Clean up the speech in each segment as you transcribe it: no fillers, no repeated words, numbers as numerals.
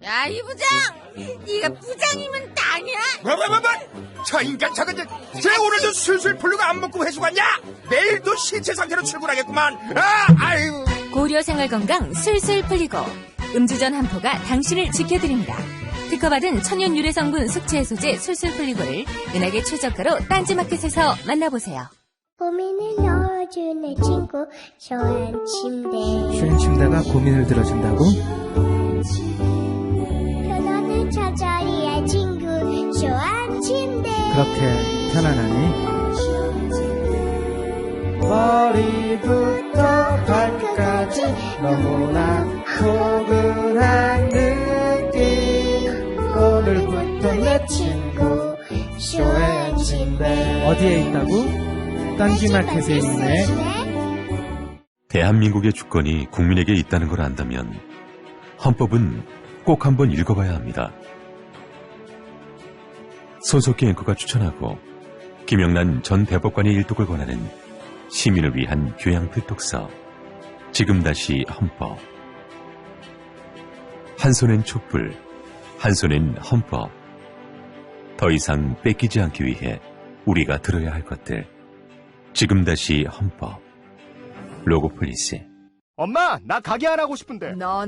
야, 이 부장! 네가 부장이면 땅이야? 뭐? 저 인간 저건 쟤 오늘도 술술 풀리고 안 먹고 회수 갔냐? 내일도 신체 상태로 출근하겠구만. 아유. 고려 생활건강 술술 풀리고 음주전 한 포가 당신을 지켜드립니다. 특허받은 천연 유래 성분 숙취 해소제 술술 풀리고를 은하계 최저가로 딴지마켓에서 만나보세요. 고민을 넣어준 내 친구 쇼한 침대. 쇼한 침대가 고민을 들어준다고? 편안한 저자리의 친구 쇼한 침대. 그렇게 편안하니? 머리부터 발끝까지 너무나 포근한 느낌. 오늘부터 내 친구 쇼한 침대. 어디에 있다고? 딴지마켓에 있네. 대한민국의 주권이 국민에게 있다는 걸 안다면 헌법은 꼭 한번 읽어봐야 합니다. 손석희 앵커가 추천하고 김영란 전 대법관의 일독을 권하는 시민을 위한 교양 필독서 지금 다시 헌법. 한 손엔 촛불, 한 손엔 헌법. 더 이상 뺏기지 않기 위해 우리가 들어야 할 것들. 지금 다시 헌법. 로고폴리스. 엄마, 나 가게 안 하고 싶은데. 너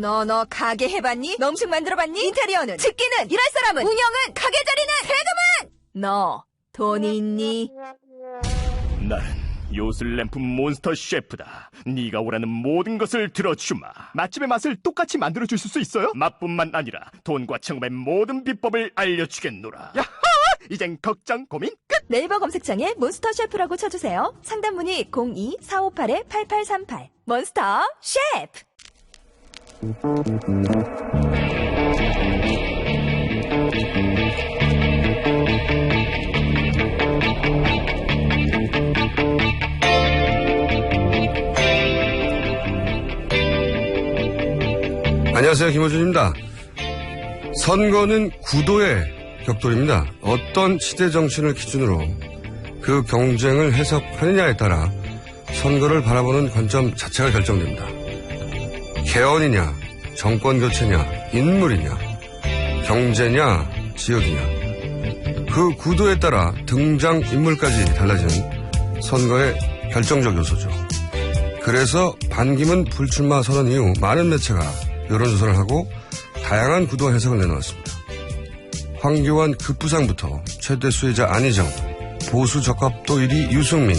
가게 해봤니? 너 음식 만들어봤니? 인테리어는? 집기는? 일할 사람은? 운영은? 가게 자리는? 세금은? 너 돈이 있니? 나는 요술램프 몬스터 셰프다. 네가 원하는 모든 것을 들어주마. 맛집의 맛을 똑같이 만들어줄 수 있어요? 맛뿐만 아니라 돈과 청음의 모든 비법을 알려주겠노라. 야하! 이젠 걱정 고민 끝! 네이버 검색창에 몬스터 셰프라고 쳐주세요. 상담 문의 02-458-8838. 몬스터 셰프! 안녕하세요, 김호준입니다. 선거는 구도의 격돌입니다. 어떤 시대 정신을 기준으로 그 경쟁을 해석하느냐에 따라 선거를 바라보는 관점 자체가 결정됩니다. 개헌이냐, 정권 교체냐, 인물이냐, 경제냐, 지역이냐. 그 구도에 따라 등장 인물까지 달라지는 선거의 결정적 요소죠. 그래서 반기문 불출마 선언 이후 많은 매체가 여론조사를 하고 다양한 구도와 해석을 내놓았습니다. 황교안 급부상부터 최대 수혜자 안희정, 보수 적합도 1위 유승민,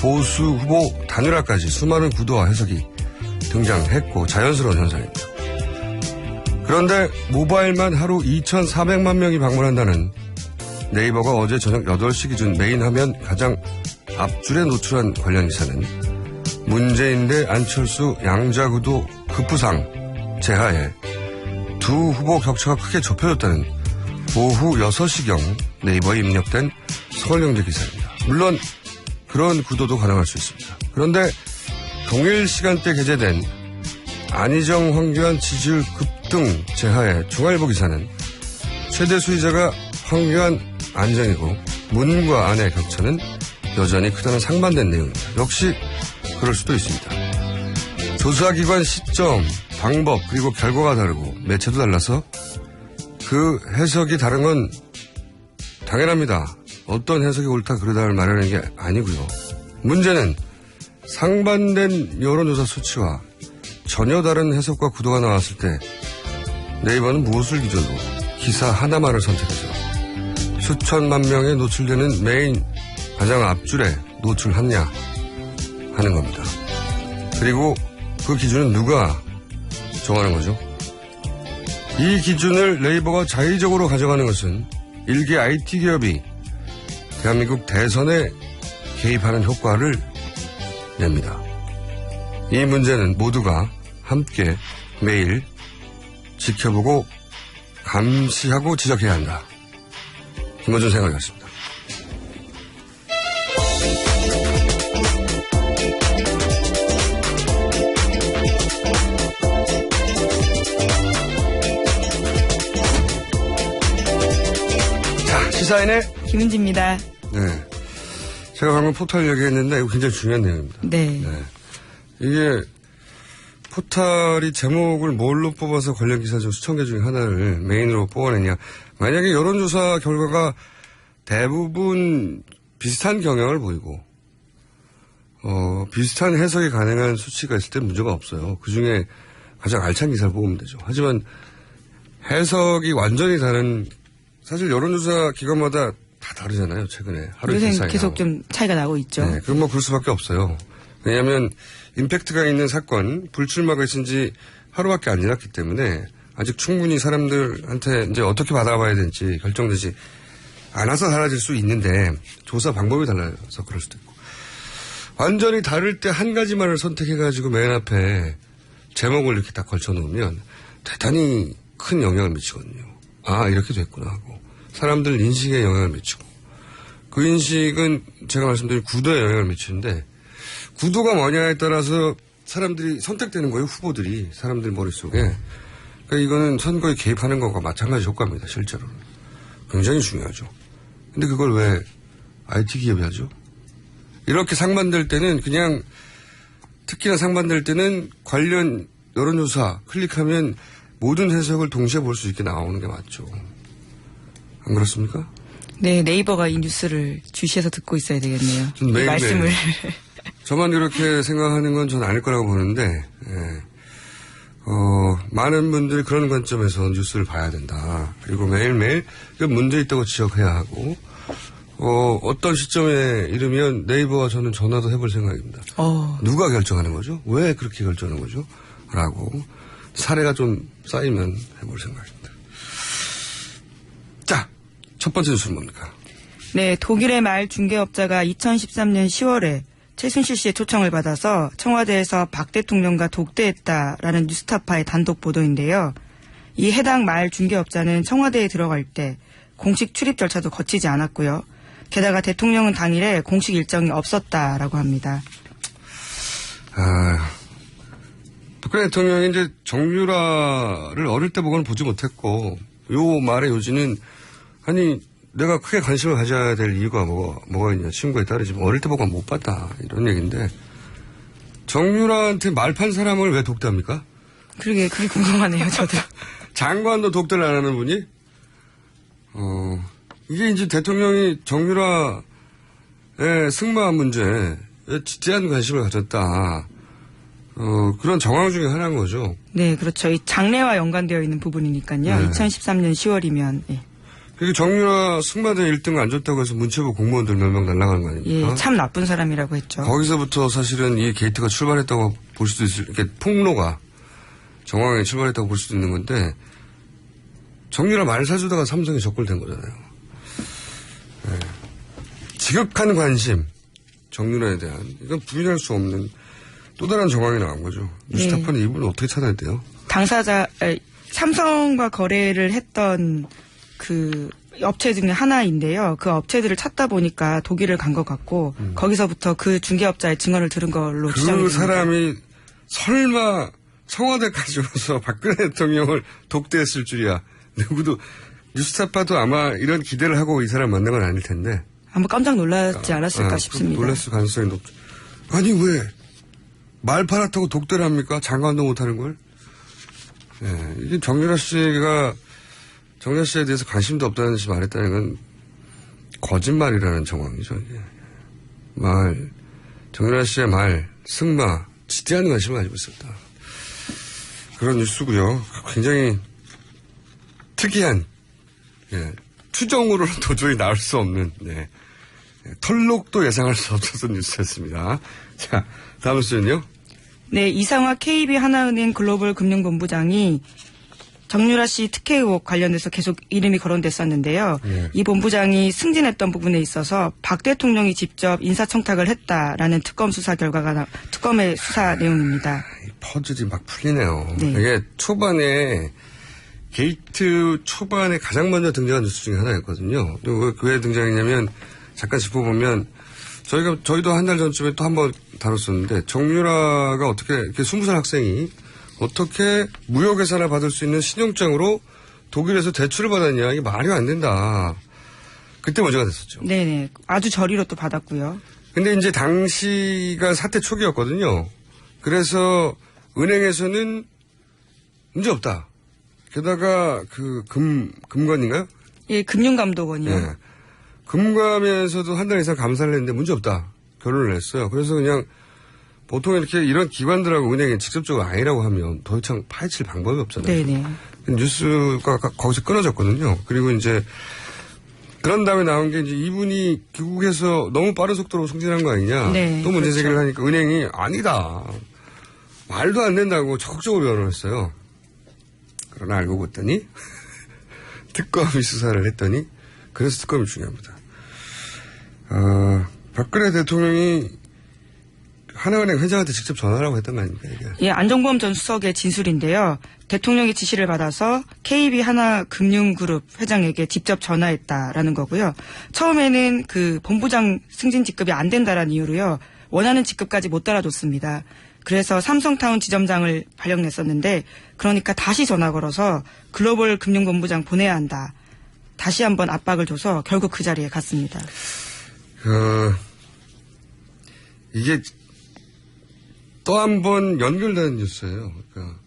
보수 후보 단일화까지 수많은 구도와 해석이 등장했고 자연스러운 현상입니다. 그런데 모바일만 하루 2,400만 명이 방문한다는 네이버가 어제 저녁 8시 기준 메인 화면 가장 앞줄에 노출한 관련 기사는 문재인 대 안철수 양자구도 급부상 제하에 두 후보 격차가 크게 좁혀졌다는 오후 6시경 네이버에 입력된 서울경제 기사입니다. 물론 그런 구도도 가능할 수 있습니다. 그런데 동일 시간대 게재된 안희정 황교안 지지율 급등 제하의 중앙일보 기사는 최대 수혜자가 황교안 안정이고 문과 안의 격차는 여전히 크다는 상반된 내용입니다. 역시 그럴 수도 있습니다. 조사기관 시점, 방법 그리고 결과가 다르고 매체도 달라서 그 해석이 다른 건 당연합니다. 어떤 해석이 옳다 그러다를 말하는 게 아니고요. 문제는 상반된 여론조사 수치와 전혀 다른 해석과 구도가 나왔을 때 네이버는 무엇을 기준으로 기사 하나만을 선택해서 수천만 명에 노출되는 메인 가장 앞줄에 노출하느냐 하는 겁니다. 그리고 그 기준은 누가 정하는 거죠? 이 기준을 네이버가 자의적으로 가져가는 것은 일개 IT 기업이 대한민국 대선에 개입하는 효과를 냅니다. 이 문제는 모두가 함께 매일 지켜보고 감시하고 지적해야 한다. 김어준 생각이었습니다. 시사인의 김은지입니다. 네. 제가 방금 포털 얘기했는데 이거 굉장히 중요한 내용입니다. 네. 이게 포탈이 제목을 뭘로 뽑아서 관련 기사 중 수천 개 중에 하나를 메인으로 뽑아내냐. 만약에 여론조사 결과가 대부분 비슷한 경향을 보이고, 비슷한 해석이 가능한 수치가 있을 때 문제가 없어요. 그 중에 가장 알찬 기사를 뽑으면 되죠. 하지만 해석이 완전히 다른, 사실 여론조사 기관마다 다 다르잖아요. 최근에. 하루 이틀 사이에. 계속 좀 차이가 나고 있죠. 네, 그럼 뭐 그럴 수밖에 없어요. 왜냐하면 임팩트가 있는 사건, 불출마가 있은 지 하루밖에 안 지났기 때문에 아직 충분히 사람들한테 이제 어떻게 받아봐야 될지 결정되지 않아서 달라질 수 있는데 조사 방법이 달라서 그럴 수도 있고. 완전히 다를 때 한 가지만을 선택해가지고 맨 앞에 제목을 이렇게 딱 걸쳐놓으면 대단히 큰 영향을 미치거든요. 아, 이렇게 됐구나 하고. 사람들 인식에 영향을 미치고. 그 인식은 제가 말씀드린 구도에 영향을 미치는데 구도가 뭐냐에 따라서 사람들이 선택되는 거예요. 후보들이. 사람들 머릿속에. 그러니까 이거는 선거에 개입하는 것과 마찬가지 효과입니다. 실제로는. 굉장히 중요하죠. 근데 그걸 왜 IT 기업이 하죠? 이렇게 상반될 때는 그냥 특히나 상반될 때는 관련 여론조사 클릭하면 모든 해석을 동시에 볼 수 있게 나오는 게 맞죠. 안 그렇습니까? 네, 네이버가 이 뉴스를 주시해서 듣고 있어야 되겠네요. 이 매일매일. 말씀을. 저만 이렇게 생각하는 건 전 아닐 거라고 보는데, 예. 많은 분들이 그런 관점에서 뉴스를 봐야 된다. 그리고 매일매일 문제 있다고 지적해야 하고, 어떤 시점에 이르면 네이버와 저는 전화도 해볼 생각입니다. 누가 결정하는 거죠? 왜 그렇게 결정하는 거죠? 라고 사례가 좀 쌓이면 해볼 생각입니다. 자, 첫 번째 뉴스는 뭡니까? 네, 독일의 말 중개업자가 2013년 10월에 최순실 씨의 초청을 받아서 청와대에서 박 대통령과 독대했다라는 뉴스타파의 단독 보도인데요. 이 해당 말 중개업자는 청와대에 들어갈 때 공식 출입 절차도 거치지 않았고요. 게다가 대통령은 당일에 공식 일정이 없었다라고 합니다. 박근혜 대통령이 이제 정유라를 어릴 때 보고는 보지 못했고, 요 말의 요지는, 아니, 내가 크게 관심을 가져야 될 이유가 뭐가 있냐. 친구에 따르지만 어릴 때 보고 못 봤다. 이런 얘기인데, 정유라한테 말 판 사람을 왜 독대합니까? 그게 궁금하네요, 저도. 장관도 독대를 안 하는 분이? 이게 이제 대통령이 정유라의 승마 문제에 지대한 관심을 가졌다. 그런 정황 중에 하나인 거죠. 네, 그렇죠. 이 장래와 연관되어 있는 부분이니까요. 네. 2013년 10월이면. 예. 그리고 정유라 승마대 1등 안 줬다고 해서 문체부 공무원들 몇 명 날아가는 거 아닙니까? 예, 참 나쁜 사람이라고 했죠. 거기서부터 사실은 이 게이트가 출발했다고 볼 수도 있을, 이렇게 폭로가 정황에 출발했다고 볼 수도 있는 건데, 정유라 말 사주다가 삼성에 적골된 거잖아요. 네. 지극한 관심, 정유라에 대한, 이건 부인할 수 없는 또 다른 정황이 나온 거죠. 뉴스타파는 이분을 어떻게 찾아냈대요? 삼성과 거래를 했던 그 업체 중에 하나인데요. 그 업체들을 찾다 보니까 독일을 간 것 같고 거기서부터 그 중개업자의 증언을 들은 걸로 추정이 됩니다. 그 사람이 설마 청와대까지 와서 박근혜 대통령을 독대했을 줄이야. 누구도 뉴스타파도 아마 이런 기대를 하고 이 사람 만난 건 아닐 텐데. 아마 깜짝 놀랐지 않았을까 싶습니다. 놀랐을 가능성이 높죠. 아니 왜 말 팔았다고 독대를 합니까? 장관도 못하는 걸. 네, 이게 정유라 씨에 대해서 관심도 없다는 듯이 말했다는 건 거짓말이라는 정황이죠. 이게. 정유라 씨의 말, 승마, 지대한 관심을 가지고 있었다. 그런 뉴스고요. 굉장히 특이한, 추정으로는 도저히 나올 수 없는, 털록도 예상할 수 없었던 뉴스였습니다. 자, 다음 뉴스는요? 네, 이상화 KB하나은행 글로벌 금융본부장이 정유라 씨 특혜 의혹 관련해서 계속 이름이 거론됐었는데요. 이 본부장이 승진했던 부분에 있어서 박 대통령이 직접 인사청탁을 했다라는 특검 수사 결과가 특검의 수사 내용입니다. 퍼즐이 막 풀리네요. 네. 이게 초반에 게이트 초반에 가장 먼저 등장한 뉴스 중에 하나였거든요. 왜 등장했냐면 잠깐 짚어보면 저희도 한 달 전쯤에 또 한 번 다뤘었는데 정유라가 어떻게 이렇게 20살 학생이 어떻게 무효계산을 받을 수 있는 신용장으로 독일에서 대출을 받았냐. 이게 말이 안 된다. 그때 문제가 됐었죠. 네네. 아주 저리로 또 받았고요. 근데 이제 당시가 사태 초기였거든요. 그래서 은행에서는 문제 없다. 게다가 그 금관인가요? 예, 금융감독원이요. 예. 금감에서도 한 달 이상 감사를 했는데 문제 없다. 결론을 냈어요. 그래서 그냥 보통 이렇게 이런 기관들하고 은행에 직접적으로 아니라고 하면 더 이상 파헤칠 방법이 없잖아요. 네네. 뉴스가 거기서 끊어졌거든요. 그리고 이제 그런 다음에 나온 게 이제 이분이 귀국해서 너무 빠른 속도로 승진한 거 아니냐. 네, 또 문제 그렇죠. 제기를 하니까 은행이 아니다. 말도 안 된다고 적극적으로 변호했어요. 그러나 알고 봤더니 특검이 수사를 했더니 그래서 특검이 중요합니다. 박근혜 대통령이 하나은행 회장한테 직접 전화라고 했던 거 아닙니까, 이게? 예, 안종범 전 수석의 진술인데요. 대통령의 지시를 받아서 KB 하나금융그룹 회장에게 직접 전화했다라는 거고요. 처음에는 그 본부장 승진 직급이 안 된다라는 이유로요. 원하는 직급까지 못 달아줬습니다. 그래서 삼성타운 지점장을 발령냈었는데 그러니까 다시 전화 걸어서 글로벌 금융본부장 보내야 한다. 다시 한번 압박을 줘서 결국 그 자리에 갔습니다. 이게 또 한 번 연결되는 뉴스예요. 그러니까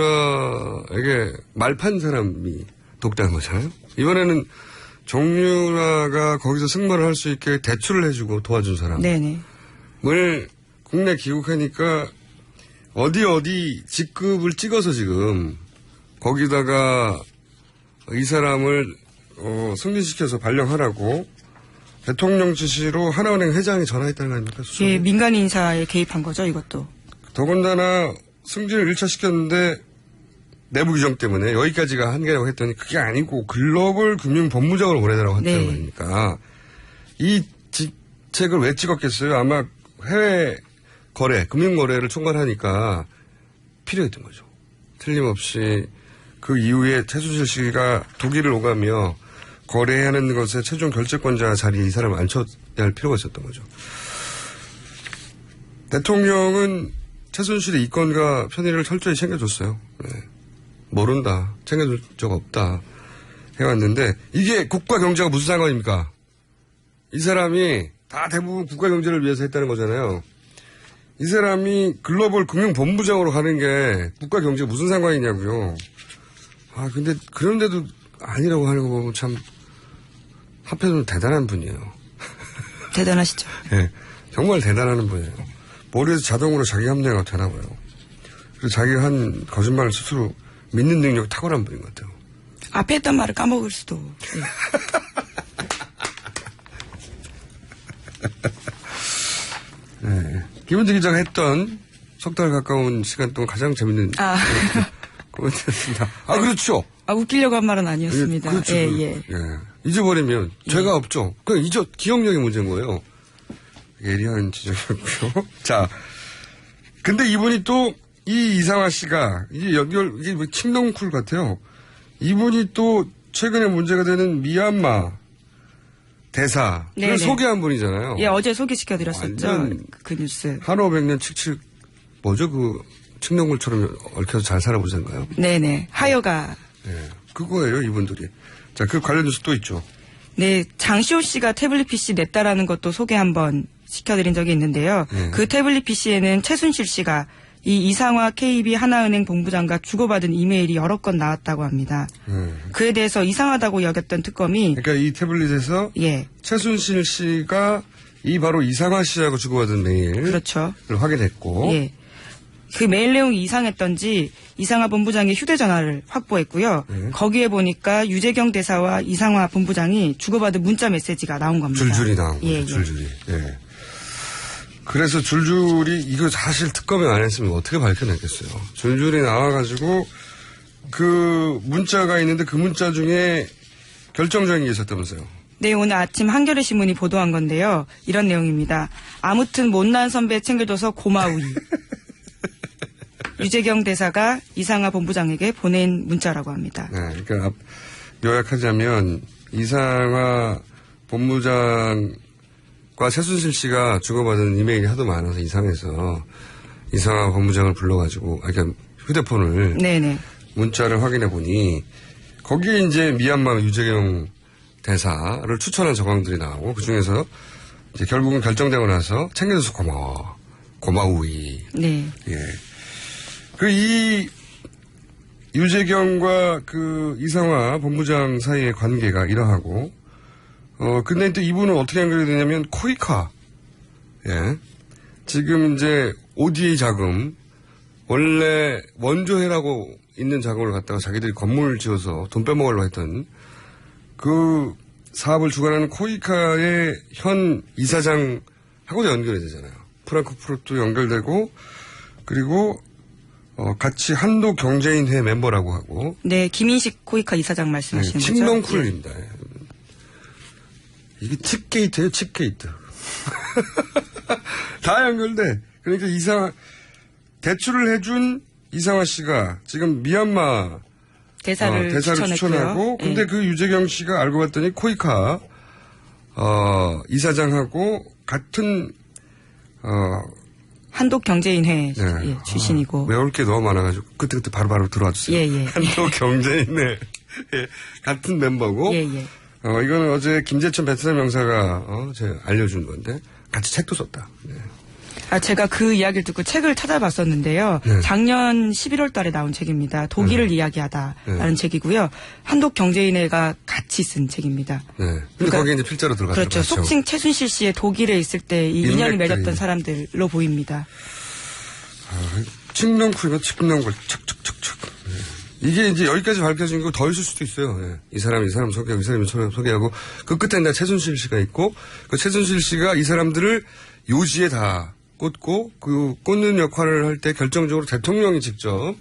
정유라에게 말판 사람이 독대한 거잖아요. 이번에는 정유라가 거기서 승마를 할 수 있게 대출을 해주고 도와준 사람. 네네. 을 국내 귀국하니까 어디 직급을 찍어서 지금 거기다가 이 사람을 승진시켜서 발령하라고 대통령 지시로 하나은행 회장이 전화했다는 거 아닙니까? 예, 민간 인사에 개입한 거죠, 이것도. 더군다나 승진을 1차 시켰는데 내부 규정 때문에 여기까지가 한계라고 했더니 그게 아니고 글로벌 금융본부장으로 보내달라고 했다는 네. 거 아닙니까? 이 직책을 왜 찍었겠어요? 아마 해외 거래, 금융거래를 총괄하니까 필요했던 거죠. 틀림없이 그 이후에 최순실 씨가 독일을 오가며 거래하는 것에 최종 결재권자 자리에 이 사람을 앉혀야 할 필요가 있었던 거죠. 대통령은 최순실의 이권과 편의를 철저히 챙겨줬어요. 네. 모른다. 챙겨줄 적 없다. 해왔는데 이게 국가 경제가 무슨 상관입니까? 이 사람이 다 대부분 국가 경제를 위해서 했다는 거잖아요. 이 사람이 글로벌 금융본부장으로 가는 게 국가 경제에 무슨 상관이냐고요. 근데 그런데도 아니라고 하는 거 보면 참 한편으로는 대단한 분이에요. 대단하시죠. 네, 정말 대단한 분이에요. 머리에서 자동으로 자기 합리화가 되나 봐요. 그리고 자기가 한 거짓말을 스스로 믿는 능력이 탁월한 분인 것 같아요. 앞에 했던 말을 까먹을 수도. 예. 네. 김은지 기자가 했던 석 달 가까운 시간 동안 가장 재밌는 코멘트였습니다. 그렇죠. 웃기려고 한 말은 아니었습니다. 그렇죠. 예. 잊어버리면 죄가 없죠. 그냥 기억력이 문제인 거예요. 예리한 지적이었고요. 자, 근데 이분이 또 이 이상화 씨가 이게 칭동쿨 같아요. 이분이 또 최근에 문제가 되는 미얀마 대사를 네네. 소개한 분이잖아요. 예, 어제 소개시켜드렸었죠. 완전 그 뉴스. 한호 100년 칙칙 뭐죠? 그 칭동쿨처럼 얽혀서 잘 살아보sen가요? 네네. 하여가. 네, 그거예요, 이분들이. 자, 그 관련 뉴스 또 있죠. 네, 장시호 씨가 태블릿 PC 냈다라는 것도 소개 한번 시켜드린 적이 있는데요. 그 태블릿 PC에는 최순실 씨가 이 이상화 KB 하나은행 본부장과 주고받은 이메일이 여러 건 나왔다고 합니다. 그에 대해서 이상하다고 여겼던 특검이 그러니까 이 태블릿에서 최순실 씨가 이 바로 이상화 씨하고 주고받은 메일을 그렇죠. 확인했고 예. 그 메일 내용이 이상했던지 이상화 본부장의 휴대전화를 확보했고요. 거기에 보니까 유재경 대사와 이상화 본부장이 주고받은 문자 메시지가 나온 겁니다. 줄줄이 나온 거죠. 예. 줄줄이. 예. 그래서 줄줄이 이거 사실 특검이 안 했으면 어떻게 밝혀냈겠어요. 줄줄이 나와가지고 그 문자가 있는데 그 문자 중에 결정적인 게 있었다면서요. 네, 오늘 아침 한겨레 신문이 보도한 건데요. 이런 내용입니다. 아무튼 못난 선배 챙겨줘서 고마우이. 유재경 대사가 이상화 본부장에게 보낸 문자라고 합니다. 네, 그러니까 요약하자면 이상화 본부장과 최순실 씨가 주고받은 이메일이 하도 많아서 이상해서 이상화 본부장을 불러가지고 그러니까 휴대폰을 네네. 문자를 확인해 보니 거기에 이제 미얀마 유재경 대사를 추천한 정황들이 나오고 그 중에서 이제 결국은 결정되고 나서 챙겨줘서 고마워. 고마우이. 네. 예. 이 유재경과 그 이상화 본부장 사이의 관계가 이러하고, 근데 또 이분은 어떻게 연결이 되냐면 코이카. 예. 지금 이제 ODA 자금, 원래 원조해라고 있는 자금을 갖다가 자기들이 건물 지어서 돈 빼먹으려고 했던 그 사업을 주관하는 코이카의 현 이사장하고도 연결이 되잖아요. 프랑크푸르트 연결되고, 그리고 같이 한도 경제인회 멤버라고 하고. 네, 김인식 코이카 이사장 말씀하시는 거죠? 칙농쿨입니다. 이게 칙게이트예요, 칙게이트. 다 연결돼. 그러니까 대출을 해준 이상화 씨가 지금 미얀마 대사를 추천하고, 근데 그 유재경 씨가 알고 봤더니 코이카 이사장하고 같은 한독경제인회 출신이고. 외울 게 너무 많아가지고 그때 바로 들어와 주세요. 예. 한독경제인회 같은 멤버고. 이거는 어제 김재천 베트남 영사가 제가 알려준 건데 같이 책도 썼다. 네. 제가 그 이야기를 듣고 책을 찾아봤었는데요. 네. 작년 11월 달에 나온 책입니다. 독일을 이야기하다라는 책이고요. 한독경제인회가 같이 쓴 책입니다. 네. 근데 거기에 이제 필자로 들어갔죠. 그렇죠. 속칭 최순실 씨의 독일에 있을 때 이 인연을 맺었던 사람들로 보입니다. 칙농쿨이면 칙농쿨 척척척척. 이게 이제 여기까지 밝혀진 거 더 있을 수도 있어요. 예. 이 사람 소개하고, 이 사람이 소개하고, 그 끝에 나 최순실 씨가 있고, 그 최순실 씨가 이 사람들을 요지에 다 꽂고, 그 꽂는 역할을 할 때 결정적으로 대통령이 직접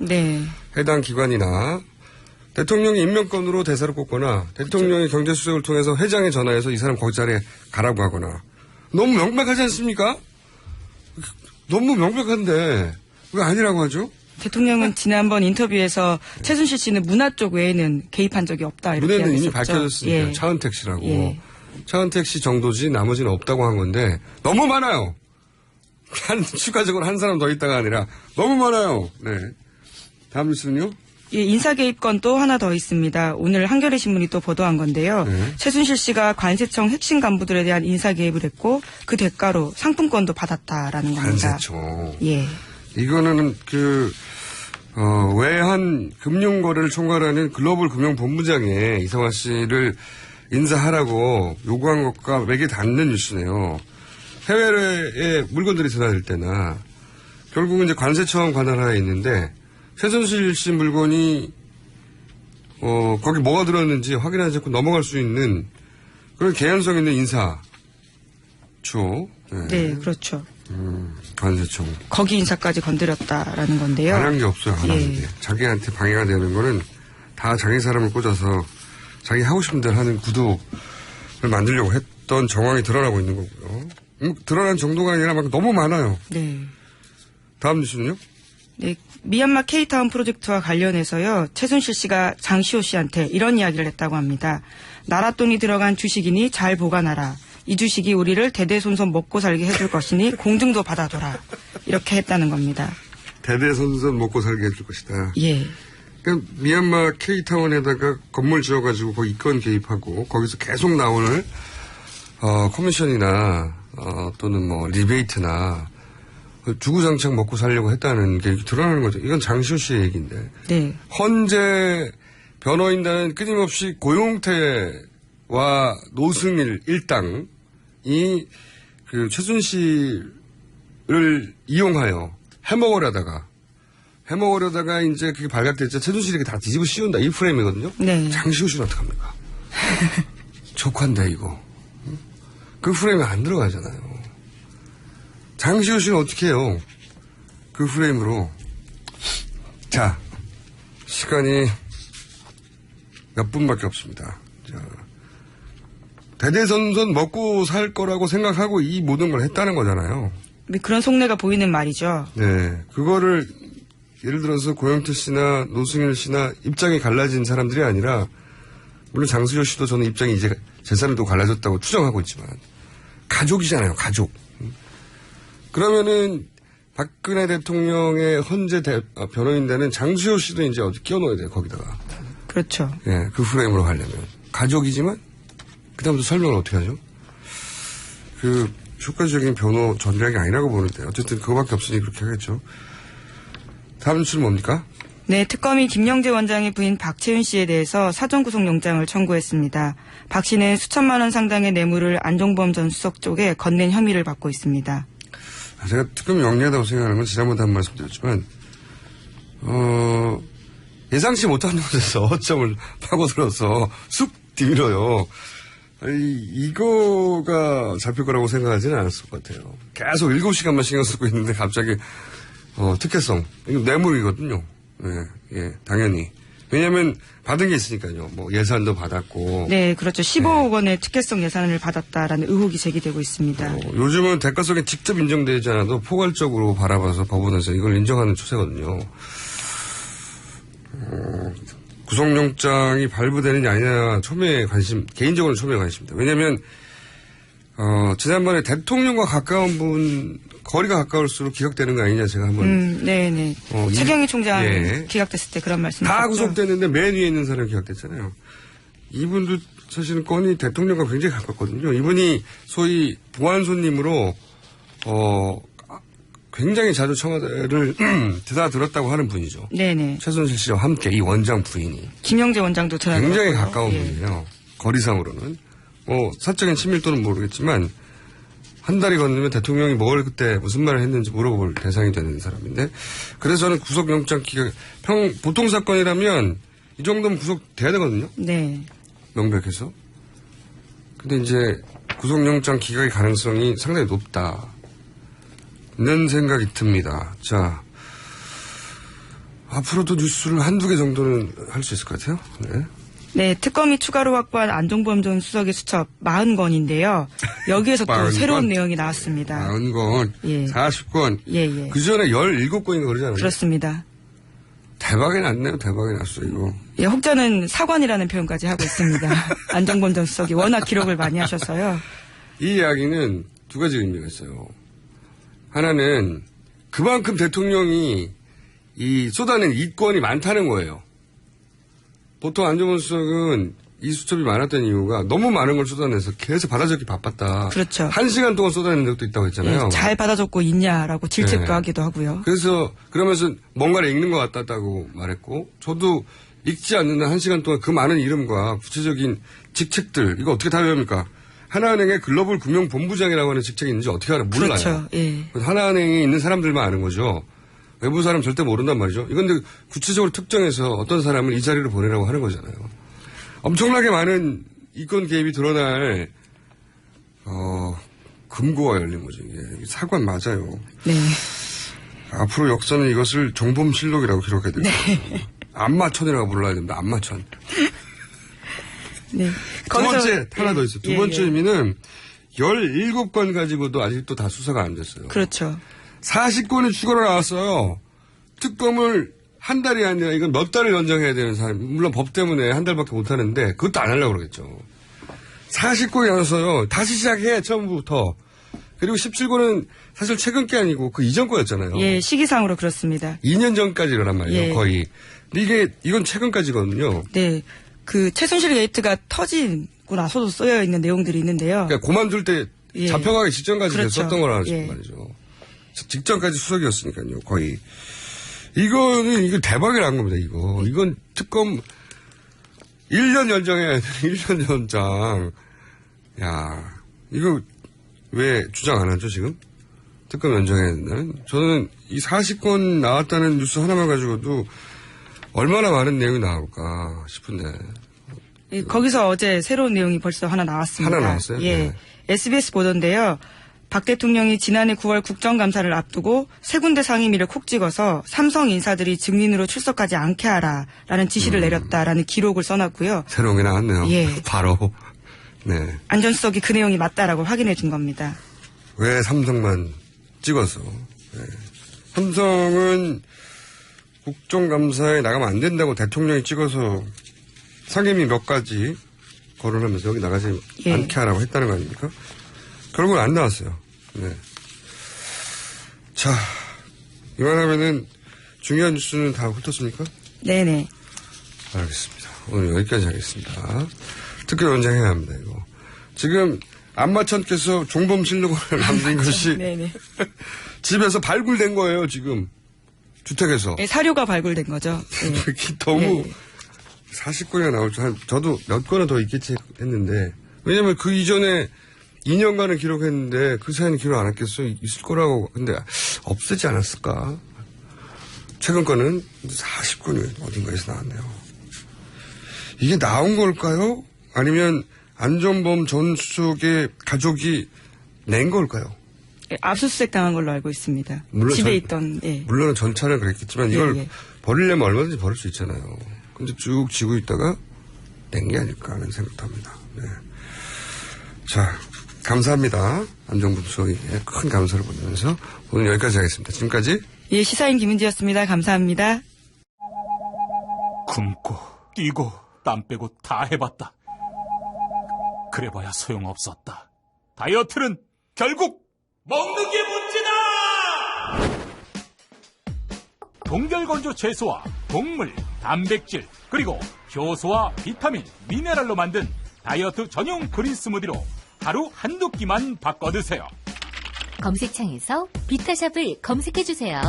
해당 기관이나 대통령이 임명권으로 대사를 꽂거나 대통령이 경제수석을 통해서 회장에 전화해서 이 사람 거기 자리에 가라고 하거나. 너무 명백하지 않습니까? 너무 명백한데 왜 아니라고 하죠? 대통령은 지난번 인터뷰에서 최순실 씨는 문화 쪽 외에는 개입한 적이 없다 이렇게 문제는 이미 이야기했었죠. 밝혀졌으니까 차은택 씨라고. 차은택 씨 정도지 나머지는 없다고 한 건데 너무 많아요. 추가적으로 한 사람 더 있다가 아니라 너무 많아요. 네. 다음 뉴스는요? 인사 개입건 또 하나 더 있습니다. 오늘 한겨레 신문이 또 보도한 건데요. 최순실 씨가 관세청 핵심 간부들에 대한 인사 개입을 했고 그 대가로 상품권도 받았다라는 겁니다. 관세청. 예. 이거는 외환 금융거래를 총괄하는 글로벌 금융본부장에 이상화 씨를 인사하라고 요구한 것과 맥이 닿는 뉴스네요. 해외에 물건들이 전화될 때나 결국은 이제 관세청 관할하에 있는데 최순실 씨 물건이 거기 뭐가 들었는지 확인하지 않고 넘어갈 수 있는 그런 개연성 있는 인사죠. 네, 그렇죠. 관세청. 거기 인사까지 건드렸다라는 건데요. 안 한 게 없어요. 안 하는데. 자기한테 방해가 되는 거는 다 자기 사람을 꽂아서 자기 하고 싶은 대로 하는 구도를 만들려고 했던 정황이 드러나고 있는 거고요. 드러난 정도가 아니라 막 너무 많아요. 네. 다음 뉴스는요? 네. 미얀마 K타운 프로젝트와 관련해서요. 최순실 씨가 장시호 씨한테 이런 이야기를 했다고 합니다. 나라 돈이 들어간 주식이니 잘 보관하라. 이 주식이 우리를 대대손손 먹고 살게 해줄 것이니 공증도 받아둬라. 이렇게 했다는 겁니다. 대대손손 먹고 살게 해줄 것이다. 예. 그러니까 미얀마 K타운에다가 건물 지어가지고 거기 이권 개입하고 거기서 계속 나오는 커미션이나 또는 뭐 리베이트나 주구장창 먹고 살려고 했다는 게 드러나는 거죠. 이건 장시호 씨의 얘기인데. 네. 헌재 변호인단은 끊임없이 고용태와 노승일 일당이 그 최순실을 이용하여 해먹으려다가 이제 그게 발각됐죠. 최순실에게 다 뒤집어 씌운다. 이 프레임이거든요. 네. 장시호 씨는 어떡합니까? 족한데 이거. 그 프레임에 안 들어가잖아요. 장시호 씨는 어떻게 해요? 그 프레임으로. 자, 시간이 몇 분밖에 없습니다. 자, 대대손손 먹고 살 거라고 생각하고 이 모든 걸 했다는 거잖아요. 그런 속내가 보이는 말이죠. 네. 그거를 예를 들어서 고영태 씨나 노승일 씨나 입장이 갈라진 사람들이 아니라 물론 장시호 씨도 저는 입장이 이제 재산이 또 갈라졌다고 추정하고 있지만 가족이잖아요. 가족. 그러면은 박근혜 대통령의 헌재 변호인단은 장시호 씨도 이제 어디 끼워넣어야 돼요. 거기다가. 그렇죠. 예, 그 프레임으로 가려면. 가족이지만 그다음부터 설명을 어떻게 하죠? 효과적인 변호 전략이 아니라고 보는데 어쨌든 그거밖에 없으니 그렇게 하겠죠. 다음 뉴스는 뭡니까? 네, 특검이 김영재 원장의 부인 박채윤 씨에 대해서 사전구속영장을 청구했습니다. 박 씨는 수천만 원 상당의 뇌물을 안종범 전 수석 쪽에 건넨 혐의를 받고 있습니다. 제가 특검이 영리하다고 생각하는 건 지난번에 한 말씀드렸지만 예상치 못한 곳에서 허점을 파고들어서 쑥 뒤밀어요. 이거가 잡힐 거라고 생각하지는 않았을 것 같아요. 계속 7시간만 신경 쓰고 있는데 갑자기 특혜성, 이거 뇌물이거든요. 예, 당연히. 왜냐하면 받은 게 있으니까요. 뭐 예산도 받았고. 네, 그렇죠. 15억 원의 특혜성 예산을 받았다라는 의혹이 제기되고 있습니다. 요즘은 대가성이 직접 인정되지 않아도 포괄적으로 바라봐서 법원에서 이걸 인정하는 추세거든요. 구속영장이 발부되느냐 아니냐 초미의 관심, 개인적으로 초미의 관심입니다. 왜냐하면 지난번에 대통령과 가까운 분 거리가 가까울수록 기각되는 거 아니냐 제가 한번. 네네. 최경희 총장 기각됐을 때 그런 말씀. 다 구속됐는데 맨 위에 있는 사람이 기각됐잖아요. 이분도 사실은 건이 대통령과 굉장히 가깝거든요. 이분이 소위 보안 손님으로 굉장히 자주 청와대를 드나들었다고 하는 분이죠. 네네. 최순실 씨와 함께 이 원장 부인이. 김영재 원장도 드나들었고요. 굉장히 가까운 분이에요. 거리상으로는. 사적인 친밀도는 모르겠지만 한 달이 건너면 대통령이 뭘 그때 무슨 말을 했는지 물어볼 대상이 되는 사람인데 그래서 저는 구속영장 기각 보통 사건이라면 이 정도면 구속돼야 되거든요. 네. 명백해서. 근데 이제 구속영장 기각의 가능성이 상당히 높다. 는 생각이 듭니다. 자, 앞으로도 뉴스를 한두 개 정도는 할 수 있을 것 같아요. 네. 네, 특검이 추가로 확보한 안종범 전 수석의 수첩 40건인데요. 여기에서 또 40건? 새로운 내용이 나왔습니다. 40건, 예. 40건. 예. 그 전에 17건인가 그러잖아요. 그렇습니다. 대박이 났네요. 대박이 났어요, 이거. 예, 혹자는 사관이라는 표현까지 하고 있습니다. 안종범 전 수석이 워낙 기록을 많이 하셔서요. 이 이야기는 두 가지 의미가 있어요. 하나는 그만큼 대통령이 쏟아낸 이권이 많다는 거예요. 보통 안종범 수석은 이 수첩이 많았던 이유가 너무 많은 걸 쏟아내서 계속 받아적기 바빴다. 그렇죠. 1시간 동안 쏟아낸 적도 있다고 했잖아요. 예, 잘 받아줬고 있냐라고 질책도 하기도 하고요. 그래서 그러면서 뭔가를 읽는 것 같다고 말했고 저도 읽지 않는 한 1시간 동안 그 많은 이름과 구체적인 직책들 이거 어떻게 다 외웁니까? 하나은행에 글로벌 금융본부장이라고 하는 직책이 있는지 어떻게 알아요? 몰라요. 그렇죠. 예. 하나은행에 있는 사람들만 아는 거죠. 외부 사람 절대 모른단 말이죠. 이건 근데 구체적으로 특정해서 어떤 사람을 이 자리로 보내라고 하는 거잖아요. 엄청나게 많은 이권 개입이 드러날 금고가 열린 거죠. 이게 사관 맞아요. 네. 앞으로 역사는 이것을 정범실록이라고 기록해야 됩니다. 네. 안마천이라고 불러야 됩니다. 안마천. 네. 두 번째 하나 더 있어요. 두 번째 의미는 17건 가지고도 아직도 다 수사가 안 됐어요. 그렇죠. 40건이 추가로 나왔어요. 특검을 한 달이 아니라 이건 몇 달을 연장해야 되는 사람. 물론 법 때문에 한 달밖에 못 하는데 그것도 안 하려고 그러겠죠. 40건이 나왔어요. 다시 시작해 처음부터. 그리고 17건은 사실 최근 게 아니고 그 이전 거였잖아요. 예, 시기상으로 그렇습니다. 2년 전까지란 말이에요. 예. 거의. 근데 이건 최근까지거든요. 네. 그 최순실 게이트가 터지고 나서도 쓰여 있는 내용들이 있는데요. 그러니까 그만둘 때 잡혀가기 직전까지 그렇죠. 썼던 거라는 말이죠. 직전까지 수석이었으니까요. 거의. 이거 대박이 난 겁니다. 이건 특검 1년 연장해야 돼. 1년 연장. 야, 이거 왜 주장 안 하죠 지금? 특검 연장해야 된다는. 저는 이 40건 나왔다는 뉴스 하나만 가지고도 얼마나 많은 내용이 나올까 싶은데. 예, 거기서 어제 새로운 내용이 벌써 하나 나왔습니다. 하나 나왔어요? 예. 네. SBS 보도인데요. 박 대통령이 지난해 9월 국정감사를 앞두고 세 군데 상임위를 콕 찍어서 삼성 인사들이 증인으로 출석하지 않게 하라라는 지시를 내렸다라는 기록을 써놨고요. 새로운 게 나왔네요. 예. 바로. 네. 안 전 수석이 그 내용이 맞다라고 확인해 준 겁니다. 왜 삼성만 찍어서. 네. 삼성은 국정감사에 나가면 안 된다고 대통령이 찍어서 상임위 몇 가지 거론하면서 여기 나가지 않게 하라고 했다는 거 아닙니까? 결국은 안 나왔어요. 네. 자, 이만하면은 중요한 뉴스는 다 훑었습니까? 네네. 알겠습니다. 오늘 여기까지 하겠습니다. 특검 연장해야 합니다, 이거. 지금 안마천께서 종범실록을 남긴 것이 네네. 집에서 발굴된 거예요, 지금. 주택에서. 네, 사료가 발굴된 거죠. 네. 너무 40건이나 나올 줄, 저도 몇 건은 더 있겠지 했는데, 왜냐면 그 이전에 2년간을 기록했는데 그 사이는 기록 안 했겠어? 있을 거라고. 근데 없애지 않았을까? 최근 거는 40건이 어딘가에서 나왔네요. 이게 나온 걸까요? 아니면 안전범 전 수석의 가족이 낸 걸까요? 압수수색 당한 걸로 알고 있습니다. 물론 집에 있던, 물론 전차는 그랬겠지만 이걸 버리려면 얼마든지 버릴 수 있잖아요. 근데 쭉 지고 있다가 낸 게 아닐까 하는 생각도 합니다. 네. 자, 감사합니다. 안정범 수석에게 큰 감사를 보내면서 오늘 여기까지 하겠습니다. 지금까지 예, 시사인 김은지였습니다. 감사합니다. 굶고 뛰고 땀 빼고 다 해봤다. 그래봐야 소용없었다. 다이어트는 결국 먹는 게 문제다! 동결건조 채소와 곡물, 단백질, 그리고 효소와 비타민, 미네랄로 만든 다이어트 전용 그린 스무디로 하루 한두 끼만 바꿔 드세요. 검색창에서 비타샵을 검색해주세요.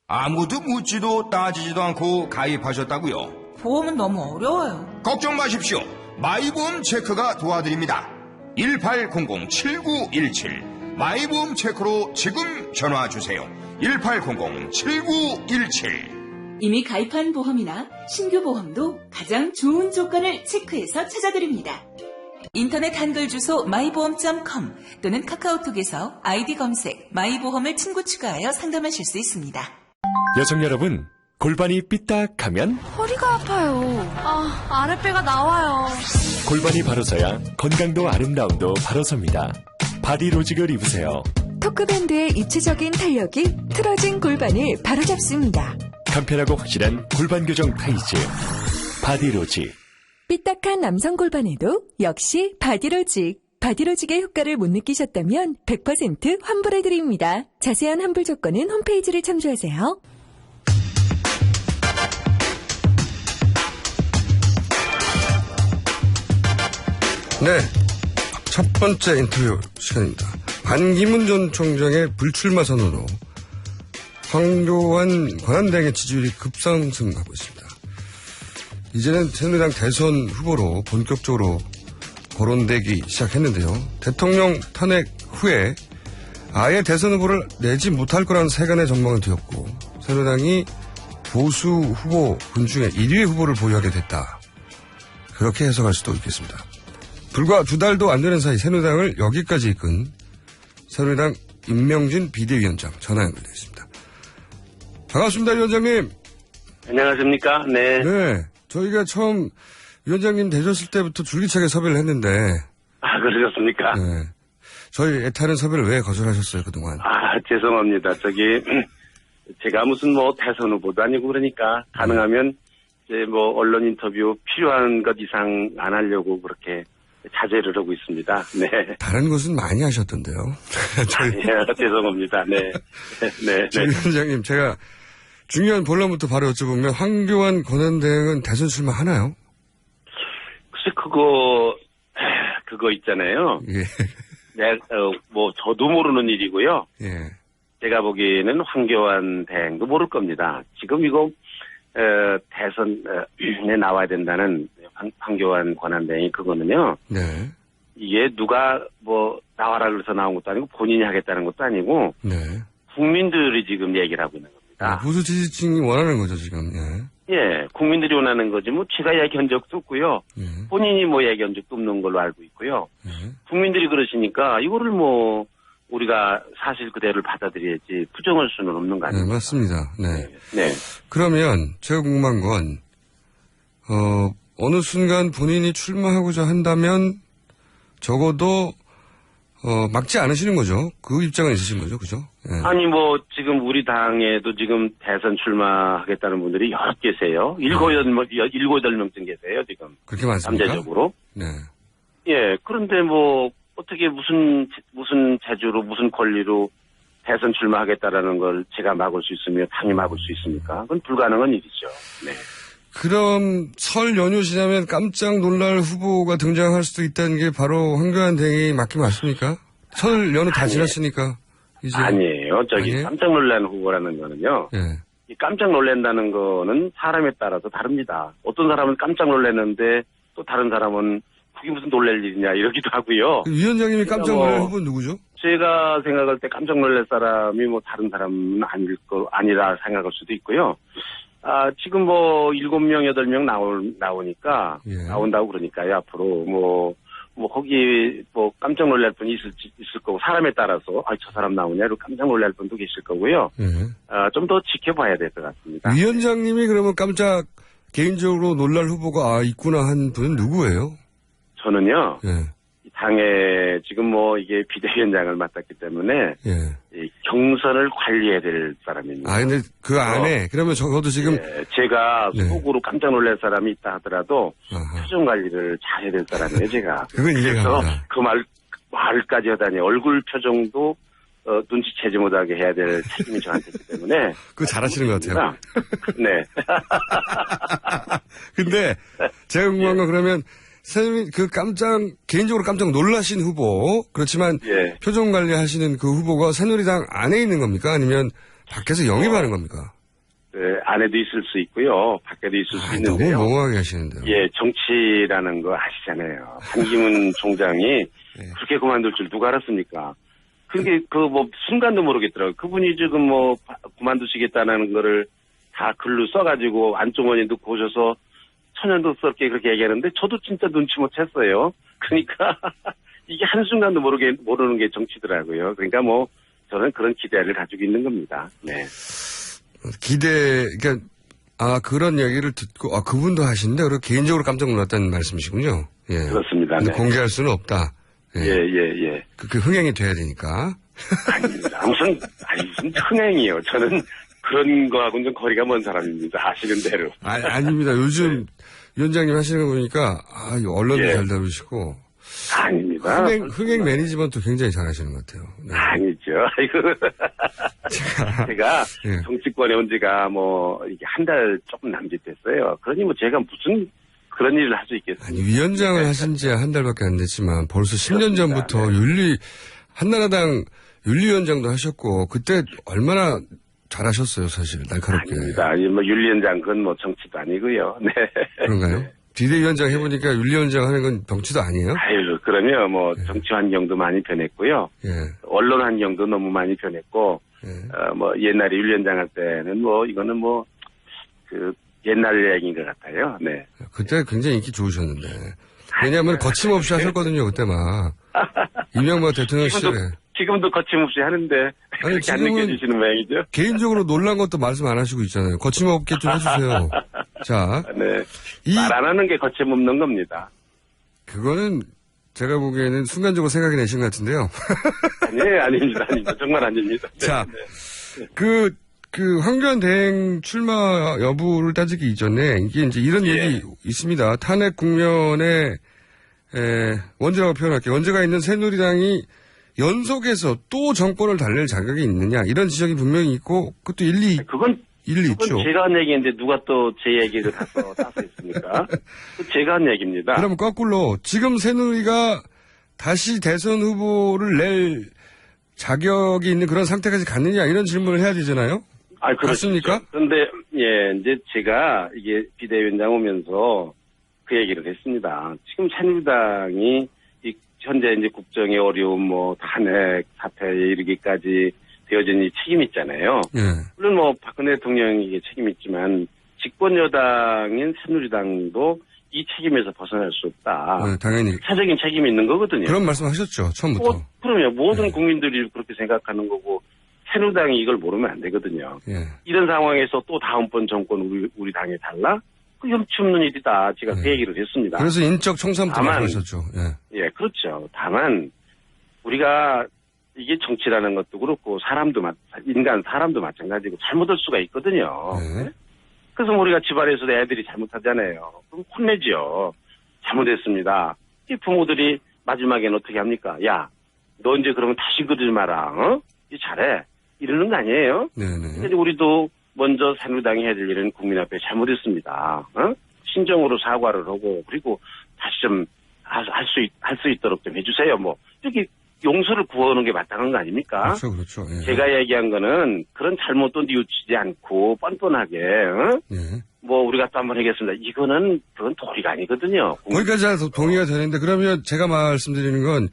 아무도 묻지도 따지지도 않고 가입하셨다고요? 보험은 너무 어려워요. 걱정 마십시오. 마이보험 체크가 도와드립니다. 1800-7917 마이보험 체크로 지금 전화주세요. 1800-7917 이미 가입한 보험이나 신규 보험도 가장 좋은 조건을 체크해서 찾아드립니다. 인터넷 한글 주소 마이보험.com 또는 카카오톡에서 아이디 검색 마이보험을 친구 추가하여 상담하실 수 있습니다. 여성 여러분, 골반이 삐딱하면 허리가 아파요. 아랫배가 나와요. 골반이 바로 서야 건강도 아름다움도 바로 섭니다. 바디로직을 입으세요. 토크밴드의 입체적인 탄력이 틀어진 골반을 바로잡습니다. 간편하고 확실한 골반 교정 타이즈 바디로직. 삐딱한 남성 골반에도 역시 바디로직. 바디로직의 효과를 못 느끼셨다면 100% 환불해드립니다. 자세한 환불 조건은 홈페이지를 참조하세요. 네, 첫 번째 인터뷰 시간입니다. 반기문 전 총장의 불출마 선언으로 황교안 권한대행의 지지율이 급상승하고 있습니다. 이제는 새누리당 대선 후보로 본격적으로 거론되기 시작했는데요. 대통령 탄핵 후에 아예 대선 후보를 내지 못할 거라는 세간의 전망은 되었고 새누리당이 보수 후보군 중에 1위 후보를 보유하게 됐다. 그렇게 해석할 수도 있겠습니다. 불과 2달도 안 되는 사이 새누리당을 여기까지 이끈 새누리당 임명진 비대위원장 전화 연결되어 있습니다. 반갑습니다, 위원장님. 안녕하십니까? 네. 네. 저희가 처음 위원장님 되셨을 때부터 줄기차게 섭외를 했는데. 아, 그러셨습니까? 네. 저희 애타는 섭외를 왜 거절하셨어요, 그동안? 아, 죄송합니다. 제가 무슨 대선 후보도 아니고 그러니까 가능하면 이제 언론 인터뷰 필요한 것 이상 안 하려고 그렇게 자제를 하고 있습니다. 네. 다른 것은 많이 하셨던데요. 죄송합니다. 네. 네. 네. 위원장님, 제가 중요한 본론부터 바로 여쭤보면 황교안 권한대행은 대선 출마하나요? 글쎄 그거 있잖아요. 예. 네, 저도 모르는 일이고요. 예. 제가 보기에는 황교안 대행도 모를 겁니다. 지금 이거 대선에 나와야 된다는 황교안 권한대행이 그거는요. 네. 이게 누가 나와라 그래서 나온 것도 아니고 본인이 하겠다는 것도 아니고. 네. 국민들이 지금 얘기를 하고 있는 겁니다. 보수 지지층이 원하는 거죠, 지금. 예, 국민들이 원하는 거지. 제가 얘기한 적도 없고요. 본인이 얘기한 적도 없는 걸로 알고 있고요. 국민들이 그러시니까 이거를 우리가 사실 그대로를 받아들여야지 부정할 수는 없는 거 아닙니까? 네, 맞습니다. 네. 네. 그러면 제가 궁금한 건 어느 순간 본인이 출마하고자 한다면 적어도 막지 않으시는 거죠. 그 입장은 있으신 거죠, 그죠? 네. 아니 지금 우리 당에도 지금 대선 출마하겠다는 분들이 여러 계세요. 7-8명쯤 계세요, 지금. 그렇게 많습니까? 잠재적으로. 네. 예, 그런데 어떻게 무슨 재주로 무슨 권리로 대선 출마하겠다라는 걸 제가 막을 수 있으며 당이 막을 수 있습니까? 그건 불가능한 일이죠. 네. 그럼 설 연휴 지나면 깜짝 놀랄 후보가 등장할 수도 있다는 게 바로 황교안 대행이 맞긴 맞습니까? 설 연휴 다 지났으니까. 이제. 아니에요. 아니에요? 깜짝 놀라는 후보라는 거는요. 예. 이 깜짝 놀란다는 거는 사람에 따라서 다릅니다. 어떤 사람은 깜짝 놀랐는데 또 다른 사람은 그게 무슨 놀랄 일이냐 이러기도 하고요. 위원장님이 깜짝 놀랄 후보는 누구죠? 제가 생각할 때 깜짝 놀랄 사람이 뭐 다른 사람은 아니라 생각할 수도 있고요. 지금 뭐 7명, 8명 나오니까, 나온다고 그러니까요, 앞으로 거기 깜짝 놀랄 분이 있을 거고, 사람에 따라서, 저 사람 나오냐로 깜짝 놀랄 분도 계실 거고요. 좀 더 지켜봐야 될 것 같습니다. 위원장님이 그러면 깜짝 개인적으로 놀랄 후보가 있구나 한 분은 누구예요? 저는요, 이 당에 지금 이게 비대위원장을 맡았기 때문에, 이 경선을 관리해야 될 사람입니다. 근데 그 안에, 그러면 저도 지금. 제가 속으로 깜짝 놀랄 사람이 있다 하더라도, 표정 관리를 잘해야 될 사람이에요, 제가. 그건 이해가 갑니다. 그 말까지 하다니, 얼굴 표정도, 눈치채지 못하게 해야 될 책임이 저한테 있기 때문에. 그거 잘하시는 것 같아요. 네. 근데, 제가 궁금한 건 그러면, 개인적으로 깜짝 놀라신 후보, 그렇지만, 표정 관리 하시는 그 후보가 새누리당 안에 있는 겁니까? 아니면, 밖에서 영입하는 겁니까? 네, 안에도 있을 수 있고요. 밖에도 있을 수 있는데요. 너무 멍하게 하시는데요. 정치라는 거 아시잖아요. 한기문 총장이 그렇게 그만둘 줄 누가 알았습니까? 그게 순간도 모르겠더라고요. 그분이 지금 그만두시겠다는 거를 다 글로 써가지고 안종원이 넣고 오셔서 천연덕스럽게 그렇게 얘기하는데 저도 진짜 눈치 못 챘어요. 그러니까 이게 한순간도 모르는 게 정치더라고요. 그러니까 저는 그런 기대를 가지고 있는 겁니다. 네. 그러니까, 그런 얘기를 듣고, 그분도 하시는데, 그리고 개인적으로 깜짝 놀랐다는 말씀이시군요. 예. 그렇습니다. 네. 공개할 수는 없다. 예. 그 흥행이 돼야 되니까. 아닙니다. 무슨 흥행이요. 저는 그런 거하고는 좀 거리가 먼 사람입니다. 아시는 대로. 아닙니다. 요즘 위원장님 하시는 거 보니까, 언론도 잘 다루시고. 아닙니다. 흥행 매니지먼트 굉장히 잘 하시는 것 같아요. 네. 아니죠. 제가 정치권에 온 지가 이게 한 달 조금 남짓됐어요. 그러니 제가 무슨 그런 일을 할 수 있겠습니까? 위원장을 하신 지 한 달밖에 안 됐지만 벌써 10년 전부터 한나라당 윤리위원장도 하셨고, 그때 얼마나 잘하셨어요, 사실, 날카롭게. 아닙니다. 윤리위원장 그건 정치도 아니고요. 네. 그런가요? 비대위원장 해보니까 윤리위원장 하는 건 정치도 아니에요? 그러면 정치 환경도 많이 변했고요. 언론 환경도 너무 많이 변했고, 옛날에 윤리위원장 할 때는 이거는 옛날 얘기인 것 같아요. 네. 그때 굉장히 인기 좋으셨는데. 왜냐하면 거침없이 하셨거든요, 그때 막. 이명박 대통령 시절에. 지금도 거침없이 하는데. 그렇게 안 느껴지시는 모양이죠? 개인적으로 놀란 것도 말씀 안 하시고 있잖아요. 거침없게 좀 해주세요. 자. 네. 말 안 하는 게 거침없는 겁니다. 그거는 제가 보기에는 순간적으로 생각이 내신 것 같은데요. 아닙니다. 정말 아닙니다. 자. 네. 황교안 대행 출마 여부를 따지기 이전에 이게 이제 이런 얘기 있습니다. 탄핵 국면에 원죄라고 표현할게요. 원죄가 있는 새누리당이 연속해서 또 정권을 달랠 자격이 있느냐 이런 지적이 분명히 있고 그것도 일리 있죠. 제가 한 얘기인데 누가 또 제 얘기를 따서 있습니까? 제가 한 얘기입니다. 그럼 거꾸로 지금 새누리가 다시 대선 후보를 낼 자격이 있는 그런 상태까지 갔느냐 이런 질문을 해야 되잖아요. 그렇습니까? 그런데 이제 제가 이게 비대위원장 오면서 그 얘기를 했습니다. 지금 새누리당이 현재 이제 국정의 어려움, 탄핵 사태에 이르기까지 되어진 이 책임이 있잖아요. 물론 박근혜 대통령이 책임이 있지만 집권 여당인 새누리당도 이 책임에서 벗어날 수 없다. 당연히. 사적인 책임이 있는 거거든요. 그런 말씀하셨죠, 처음부터. 그럼요. 모든 국민들이 그렇게 생각하는 거고 새누리당이 이걸 모르면 안 되거든요. 이런 상황에서 또 다음번 정권 우리 당에 달라? 그 염치 없는 일이다. 제가 그 얘기를 했습니다. 그래서 인적 청산부터 말씀하셨죠. 그렇죠. 다만 우리가 이게 정치라는 것도 그렇고 사람도 마찬가지고 잘못할 수가 있거든요. 그래서 우리가 집안에서도 애들이 잘못하잖아요. 그럼 혼내죠. 잘못했습니다. 이 부모들이 마지막에는 어떻게 합니까? 야, 너 이제 그러면 다시 그러지 마라. 이 잘해. 이러는 거 아니에요? 그래서 우리도 먼저 새누리당이 해야 될 일은 국민 앞에 잘못했습니다. 신정으로 사과를 하고 그리고 다시 좀 할 수 있도록 좀 해주세요. 뭐 이렇게 용서를 구하는 게 마땅한 거 아닙니까? 그렇죠. 예. 제가 얘기한 거는 그런 잘못도 뉘우치지 않고 뻔뻔하게 뭐 우리가 또 한번 하겠습니다. 그건 도리가 아니거든요. 거기까지 동의가 되는데 그러면 제가 말씀드리는 건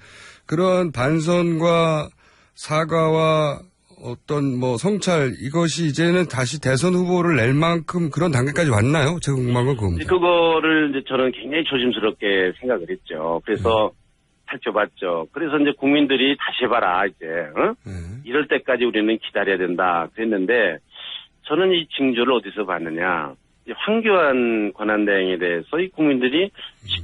그런 반선과 사과와 어떤 뭐 성찰 이것이 이제는 다시 대선 후보를 낼 만큼 그런 단계까지 왔나요? 제가 궁금한 건 그겁니다. 그거를 이제 저는 굉장히 조심스럽게 생각을 했죠. 그래서 살펴봤죠. 그래서 이제 국민들이 다시 해봐라 이제 이럴 때까지 우리는 기다려야 된다 그랬는데 저는 이 징조를 어디서 봤느냐? 황교안 권한대행에 대해서 이 국민들이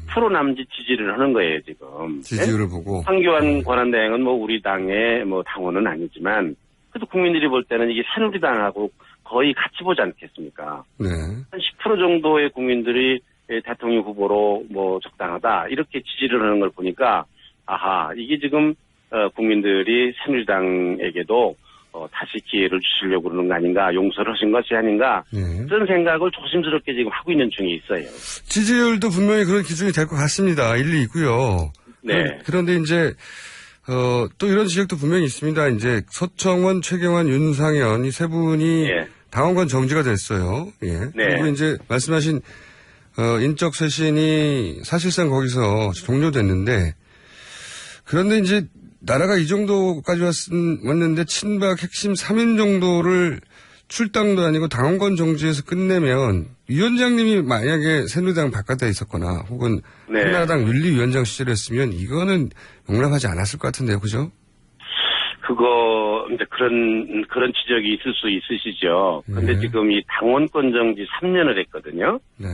10% 남짓 지지를 하는 거예요 지금. 지지율을 보고. 황교안 권한대행은 뭐 우리 당의 뭐 당원은 아니지만 그래도 국민들이 볼 때는 이게 새누리당하고 거의 같이 보지 않겠습니까? 네. 한 10% 정도의 국민들이 대통령 후보로 뭐 적당하다 이렇게 지지를 하는 걸 보니까 아하 이게 지금 국민들이 새누리당에게도 다시 기회를 주시려고 그러는 거 아닌가 용서를 하신 것이 아닌가 그런 생각을 조심스럽게 지금 하고 있는 중에 있어요. 지지율도 분명히 그런 기준이 될 것 같습니다. 일리 있고요. 네. 그런데 이제 또 이런 지적도 분명히 있습니다. 이제 서청원, 최경환, 윤상현 이 세 분이 당원권 정지가 됐어요. 예. 네. 그리고 이제 말씀하신 인적 쇄신이 사실상 거기서 종료됐는데 그런데 이제 나라가 이 정도까지 왔는데 친박 핵심 3인 정도를 출당도 아니고 당원권 정지해서 끝내면 위원장님이 만약에 새누리당 바깥에 있었거나 혹은 한나라당 윤리위원장 시절이었으면 이거는 용납하지 않았을 것 같은데요. 그죠? 그거 이제 그런 지적이 있을 수 있으시죠. 근데 지금 이 당원권 정지 3년을 했거든요. 네.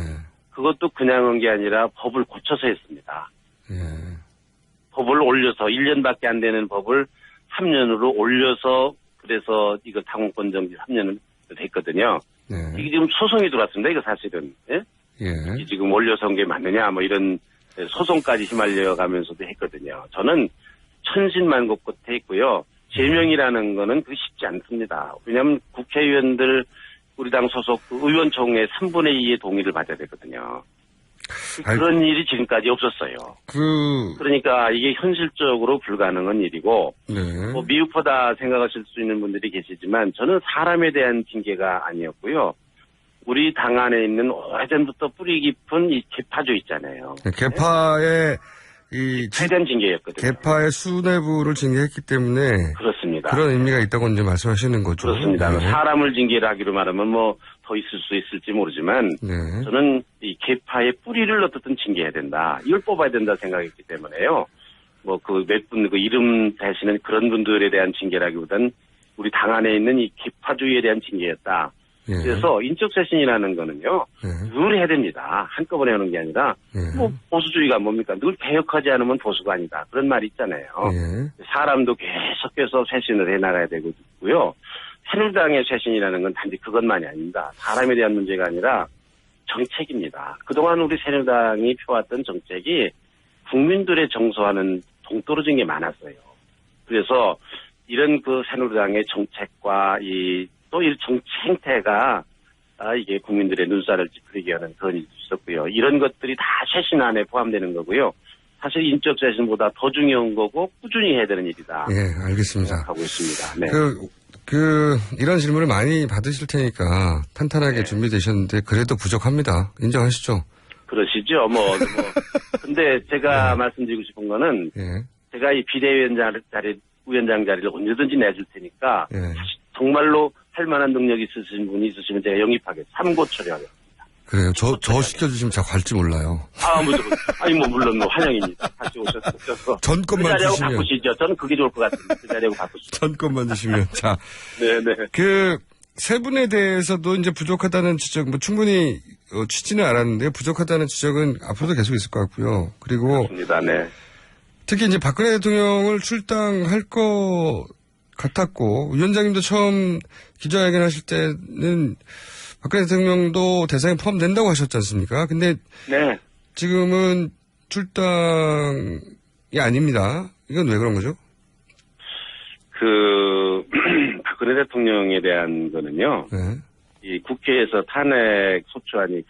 그것도 그냥 한 게 아니라 법을 고쳐서 했습니다. 법을 올려서 1년밖에 안 되는 법을 3년으로 올려서 그래서 이거 당원권 정지 3년을 했거든요. 이게 지금 소송이 들어왔습니다. 이거 사실은. 이게 지금 올려서 한 게 맞느냐 뭐 이런 소송까지 휘말려 가면서도 했거든요. 저는 천신만고 끝에 했고요. 제명이라는 거는 그게 쉽지 않습니다. 왜냐하면 국회의원들 우리 당 소속 의원총회 3분의 2의 동의를 받아야 되거든요. 그런 일이 지금까지 없었어요. 그러니까 이게 현실적으로 불가능한 일이고 뭐 미흡하다 생각하실 수 있는 분들이 계시지만 저는 사람에 대한 징계가 아니었고요. 우리 당 안에 있는 오래전부터 뿌리 깊은 이 개파조 있잖아요. 개파의 대단 징계였거든요. 개파의 수뇌부를 징계했기 때문에 그렇습니다. 그런 의미가 있다고 이제 말씀하시는 거죠. 그렇습니다. 사람을 징계를 하기로 말하면 뭐 더 있을 수 있을지 모르지만 저는 이 개파의 뿌리를 어떻든 징계해야 된다. 이걸 뽑아야 된다 생각했기 때문에요. 뭐 그 몇 분 그 이름 대신은 그런 분들에 대한 징계라기보다는 우리 당 안에 있는 이 개파주의에 대한 징계였다. 그래서 인적 쇄신이라는 거는요. 늘 해야 됩니다. 한꺼번에 하는 게 아니라 뭐 보수주의가 뭡니까? 늘 개혁하지 않으면 보수가 아니다. 그런 말이 있잖아요. 사람도 계속해서 쇄신을 해나가야 되고요. 새누리당의 쇄신이라는 건 단지 그것만이 아닙니다. 사람에 대한 문제가 아니라 정책입니다. 그동안 우리 새누리당이 펴왔던 정책이 국민들의 정서와는 동떨어진 게 많았어요. 그래서 이런 그 새누리당의 정책과 또 이 정치 행태가 이게 국민들의 눈살을 찌푸리게 하는 그런 일도 있었고요. 이런 것들이 다 쇄신 안에 포함되는 거고요. 사실 인적 쇄신보다 더 중요한 거고 꾸준히 해야 되는 일이다. 예, 알겠습니다. 하고 있습니다. 네. 이런 질문을 많이 받으실 테니까 탄탄하게 준비되셨는데 그래도 부족합니다. 인정하시죠? 그러시죠. 근데 제가 말씀드리고 싶은 거는 제가 이 비대위원장 자리를 언제든지 내줄 테니까 정말로 할 만한 능력이 있으신 분이 있으시면 제가 영입하겠습니다. 삼고 처리하겠습니다. 그래요. 저 시켜주시면 제가 갈지 몰라요. 무조건. 물론 환영입니다. 다시 오셔서. 전 것만 그 자리하고 주시면. 바꾸시죠. 저는 그게 좋을 것 같습니다. 그 자리하고 바꾸시죠. 전 것만 주시면. 자. 네네. 세 분에 대해서도 이제 부족하다는 지적, 충분히 취지는 알았는데 부족하다는 지적은 앞으로도 계속 있을 것 같고요. 그리고. 그렇습니다. 네. 특히 이제 박근혜 대통령을 출당할 것 같았고, 위원장님도 처음 기자회견 하실 때는 박근혜 대통령도 대상에 포함된다고 하셨지 않습니까? 근데 지금은 출당이 아닙니다. 이건 왜 그런 거죠? 박근혜 대통령에 대한 거는요. 이 국회에서 탄핵 소추안이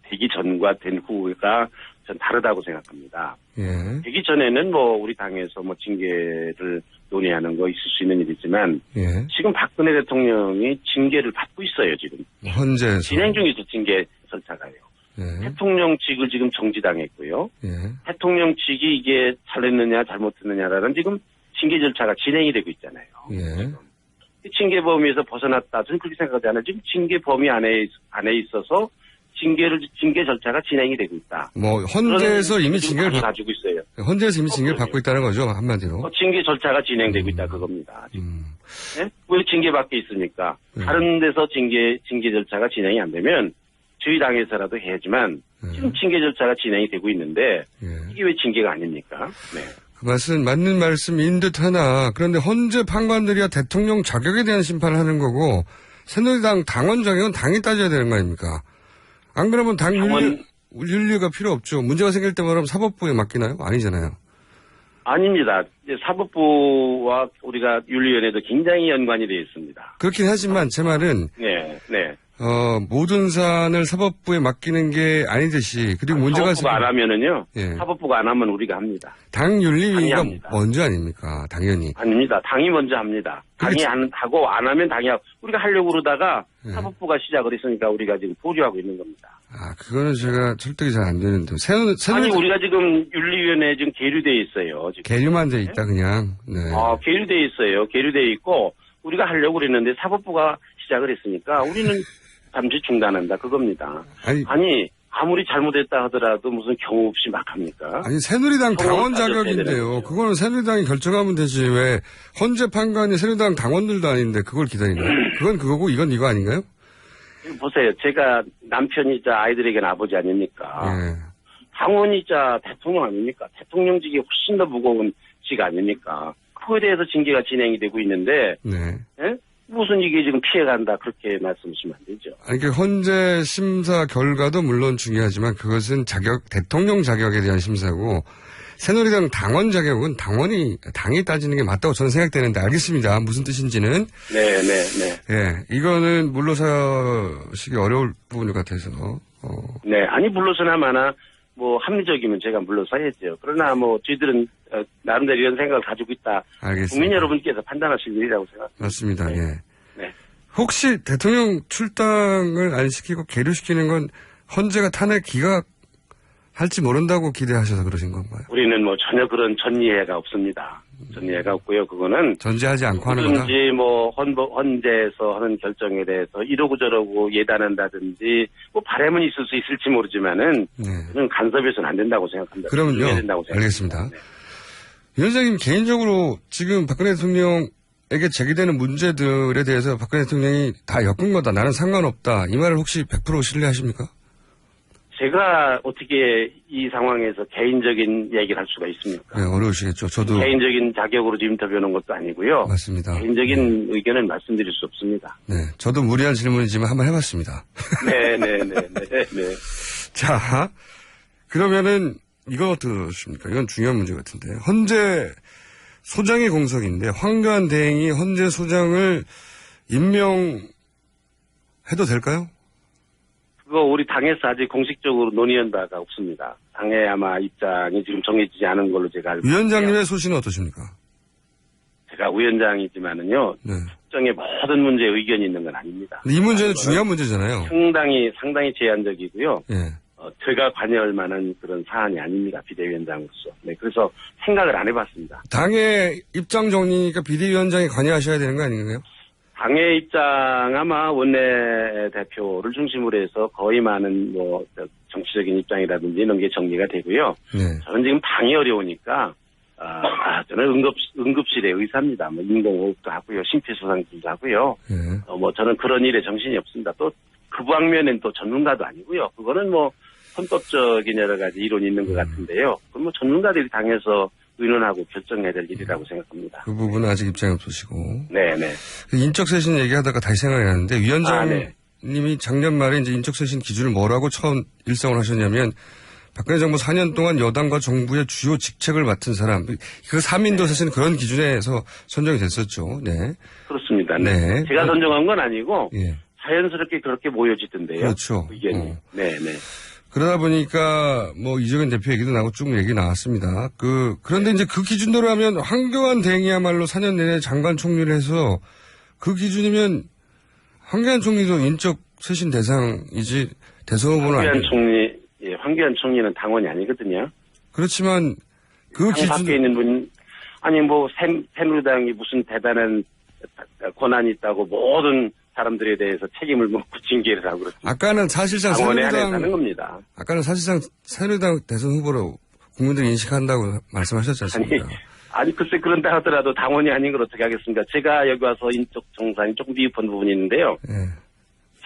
되기 전과 된 후가 전 다르다고 생각합니다. 예. 되기 전에는 뭐 우리 당에서 뭐 징계를 논의하는 거 있을 수 있는 일이지만 예. 지금 박근혜 대통령이 징계를 받고 있어요, 지금. 헌재에서. 진행 중이죠, 징계 절차가요. 예. 대통령직을 지금 정지당했고요. 예. 대통령직이 이게 잘했느냐 잘못했느냐라는 지금 징계 절차가 진행이 되고 있잖아요. 예. 징계 범위에서 벗어났다. 저는 그렇게 생각하지 않아요. 지금 징계 범위 안에 있어서 징계 절차가 진행이 되고 있다. 뭐 헌재에서 이미 징계를 가지고 있어요. 헌재에서 이미 징계를 받고 있다는 거죠, 한마디로. 징계 절차가 진행되고 있다 그겁니다. 네? 왜 징계 받게 있습니까? 다른 데서 징계 절차가 진행이 안 되면 저희 당에서라도 해야지만 지금 징계 절차가 진행이 되고 있는데 이게 왜 징계가 아닙니까? 네. 그 말씀 맞는 말씀인 듯 하나 그런데 헌재 판관들이야 대통령 자격에 대한 심판을 하는 거고 새누리당 당원 자격은 당이 따져야 되는 거 아닙니까? 안 그러면 당 윤리가 필요 없죠. 문제가 생길 때마다 사법부에 맡기나요? 아니잖아요. 아닙니다. 이제 사법부와 우리가 윤리위원회도 굉장히 연관이 되어 있습니다. 그렇긴 하지만 제 말은 네. 모든 사안을 사법부에 맡기는 게 아니듯이 그리고 문제가 사법부가 안 하면은요. 예. 사법부가 안 하면 우리가 합니다. 당 윤리위가 먼저 아닙니까? 당연히. 아닙니다. 당이 먼저 합니다. 당이 하고 안 하면 당이 하고 우리가 하려고 그러다가 사법부가 시작을 했으니까 우리가 지금 보류하고 있는 겁니다. 아, 그거는 제가 설득이 잘 안 되는데. 아니 우리가 지금 윤리위원회에 지금 계류돼 있어요. 지금. 계류만 돼 있다 그냥. 네. 계류돼 있어요. 계류돼 있고 우리가 하려고 그랬는데 사법부가 시작을 했으니까 우리는 잠시 중단한다 그겁니다. 아니 아무리 잘못했다 하더라도 무슨 경우 없이 막 합니까? 아니 새누리당 당원 자격인데요. 그거는 새누리당이 결정하면 되지 왜 헌재 판관이 새누리당 당원들도 아닌데 그걸 기다리나요? 그건 그거고 이건 이거 아닌가요? 보세요. 제가 남편이자 아이들에게는 아버지 아닙니까? 예. 당원이자 대통령 아닙니까? 대통령직이 훨씬 더 무거운 직 아닙니까? 그거에 대해서 징계가 진행이 되고 있는데 예? 무슨 이게 지금 피해간다 그렇게 말씀하시면 안 되죠. 아니, 그 헌재 심사 결과도 물론 중요하지만 그것은 대통령 자격에 대한 심사고 새누리당 당원 자격은 당이 따지는 게 맞다고 저는 생각되는데 알겠습니다. 무슨 뜻인지는. 네. 예, 이거는 물러서시기 어려울 부분 같아서. 네, 아니 물러서나 마나 뭐 합리적이면 제가 물러서야죠. 그러나 뭐 저희들은 나름대로 이런 생각을 가지고 있다. 알겠습니다. 국민 여러분께서 판단하실 일이라고 생각합니다. 맞습니다. 네. 예. 네. 혹시 대통령 출당을 안 시키고 계류시키는 건 헌재가 탄핵 기각할지 모른다고 기대하셔서 그러신 건가요? 우리는 뭐 전혀 그런 전이해가 없습니다. 전이해가 없고요. 그거는 전제하지 않고 하는 거다. 누구든지 뭐 헌재에서 하는 결정에 대해서 이러고 저러고 예단한다든지 뭐 바람은 있을 수 있을지 모르지만은 저는 간섭해서는 안 된다고 생각합니다. 그러면요. 알겠습니다. 위원장님 개인적으로 지금 박근혜 대통령에게 제기되는 문제들에 대해서 박근혜 대통령이 다 엮은 거다. 나는 상관없다. 이 말을 혹시 100% 신뢰하십니까? 제가 어떻게 이 상황에서 개인적인 얘기를 할 수가 있습니까? 네, 어려우시겠죠. 저도. 개인적인 자격으로 지금 인터뷰하는 것도 아니고요. 맞습니다. 개인적인 의견은 말씀드릴 수 없습니다. 네. 저도 무리한 질문이지만 한번 해봤습니다. 네. 자, 그러면은 이거 어떠십니까? 이건 중요한 문제 같은데. 헌재 소장의 공석인데 황교안 대행이 헌재 소장을 임명해도 될까요? 그거 우리 당에서 아직 공식적으로 논의한 바가 없습니다. 당의 아마 입장이 지금 정해지지 않은 걸로 제가 알고 있습니다. 위원장님의 소신은 어떠십니까? 제가 위원장이지만은요. 특정의 모든 문제에 의견이 있는 건 아닙니다. 이 문제는 중요한 문제잖아요. 상당히 제한적이고요. 예. 제가 관여할 만한 그런 사안이 아닙니다. 비대위원장으로서. 네, 그래서 생각을 안 해봤습니다. 당의 입장 정리니까 비대위원장이 관여하셔야 되는 거 아닌가요? 당의 입장 아마 원내대표를 중심으로 해서 거의 많은 뭐 정치적인 입장이라든지 이런 게 정리가 되고요. 네. 저는 지금 당이 어려우니까 저는 응급실의 의사입니다. 뭐 인공호흡도 하고요, 심폐소생술도 하고요. 뭐 저는 그런 일에 정신이 없습니다. 또 그 방면엔 또 전문가도 아니고요. 그거는 뭐 헌법적인 여러 가지 이론이 있는 것 같은데요. 그럼 뭐 전문가들이 당에서 의논하고 결정해야 될 일이라고 생각합니다. 그 부분은 아직 입장이 없으시고. 네네. 인적쇄신 얘기하다가 다시 생각이 나는데 위원장님이 작년 말에 이제 인적쇄신 기준을 뭐라고 처음 일성을 하셨냐면 박근혜 정부 4년 동안 여당과 정부의 주요 직책을 맡은 사람. 그 3인도 사실은 그런 기준에서 선정이 됐었죠. 네. 그렇습니다. 네. 제가 선정한 건 아니고 자연스럽게 그렇게 모여지던데요. 그렇죠. 의견이. 네네. 그러다 보니까 뭐 이정현 대표 얘기도 나오고 쭉 얘기 나왔습니다. 그런데 이제 그 기준대로 하면 황교안 대행이야말로 4년 내내 장관 총리를 해서 그 기준이면 황교안 총리도 인적 쇄신 대상이지 대선 후보는 황교안 총리는 당원이 아니거든요. 그렇지만 그 당 밖에 있는 분 아니 뭐 새누리당이 무슨 대단한 권한이 있다고 모든 사람들에 대해서 책임을 묻고 징계를 하고 그렇습니다. 아까는 사실상 하는 겁니다. 아까는 사실상 새누리당 대선 후보로 국민들이 인식한다고 말씀하셨지 않습니까? 아니 글쎄 그런다 하더라도 당원이 아닌 걸 어떻게 하겠습니까? 제가 여기 와서 인적 정상이 조금 미흡한 부분이 있는데요.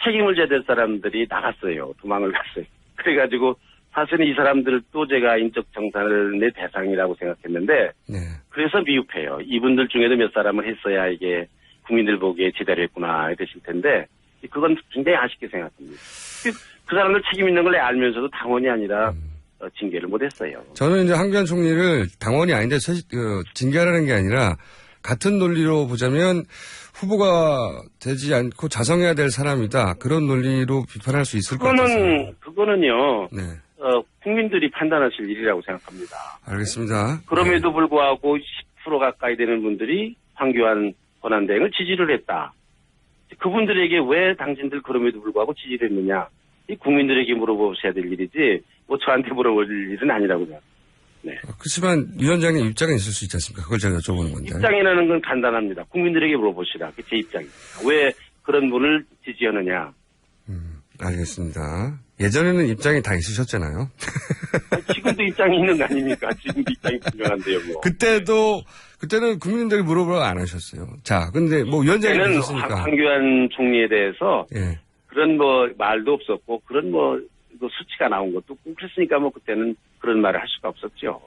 책임을 져야 될 사람들이 나갔어요. 도망을 갔어요. 그래가지고 사실은 이 사람들도 제가 인적 정산의 대상이라고 생각했는데 그래서 미흡해요. 이분들 중에도 몇 사람을 했어야 이게 국민들 보기에 제대로 했구나 이러실 텐데 그건 굉장히 아쉽게 생각합니다. 그 사람들 책임 있는 걸 알면서도 당원이 아니라 징계를 못했어요. 저는 이제 황교안 총리를 당원이 아닌데 징계하라는 게 아니라 같은 논리로 보자면 후보가 되지 않고 자성해야 될 사람이다. 그런 논리로 비판할 수 있을 것 같아요. 그거는요. 국민들이 판단하실 일이라고 생각합니다. 알겠습니다. 그럼에도 불구하고 10% 가까이 되는 분들이 황교안 권한대행을 지지를 했다. 그분들에게 왜 당신들 그럼에도 불구하고 지지를 했느냐. 이 국민들에게 물어보셔야 될 일이지 뭐 저한테 물어볼 일은 아니라고 생각합니다. 네. 그렇지만 위원장님 입장은 있을 수 있지 않습니까? 그걸 제가 여쭤보는 건데. 입장이라는 건 간단합니다. 국민들에게 물어보시라. 그게 제 입장입니다. 왜 그런 분을 지지하느냐. 알겠습니다. 예전에는 입장이 다 있으셨잖아요. 지금도 입장이 있는 거 아닙니까? 지금도 입장이 분명한데요. 뭐. 그때는 국민들에게 물어보라고 안 하셨어요. 자, 근데 뭐 위원장님 있었으니까. 황교안 총리에 대해서 그런 뭐 말도 없었고 그런 뭐 수치가 나온 것도 없고 그랬으니까 뭐 그때는 그런 말을 할 수가 없었죠.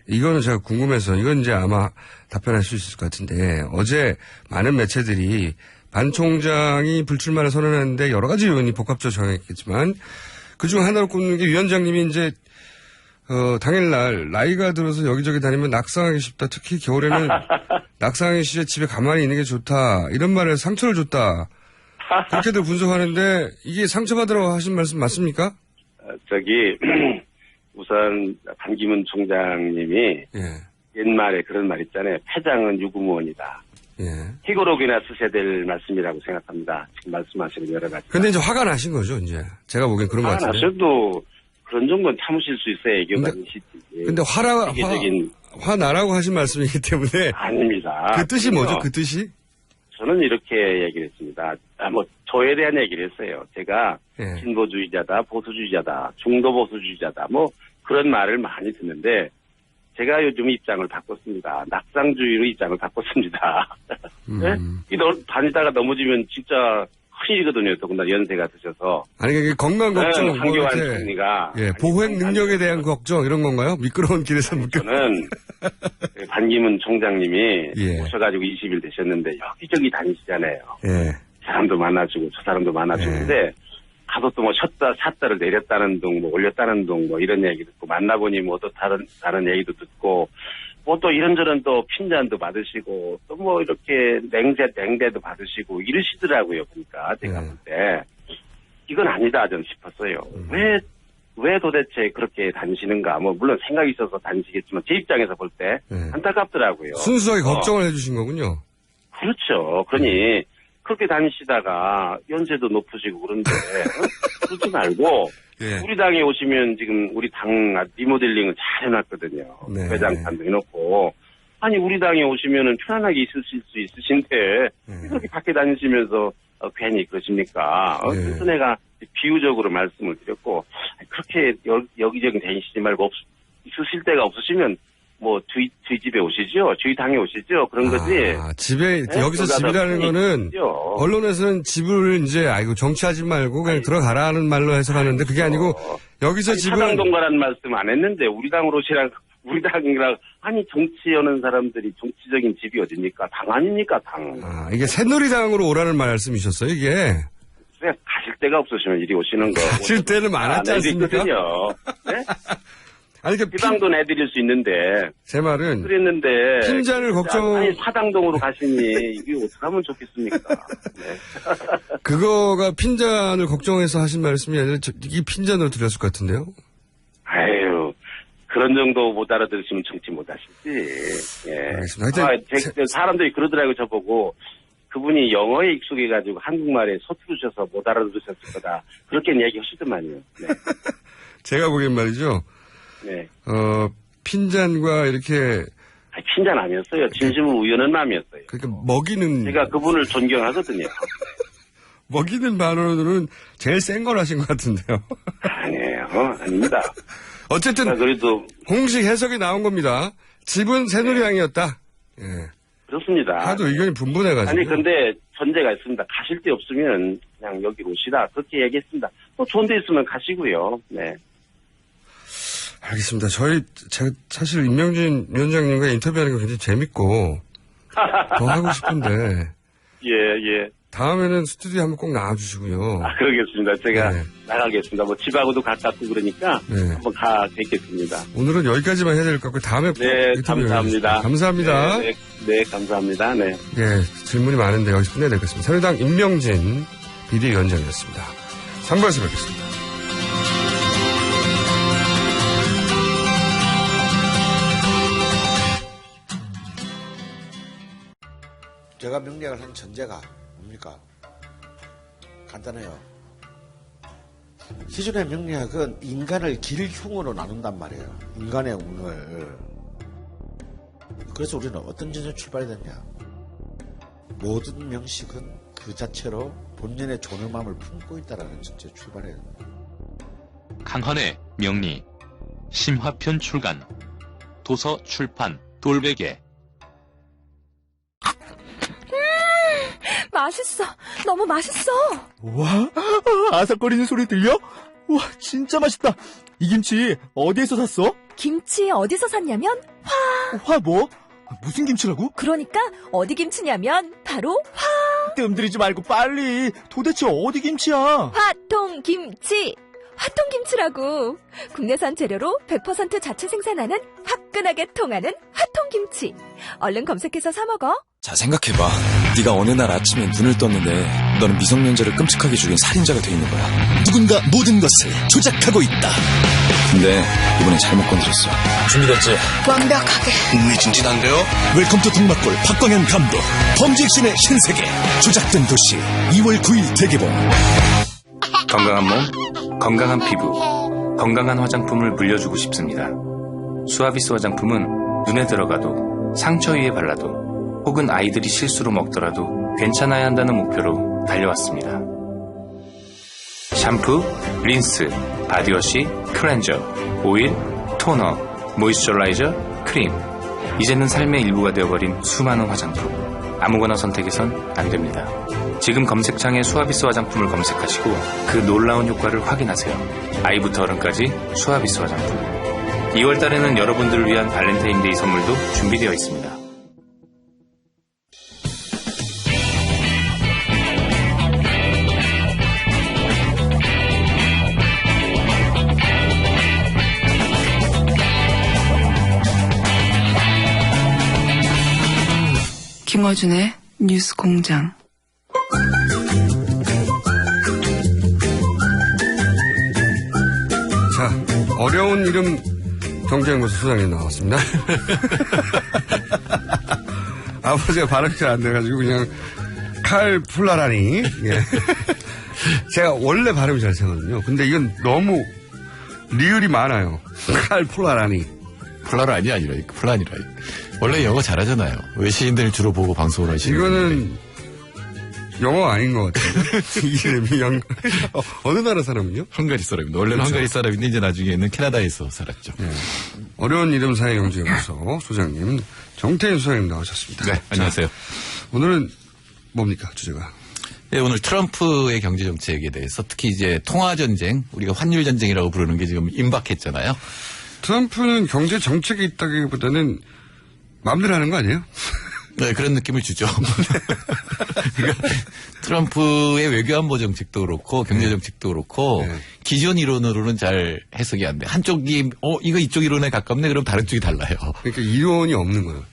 이거는 제가 궁금해서 이건 이제 아마 답변할 수 있을 것 같은데 어제 많은 매체들이 반 총장이 불출마를 선언했는데 여러 가지 요인이 복합적으로 정했겠지만 그중 하나로 꼽는 게 위원장님이 이제 당일날 나이가 들어서 여기저기 다니면 낙상하기 쉽다. 특히 겨울에는 낙상하기 싫어 집에 가만히 있는 게 좋다. 이런 말에 상처를 줬다. 그렇게들 분석하는데 이게 상처받으라고 하신 말씀 맞습니까? 우선 반기문 총장님이 옛말에 그런 말 있잖아요. 패장은 유구무원이다. 희고록이나 쓰셔야 될 말씀이라고 생각합니다. 지금 말씀하시는 여러 가지. 근데 이제 화가 나신 거죠, 이제. 제가 보기엔 그런 것 같은데. 화가 나셔도 그런 정도는 참으실 수 있어야 애교가 있으시지. 근데 화나라고 하신 말씀이기 때문에. 아닙니다. 그 뜻이 뭐죠, 그 뜻이? 저는 이렇게 얘기를 했습니다. 저에 대한 얘기를 했어요. 제가 진보주의자다, 보수주의자다, 중도보수주의자다, 뭐 그런 말을 많이 듣는데 제가 요즘 입장을 바꿨습니다. 낙상주의로 입장을 바꿨습니다. 다니다가 넘어지면 진짜 큰일이거든요. 더군다나 연세가 드셔서. 아니, 이게 건강 걱정. 황교안 총리가. 보행 능력에 대한 걱정 이런 건가요? 미끄러운 길에서 저는 반기문 총장님이 오셔가지고 20일 되셨는데 여기저기 다니시잖아요. 사람도 만나주고 저 사람도 만나주는데 가서 또 뭐 샀다를 내렸다는 둥, 뭐 올렸다는 둥, 뭐 이런 얘기 듣고 만나보니 뭐 또 다른 얘기도 듣고 뭐 또 이런저런 또 핀잔도 받으시고 또 뭐 이렇게 냉대도 받으시고 이러시더라고요. 그러니까 제가 볼 때 이건 아니다 좀 싶었어요. 왜 도대체 그렇게 다니시는가? 뭐 물론 생각이 있어서 다니시겠지만 제 입장에서 볼 때 안타깝더라고요. 순수하게 걱정을 해주신 거군요. 그렇죠. 그러니 그렇게 다니시다가 연세도 높으시고 그런데 그러지 말고 우리 당에 오시면 지금 우리 당 리모델링을 잘 해놨거든요. 회장판도 해놓고 아니 우리 당에 오시면은 편안하게 있으실 수 있으신데 그렇게 밖에 다니시면서 괜히 그러십니까? 그래서 내가 비유적으로 말씀을 드렸고 그렇게 여기저기 다니시지 말고 있으실 데가 없으시면 뭐 저희 집에 오시죠. 저희 당에 오시죠. 그런 거지. 집에 여기서 집이라는 거는 언론에서는 집을 이제 정치하지 말고 그냥 들어가라는 말로 해석하는데 그게 아니고 여기서 집을 사당동가라는 말씀 안 했는데 우리 당으로 오시라 우리 당이랑 아니 정치하는 사람들이 정치적인 집이 어딥니까? 당 아닙니까? 당. 이게 새누리당으로 오라는 말씀이셨어요 이게? 그냥 가실 데가 없으시면 이리 오시는 거. 가실 데는 많았지 않습니까? 네? 아니, 지방도 내드릴 수 있는데. 제 말은. 그랬는데. 핀잔을 아니, 사당동으로 가시니, 이게 어떻게 하면 좋겠습니까? 네. 그거가 핀잔을 걱정해서 하신 말씀이 아니라, 이 핀잔으로 드렸을 것 같은데요? 아유, 그런 정도 못 알아들으시면 정치 못 하시지. 예. 알겠습니다. 사람들이 그러더라고요, 저보고. 그분이 영어에 익숙해가지고 한국말에 서투르셔서 못 알아들으셨을 거다. 그렇게 얘기하시더만요. 네. 제가 보기엔 말이죠. 네. 핀잔과 이렇게. 핀잔 아니었어요. 진심으로 우연한 마음이었어요. 그러니까 먹이는. 제가 그분을 존경하거든요. 먹이는 발언으로는 제일 센 걸 하신 것 같은데요. 아니에요. 아닙니다. 어쨌든. 그래도. 공식 해석이 나온 겁니다. 집은 새누리당이었다. 예. 그렇습니다. 하도 의견이 분분해가지고. 아니, 근데 전제가 있습니다. 가실 데 없으면 그냥 여기 오시라. 그렇게 얘기했습니다. 또 좋은 데 있으면 가시고요. 네. 알겠습니다. 제가 사실 임명진 위원장님과 인터뷰하는 거 굉장히 재밌고, 더 하고 싶은데. 예. 다음에는 스튜디오에 한번 꼭 나와주시고요. 그러겠습니다. 제가 나가겠습니다. 뭐 집하고도 가깝고 그러니까 한번 가 뵙겠습니다. 오늘은 여기까지만 해야 될 것 같고 다음에 꼭 감사합니다. 감사합니다. 네, 감사합니다. 네. 예, 질문이 많은데 여기서 끝내야 될 것 같습니다. 새누리당 임명진 비대위원장이었습니다. 3부에서 뵙겠습니다. 제가 명리학을 한 전제가 뭡니까? 간단해요. 기존의 명리학은 인간을 길흉으로 나눈단 말이에요. 인간의 운을. 그래서 우리는 어떤 전제 출발이 됐냐? 모든 명식은 그 자체로 본연의 존엄함을 품고 있다는 전제 출발해요. 강헌의 명리 심화편 출간 도서 출판 돌베개 맛있어. 너무 맛있어. 와, 아삭거리는 소리 들려? 와, 진짜 맛있다. 이 김치 어디에서 샀어? 김치 어디서 샀냐면 화 뭐? 무슨 김치라고? 그러니까 어디 김치냐면 바로 뜸들이지 말고 빨리. 도대체 어디 김치야? 화통김치. 화통김치라고. 국내산 재료로 100% 자체 생산하는 화끈하게 통하는 화통김치. 얼른 검색해서 사 먹어. 자, 생각해봐. 네가 어느 날 아침에 눈을 떴는데 너는 미성년자를 끔찍하게 죽인 살인자가 돼 있는 거야. 누군가 모든 것을 조작하고 있다. 근데 이번엔 잘못 건드렸어. 준비됐지? 완벽하게. 흥미진진한데요? 웰컴 투 동막골 박광현 감독. 범죄 액션의 신세계. 조작된 도시 2월 9일 대개봉. 건강한 몸, 건강한 피부, 건강한 화장품을 물려주고 싶습니다. 수아비스 화장품은 눈에 들어가도 상처 위에 발라도 혹은 아이들이 실수로 먹더라도 괜찮아야 한다는 목표로 달려왔습니다. 샴푸, 린스, 바디워시, 클렌저, 오일, 토너, 모이스처라이저, 크림. 이제는 삶의 일부가 되어버린 수많은 화장품. 아무거나 선택해선 안 됩니다. 지금 검색창에 수아비스 화장품을 검색하시고 그 놀라운 효과를 확인하세요. 아이부터 어른까지 수아비스 화장품. 2월달에는 여러분들을 위한 발렌타인데이 선물도 준비되어 있습니다. 김어준의 뉴스공장. 자, 어려운 이름 경제연구소 소장님 나왔습니다. 아버지가 발음이 잘 안 돼가지고 그냥 칼 플라라니. 예. 제가 원래 발음이 잘 되거든요. 근데 이건 너무 리을이 많아요. 칼 플라라니. 플라라니 아니라 플라니라. 원래 영어 잘하잖아요. 외신들 주로 보고 방송을 하시는. 이거는 영어 아닌 것 같아요. 이름이 어느 나라 사람은요? 헝가리 사람입니다. 원래는 그렇죠. 헝가리 사람인데 이제 나중에는 캐나다에서 살았죠. 네. 어려운 이름 사회 경제연구소 소장님 정태인 소장님 나오셨습니다. 네, 안녕하세요. 자, 오늘은 뭡니까 주제가? 네, 오늘 트럼프의 경제 정책에 대해서 특히 이제 통화 전쟁, 우리가 환율 전쟁이라고 부르는 게 지금 임박했잖아요. 트럼프는 경제 정책이 있다기보다는 마음대로 하는 거 아니에요? 네, 그런 느낌을 주죠. 그러니까 트럼프의 외교안보 정책도 그렇고 경제 정책도 그렇고 기존 이론으로는 잘 해석이 안 돼. 한쪽이 이거 이쪽 이론에 가깝네 그럼 다른 쪽이 달라요. 그러니까 이론이 없는 거예요.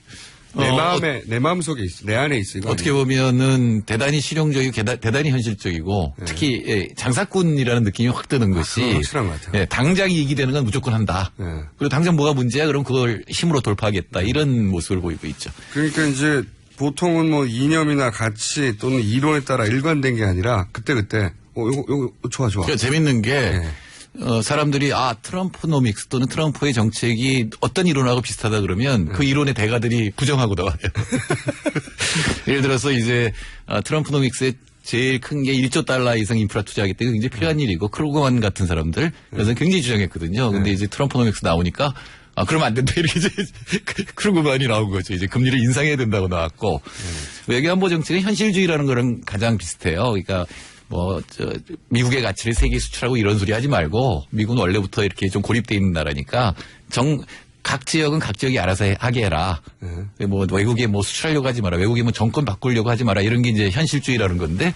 내 마음 속에 있어. 내 안에 있어. 어떻게 보면은 대단히 실용적이고 대단히 현실적이고 특히 장사꾼이라는 느낌이 확 드는 것이 확실한 것 같아요. 당장 이익이 되는 건 무조건 한다. 그리고 당장 뭐가 문제야? 그럼 그걸 힘으로 돌파하겠다. 이런 모습을 보이고 있죠. 그러니까 이제 보통은 뭐 이념이나 가치 또는 이론에 따라 일관된 게 아니라 그때그때 요거 좋아. 그러니까 재밌는 게 사람들이 트럼프노믹스 또는 트럼프의 정책이 어떤 이론하고 비슷하다 그러면 그 이론의 대가들이 부정하고 나와요. 예를 들어서 이제 트럼프노믹스의 제일 큰 게 1조 달러 이상 인프라 투자하기 때문에 굉장히 필요한 일이고 크루거만 같은 사람들 그래서 굉장히 주장했거든요. 근데 이제 트럼프노믹스 나오니까 그러면 안 된다. 이렇게 이제 크루거만이 나온 거죠. 이제 금리를 인상해야 된다고 나왔고 외교안보 정책은 현실주의라는 거랑 가장 비슷해요. 그러니까 미국의 가치를 세계에 수출하고 이런 소리 하지 말고, 미국은 원래부터 이렇게 좀 고립되어 있는 나라니까, 각 지역은 각 지역이 알아서 하게 해라. 외국에 수출하려고 하지 마라. 외국에 정권 바꾸려고 하지 마라. 이런 게 이제 현실주의라는 건데,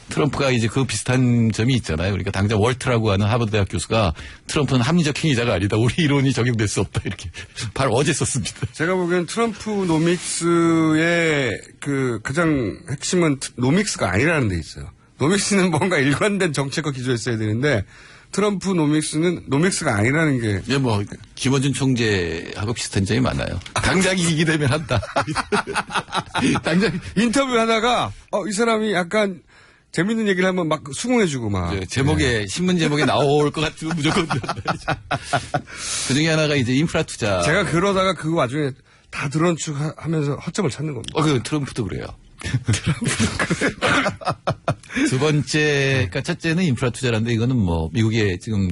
트럼프가 이제 그 비슷한 점이 있잖아요. 그러니까 당장 월트라고 하는 하버드 대학 교수가 트럼프는 합리적 행위자가 아니다. 우리 이론이 적용될 수 없다. 이렇게 바로 어제 썼습니다. 제가 보기엔 트럼프 노믹스의 가장 핵심은 노믹스가 아니라는 데 있어요. 노믹스는 뭔가 일관된 정책과 기조에 있어야 되는데 트럼프 노믹스는 노믹스가 아니라는 게. 김어준 총재하고 비슷한 점이 많아요. 당장 이기게 되면 한다. 당장 인터뷰 하다가 이 사람이 약간 재밌는 얘기를 하면 막 수긍해주고 막. 신문 제목에 나올 것 같으면 무조건. 그 중에 하나가 이제 인프라 투자. 제가 그러다가 그 와중에 다 드러운 척 하면서 허점을 찾는 겁니다. 트럼프도 그래요. 두 번째, 그러니까 첫째는 인프라 투자라는데 이거는 미국의 지금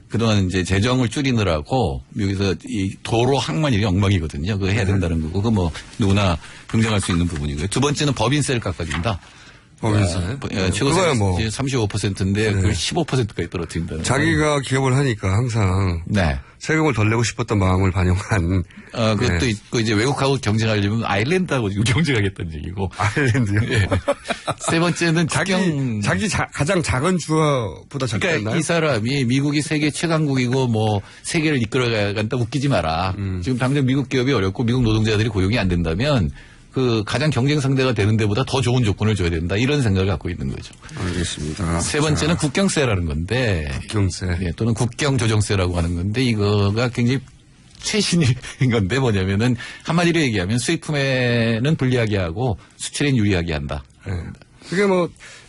그동안 이제 재정을 줄이느라고 미국에서 이 도로 항만 이게 엉망이거든요. 그거 해야 된다는 거고, 그거 누구나 긍정할 수 있는 부분이고요. 두 번째는 법인세를 깎아준다. 법인세? 최고세가 35%인데 그걸 15%까지 떨어뜨린다는. 자기가 기업을 하니까 항상. 세금을 덜 내고 싶었던 마음을 반영한. 그것도 있고, 이제 외국하고 경쟁하려면 아일랜드하고 지금 경쟁하겠다는 얘기고. 아일랜드요? 세 번째는 자기 가장 작은 주어보다 작겠나요? 그러니까 이 사람이 미국이 세계 최강국이고 세계를 이끌어간다 웃기지 마라. 지금 당장 미국 기업이 어렵고 미국 노동자들이 고용이 안 된다면 가장 경쟁 상대가 되는 데보다 더 좋은 조건을 줘야 된다. 이런 생각을 갖고 있는 거죠. 알겠습니다. 세 번째는 국경세라는 건데. 국경세. 또는 국경조정세라고 하는 건데 이거가 굉장히 최신인 건데 뭐냐면은 한마디로 얘기하면 수입품에는 불리하게 하고 수출엔 유리하게 한다. 그게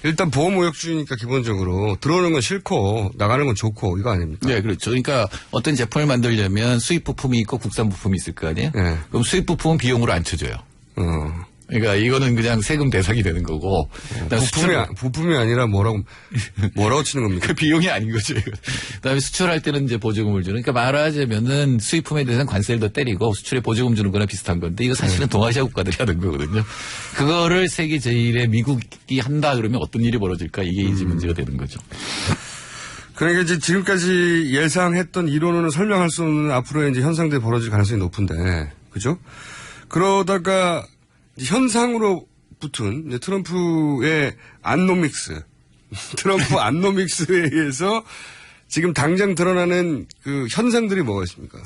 일단 보호무역주의니까 기본적으로 들어오는 건 싫고 나가는 건 좋고 이거 아닙니까? 네, 그렇죠. 그러니까 어떤 제품을 만들려면 수입 부품이 있고 국산 부품이 있을 거 아니에요? 그럼 수입 부품은 비용으로 안 쳐줘요. 그러니까 이거는 그냥 세금 대상이 되는 거고. 부품이 아니라 뭐라고 치는 겁니까? 그 비용이 아닌 거죠. 그다음에 수출할 때는 이제 보조금을 주는. 그러니까 말하자면은 수입품에 대해서는 관세를 더 때리고 수출에 보조금 주는 거나 비슷한 건데 이거 사실은 동아시아 국가들이 하는 거거든요. 그거를 세계 제1의 미국이 한다 그러면 어떤 일이 벌어질까 이게 이제 문제가 되는 거죠. 그러니까 이제 지금까지 예상했던 이론으로는 설명할 수 없는 앞으로 이제 현상들이 벌어질 가능성이 높은데, 그죠? 그러다가 현상으로 붙은 트럼프의 안노믹스, 트럼프 안노믹스에 의해서 지금 당장 드러나는 현상들이 뭐가 있습니까?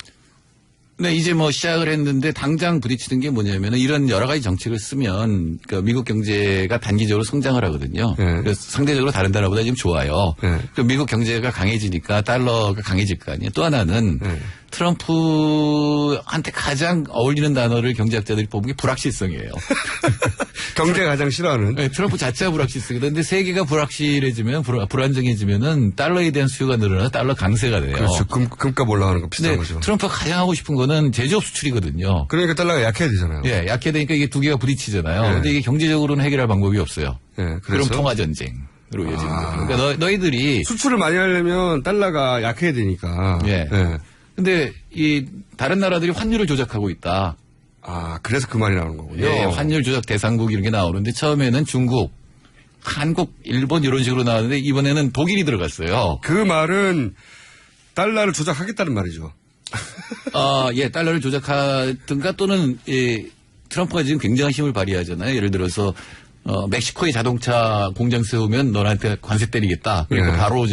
네, 이제 시작을 했는데 당장 부딪히는 게 뭐냐면은 이런 여러 가지 정책을 쓰면 미국 경제가 단기적으로 성장을 하거든요. 그래서 상대적으로 다른 나라보다 지금 좋아요. 미국 경제가 강해지니까 달러가 강해질 거 아니에요. 또 하나는 트럼프한테 가장 어울리는 단어를 경제학자들이 뽑은 게 불확실성이에요. 경제가 가장 싫어하는? 네, 트럼프 자체가 불확실성이다. 근데 세계가 불확실해지면, 불안정해지면은 달러에 대한 수요가 늘어나 달러 강세가 돼요. 그렇죠. 금값 올라가는 거 비슷한 거죠. 트럼프가 가장 하고 싶은 거는 제조업 수출이거든요. 그러니까 달러가 약해야 되잖아요. 예, 약해야 되니까 이게 두 개가 부딪히잖아요. 근데 이게 경제적으로는 해결할 방법이 없어요. 그럼 통화전쟁. 으로 이어지는 거예요. 그러니까 너희들이 수출을 많이 하려면 달러가 약해야 되니까. 근데 다른 나라들이 환율을 조작하고 있다. 그래서 그 말이 나오는 거군요. 환율 조작 대상국 이런 게 나오는데 처음에는 중국, 한국, 일본 이런 식으로 나왔는데 이번에는 독일이 들어갔어요. 그 말은 달러를 조작하겠다는 말이죠. 달러를 조작하든가 또는 트럼프가 지금 굉장한 힘을 발휘하잖아요. 예를 들어서 멕시코에 자동차 공장 세우면 너한테 관세 때리겠다. 그러니까 네. 바로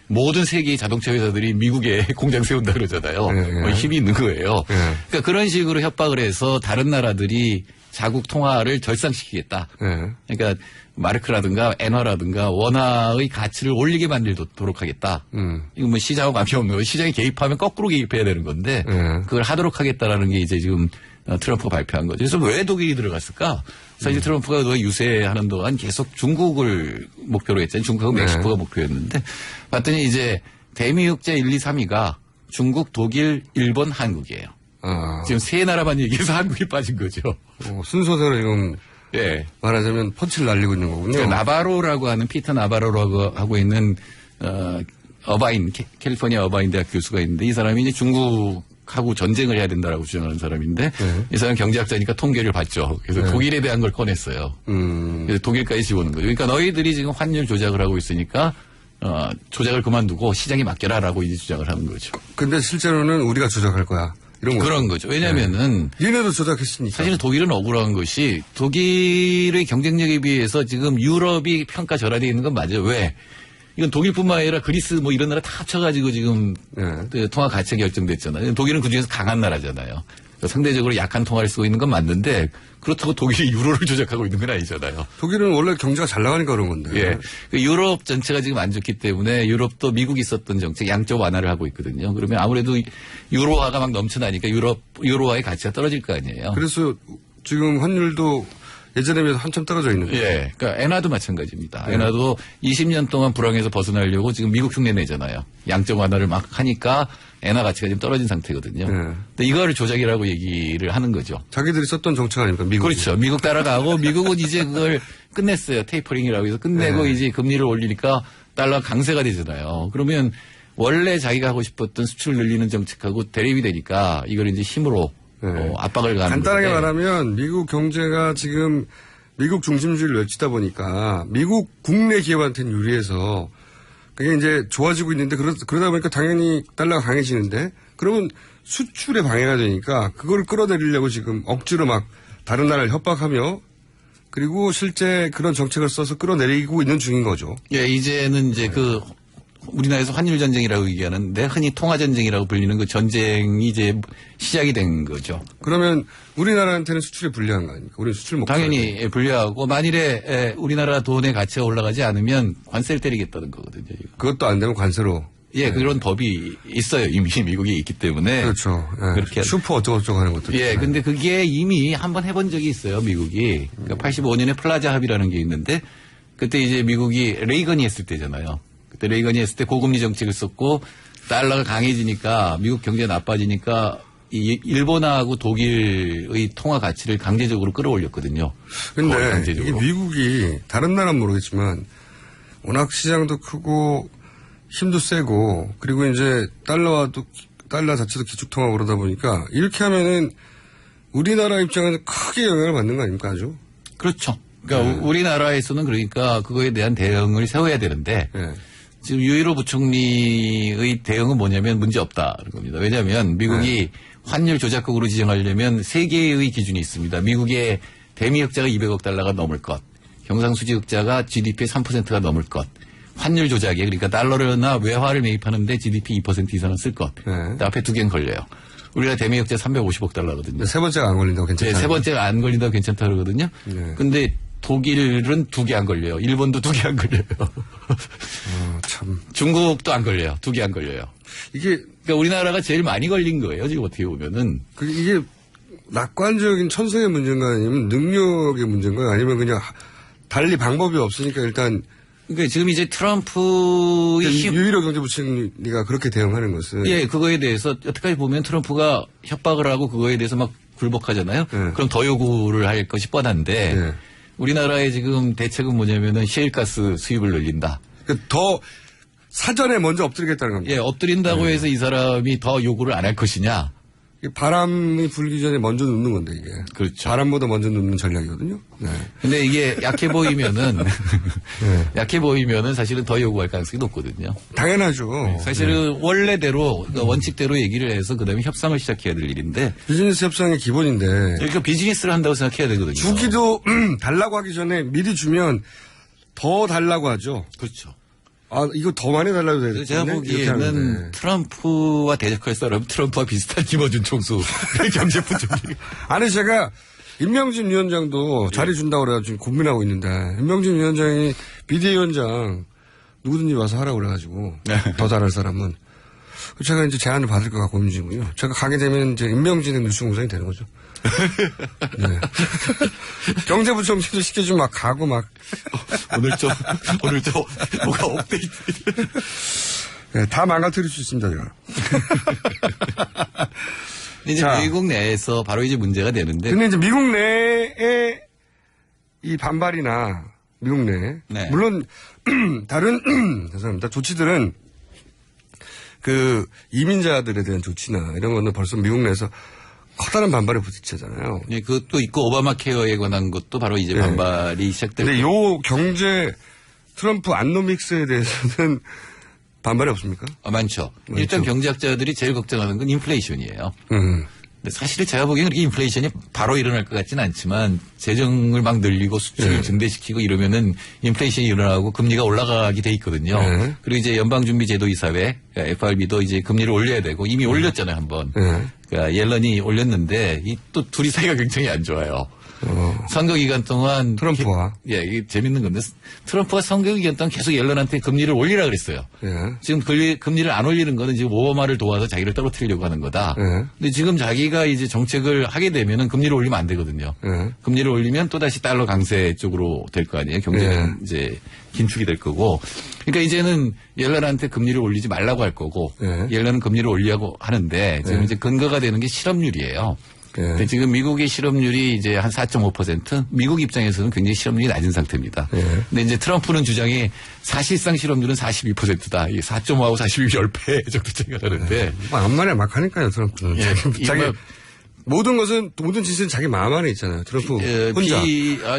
모든 세계의 자동차 회사들이 미국에 공장 세운다 그러잖아요. 힘이 있는 거예요. 그러니까 그런 식으로 협박을 해서 다른 나라들이 자국 통화를 절상시키겠다. 그러니까 마르크라든가 엔화라든가 원화의 가치를 올리게 만들도록 하겠다. 이거 뭐 시장하고 관계 없는 거. 시장에 개입하면 거꾸로 개입해야 되는 건데 그걸 하도록 하겠다라는 게 이제 지금 트럼프가 발표한 거죠. 그래서 왜 독일이 들어갔을까? 사실 트럼프가 유세하는 동안 계속 중국을 목표로 했잖아요. 중국하고 멕시코가 목표였는데 봤더니 이제 대미국제 1, 2, 3위가 중국, 독일, 일본, 한국이에요. 지금 세 나라만 얘기해서 한국이 빠진 거죠. 순서대로 지금 예. 말하자면 펀치를 날리고 있는 거군요. 그러니까 나바로라고 하는 피터 나바로라고 하고 있는 어바인 캘리포니아 어바인 대학 교수가 있는데 이 사람이 이제 중국하고 전쟁을 해야 된다라고 주장하는 사람인데 이 사람 경제학자니까 통계를 봤죠. 그래서 독일에 대한 걸 꺼냈어요. 그래서 독일까지 집어넣은 거죠. 그러니까 너희들이 지금 환율 조작을 하고 있으니까 조작을 그만두고 시장에 맡겨라라고 이제 주장을 하는 거죠. 근데 실제로는 우리가 조작할 거야. 그런 거죠. 왜냐면은. 얘네도 조작했으니까. 사실은 독일은 억울한 것이 독일의 경쟁력에 비해서 지금 유럽이 평가 절하되어 있는 건 맞아요. 왜? 이건 독일뿐만 아니라 그리스 뭐 이런 나라 다 합쳐가지고 지금 통화 가치가 결정됐잖아요. 독일은 그중에서 강한 나라잖아요. 상대적으로 약한 통화를 쓰고 있는 건 맞는데 그렇다고 독일이 유로를 조작하고 있는 건 아니잖아요. 독일은 원래 경제가 잘 나가니까 그런 건데. 예. 유럽 전체가 지금 안 좋기 때문에 유럽도 미국이 썼던 정책 양적 완화를 하고 있거든요. 그러면 아무래도 유로화가 막 넘쳐나니까 유로화의 가치가 떨어질 거 아니에요. 그래서 지금 환율도 예전에 비해서 한참 떨어져 있는 거예요. 예. 그러니까 엔화도 마찬가지입니다. 엔화도 20년 동안 불황에서 벗어나려고 지금 미국 흉내 내잖아요. 양적 완화를 막 하니까 엔화 가치가 지금 떨어진 상태거든요. 근데 이거를 조작이라고 얘기를 하는 거죠. 자기들이 썼던 정책 아닙니까? 미국. 그렇죠. 미국 따라가고 미국은 이제 그걸 끝냈어요. 테이퍼링이라고 해서 끝내고 이제 금리를 올리니까 달러가 강세가 되잖아요. 그러면 원래 자기가 하고 싶었던 수출을 늘리는 정책하고 대립이 되니까 이걸 이제 힘으로 압박을 가는 간단하게 건데. 말하면 미국 경제가 지금 미국 중심주의를 외치다 보니까 미국 국내 기업한테는 유리해서 그게 이제 좋아지고 있는데 그러다 보니까 당연히 달러가 강해지는데 그러면 수출에 방해가 되니까 그걸 끌어내리려고 지금 억지로 막 다른 나라를 협박하며 그리고 실제 그런 정책을 써서 끌어내리고 있는 중인 거죠. 예, 이제는 이제 우리나라에서 환율 전쟁이라고 얘기하는데 흔히 통화 전쟁이라고 불리는 그 전쟁이 이제 시작이 된 거죠. 그러면 우리나라한테는 수출이 불리한 거 아닙니까? 우리 수출 못 당연히 불리하고 만일에 우리나라 돈의 가치가 올라가지 않으면 관세를 때리겠다는 거거든요. 그것도 안 되면 관세로. 예, 그런 법이 있어요. 이미 미국에 있기 때문에. 그렇죠. 예. 그렇게 슈퍼 어쩌고저쩌고 하는 것도. 예, 근데 그게 이미 한번 해본 적이 있어요. 미국이. 그러니까 85년에 플라자 합의라는 게 있는데 그때 이제 미국이 레이건이 했을 때잖아요. 그때 레이건이 했을 때 고금리 정책을 썼고 달러가 강해지니까 미국 경제가 나빠지니까 이 일본하고 독일의 통화 가치를 강제적으로 끌어올렸거든요. 근데 이게 미국이 다른 나라는 모르겠지만 워낙 시장도 크고 힘도 세고 그리고 이제 달러 자체도 기축통화 그러다 보니까 이렇게 하면은 우리나라 입장에서 크게 영향을 받는 거 아닙니까 아주? 그렇죠. 그러니까 우리나라에서는 그러니까 그거에 대한 대응을 세워야 되는데 지금 유일호 부총리의 대응은 뭐냐면 문제 없다는 겁니다. 왜냐하면 미국이 환율 조작국으로 지정하려면 3개의 기준이 있습니다. 미국의 대미 흑자가 200억 달러가 넘을 것, 경상수지 흑자가 GDP의 3%가 넘을 것, 환율 조작에 그러니까 달러나 외화를 매입하는데 GDP 2% 이상은 쓸 것. 앞에 2개는 걸려요. 우리나라 대미 흑자 350억 달러거든요. 세 번째가 안 걸린다고 괜찮다. 네, 세 번째가 안 걸린다고 괜찮다 그러거든요. 근데 독일은 2개 안 걸려요. 일본도 2개 안 걸려요. 참. 중국도 안 걸려요. 2개 안 걸려요. 그러니까 우리나라가 제일 많이 걸린 거예요. 지금 어떻게 보면은. 이게 낙관적인 천성의 문제인가 아니면 능력의 문제인가 아니면 그냥 달리 방법이 없으니까 일단. 그러니까 지금 이제 트럼프의 유일호 경제부총리가 그렇게 대응하는 것은. 예, 그거에 대해서 여태까지 보면 트럼프가 협박을 하고 그거에 대해서 막 굴복하잖아요. 그럼 더 요구를 할 것이 뻔한데 우리나라의 지금 대책은 뭐냐면은 셰일가스 수입을 늘린다. 그러니까 더 사전에 먼저 엎드리겠다는 겁니다. 예, 엎드린다고 해서 이 사람이 더 요구를 안 할 것이냐. 바람이 불기 전에 먼저 눕는 건데, 이게. 그렇죠. 바람보다 먼저 눕는 전략이거든요. 네. 근데 이게 약해 보이면은, 약해 보이면은 사실은 더 요구할 가능성이 높거든요. 당연하죠. 사실은 원래대로, 그러니까 원칙대로 얘기를 해서 그 다음에 협상을 시작해야 될 일인데. 비즈니스 협상의 기본인데. 그러니까 비즈니스를 한다고 생각해야 되거든요. 주기도 달라고 하기 전에 미리 주면 더 달라고 하죠. 그렇죠. 아, 이거 더 많이 달라도 되겠네. 제가 보기에는 트럼프와 대적할 사람은 트럼프와 비슷한 김어준 총수 경제부총리. 아니 제가 임명진 위원장도 자리 준다고 그래가지고 지금 고민하고 있는데 임명진 위원장이 비대위원장 누구든지 와서 하라고 그래가지고 더 잘할 사람은 제가 이제 제안을 받을까 고민 중이고요. 제가 가게 되면 이제 임명진의 뉴스공장이 되는 거죠. 네. 경제부총리도 시켜주면 막 가고 막. 오늘 좀 뭐가 업데이트. 네, 다 망가뜨릴 수 있습니다, 제가. 이제 자, 미국 내에서 바로 이제 문제가 되는데. 근데 이제 미국 내에 이 반발이나 미국 내. 네. 물론, 다른, 죄송합니다. 조치들은 그 이민자들에 대한 조치나 이런 거는 벌써 미국 내에서 커다란 반발에 부딪히잖아요. 네, 그것도 있고 오바마 케어에 관한 것도 바로 이제 반발이 시작되고. 근데 요 경제 트럼프 안노믹스에 대해서는 반발이 없습니까? 많죠. 일단 경제학자들이 제일 걱정하는 건 인플레이션이에요. 근데 사실 제가 보기에는 그렇게 인플레이션이 바로 일어날 것 같지는 않지만 재정을 막 늘리고 수출을 증대시키고 이러면은 인플레이션이 일어나고 금리가 올라가게 돼 있거든요. 그리고 이제 연방준비제도이사회 FRB도 이제 금리를 올려야 되고 이미 올렸잖아요 한번. 그러니까 옐런이 올렸는데 이 또 둘이 사이가 굉장히 안 좋아요. 선거 기간 동안 트럼프와 이게 재밌는 건데 트럼프가 선거 기간 동안 계속 옐런한테 금리를 올리라 그랬어요. 지금 금리를 안 올리는 거는 지금 오바마를 도와서 자기를 떨어뜨리려고 하는 거다. 근데 지금 자기가 이제 정책을 하게 되면은 금리를 올리면 안 되거든요. 금리를 올리면 또 다시 달러 강세 쪽으로 될 거 아니에요. 경제는 이제 긴축이 될 거고. 그러니까 이제는 옐런한테 금리를 올리지 말라고 할 거고 옐런은 금리를 올리려고 하는데 지금 이제 근거가 되는 게 실업률이에요. 근데 지금 미국의 실업률이 이제 한 4.5%? 미국 입장에서는 굉장히 실업률이 낮은 상태입니다. 근데 이제 트럼프는 주장이 사실상 실업률은 42%다. 이 4.5하고 42 10배 정도 차이가 나는데. 아무 말이야 막 하니까요, 트럼프는. 자기 모든 것은, 모든 짓은 자기 마음 안에 있잖아요. 트럼프 혼자.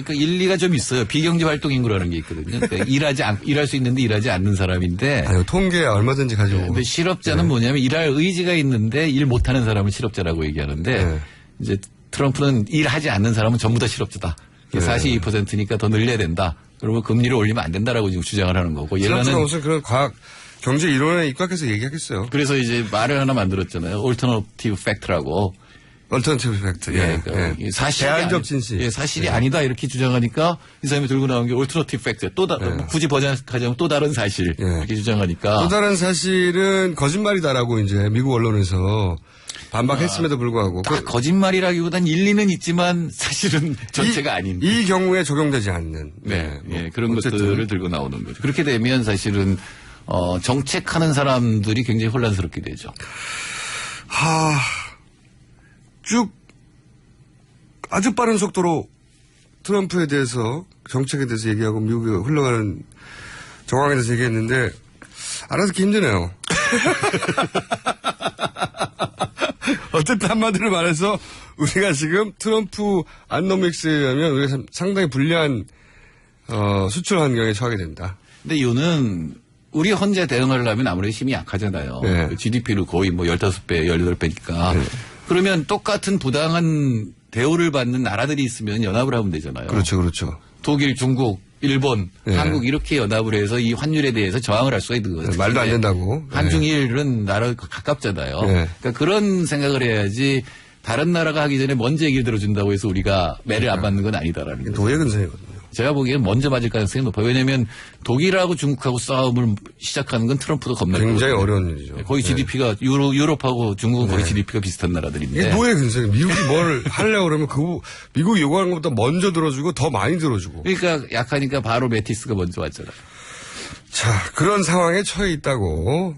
그 일리가 좀 있어요. 비경제 활동 인구라는 게 있거든요. 그러니까 일할 수 있는데 일하지 않는 사람인데. 아니, 통계에 얼마든지 가지고. 근데 실업자는 뭐냐면 일할 의지가 있는데 일 못하는 사람을 실업자라고 얘기하는데 이제 트럼프는 일하지 않는 사람은 전부 다 실업자다. 42%니까 더 늘려야 된다. 그러면 금리를 올리면 안 된다라고 지금 주장을 하는 거고. 트럼프가 무슨 그런 과학, 경제 이론에 입각해서 얘기하겠어요. 그래서 이제 말을 하나 만들었잖아요. Alternative Fact라고. 얼터너티브 팩트. 그러니까 사실이 대안적 진실. 사실이 아니다 이렇게 주장하니까 이 사람이 들고 나온 게 얼터너티브 팩트. 굳이 번역하자면 또 다른 사실 이렇게 주장하니까. 또 다른 사실은 거짓말이다라고 이제 미국 언론에서 반박했음에도 불구하고. 거짓말이라기보단 일리는 있지만 사실은 전체가 아닌. 이 경우에 적용되지 않는. 그런 어쨌든. 것들을 들고 나오는 거죠. 그렇게 되면 사실은 정책하는 사람들이 굉장히 혼란스럽게 되죠. 쭉 아주 빠른 속도로 트럼프에 대해서 정책에 대해서 얘기하고 미국이 흘러가는 정황에 대해서 얘기했는데 알아듣기 힘드네요. 어쨌든 한마디로 말해서 우리가 지금 트럼프 안노믹스에 의하면 우리가 상당히 불리한 수출 환경에 처하게 된다. 근데 이유는 우리 혼자 대응하려면 아무래도 힘이 약하잖아요. 그 GDP를 거의 뭐 15배, 18배니까. 그러면 똑같은 부당한 대우를 받는 나라들이 있으면 연합을 하면 되잖아요. 그렇죠. 독일, 중국, 일본, 한국 이렇게 연합을 해서 이 환율에 대해서 저항을 할 수가 있는 거죠. 말도 안 된다고. 한중일은 나라 가깝잖아요. 그러니까 그런 생각을 해야지 다른 나라가 하기 전에 먼저 얘기를 들어준다고 해서 우리가 매를 안 받는 건 아니다라는 거죠. 도예근성이거든요. 제가 보기에는 먼저 맞을 가능성이 높아요. 왜냐하면 독일하고 중국하고 싸움을 시작하는 건 트럼프도 겁날 거예요. 굉장히 어려운 일이죠. 거의 GDP가 유럽하고 중국은 거의 GDP가 비슷한 나라들인데. 이게 노예 근성이 미국이 뭘 하려고 그러면 미국이 요구하는 것보다 먼저 들어주고 더 많이 들어주고. 그러니까 약하니까 바로 메티스가 먼저 왔잖아요. 자, 그런 상황에 처해 있다고.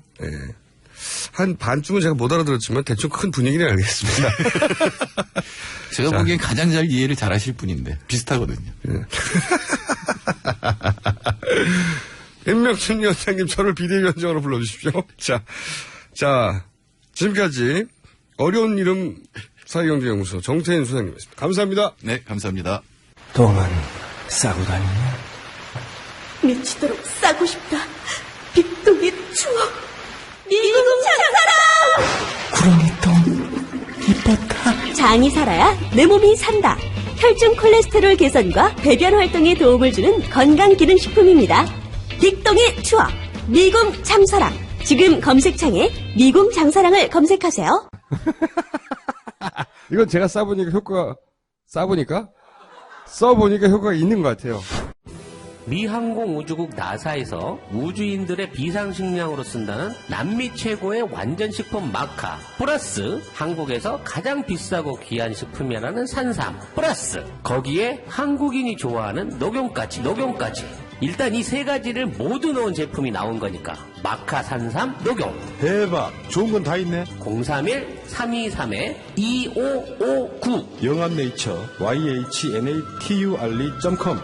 한 반쯤은 제가 못 알아들었지만 대충 큰 분위기는 알겠습니다. 제가 보기엔 가장 잘 이해를 잘 하실 분인데 비슷하거든요. 임명춘 위원장님 저를 비대위원장으로 불러주십시오. 자, 지금까지 어려운 이름 사회경제연구소 정태인 소장님이었습니다. 감사합니다. 네, 감사합니다. 똥은 싸고 다니냐? 미치도록 싸고 싶다. 빅동의 추억. 미국 장사랑! 구렁이 똥 이뻤다. 장이 살아야 내 몸이 산다. 혈중 콜레스테롤 개선과 배변 활동에 도움을 주는 건강기능식품입니다. 빅동의 추억. 미궁 장사랑. 지금 검색창에 미궁 장사랑을 검색하세요. 이건 제가 써보니까 효과가 있는 것 같아요. 미 항공우주국 나사에서 우주인들의 비상식량으로 쓴다는 남미 최고의 완전식품 마카 플러스 한국에서 가장 비싸고 귀한 식품이라는 산삼 플러스 거기에 한국인이 좋아하는 녹용까지 일단 이 세 가지를 모두 넣은 제품이 나온 거니까 마카 산삼 녹용 대박 좋은 건 다 있네. 031-323-2559 영암네이처 YHNATURE.com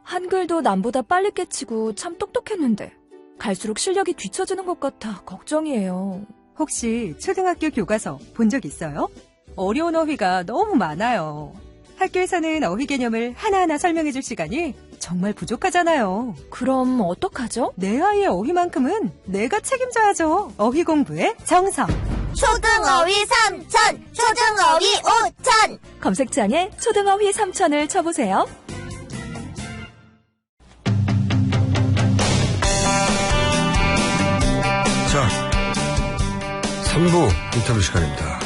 한글도 남보다 빨리 깨치고 참 똑똑했는데 갈수록 실력이 뒤처지는 것 같아 걱정이에요. 혹시 초등학교 교과서 본 적 있어요? 어려운 어휘가 너무 많아요. 학교에서는 어휘 개념을 하나하나 설명해 줄 시간이 정말 부족하잖아요. 그럼 어떡하죠? 내 아이의 어휘만큼은 내가 책임져야죠. 어휘 공부의 정성. 초등어휘 3천, 초등어휘 5천. 검색창에 초등어휘 3천을 쳐보세요. 자, 3부 인터뷰 시간입니다.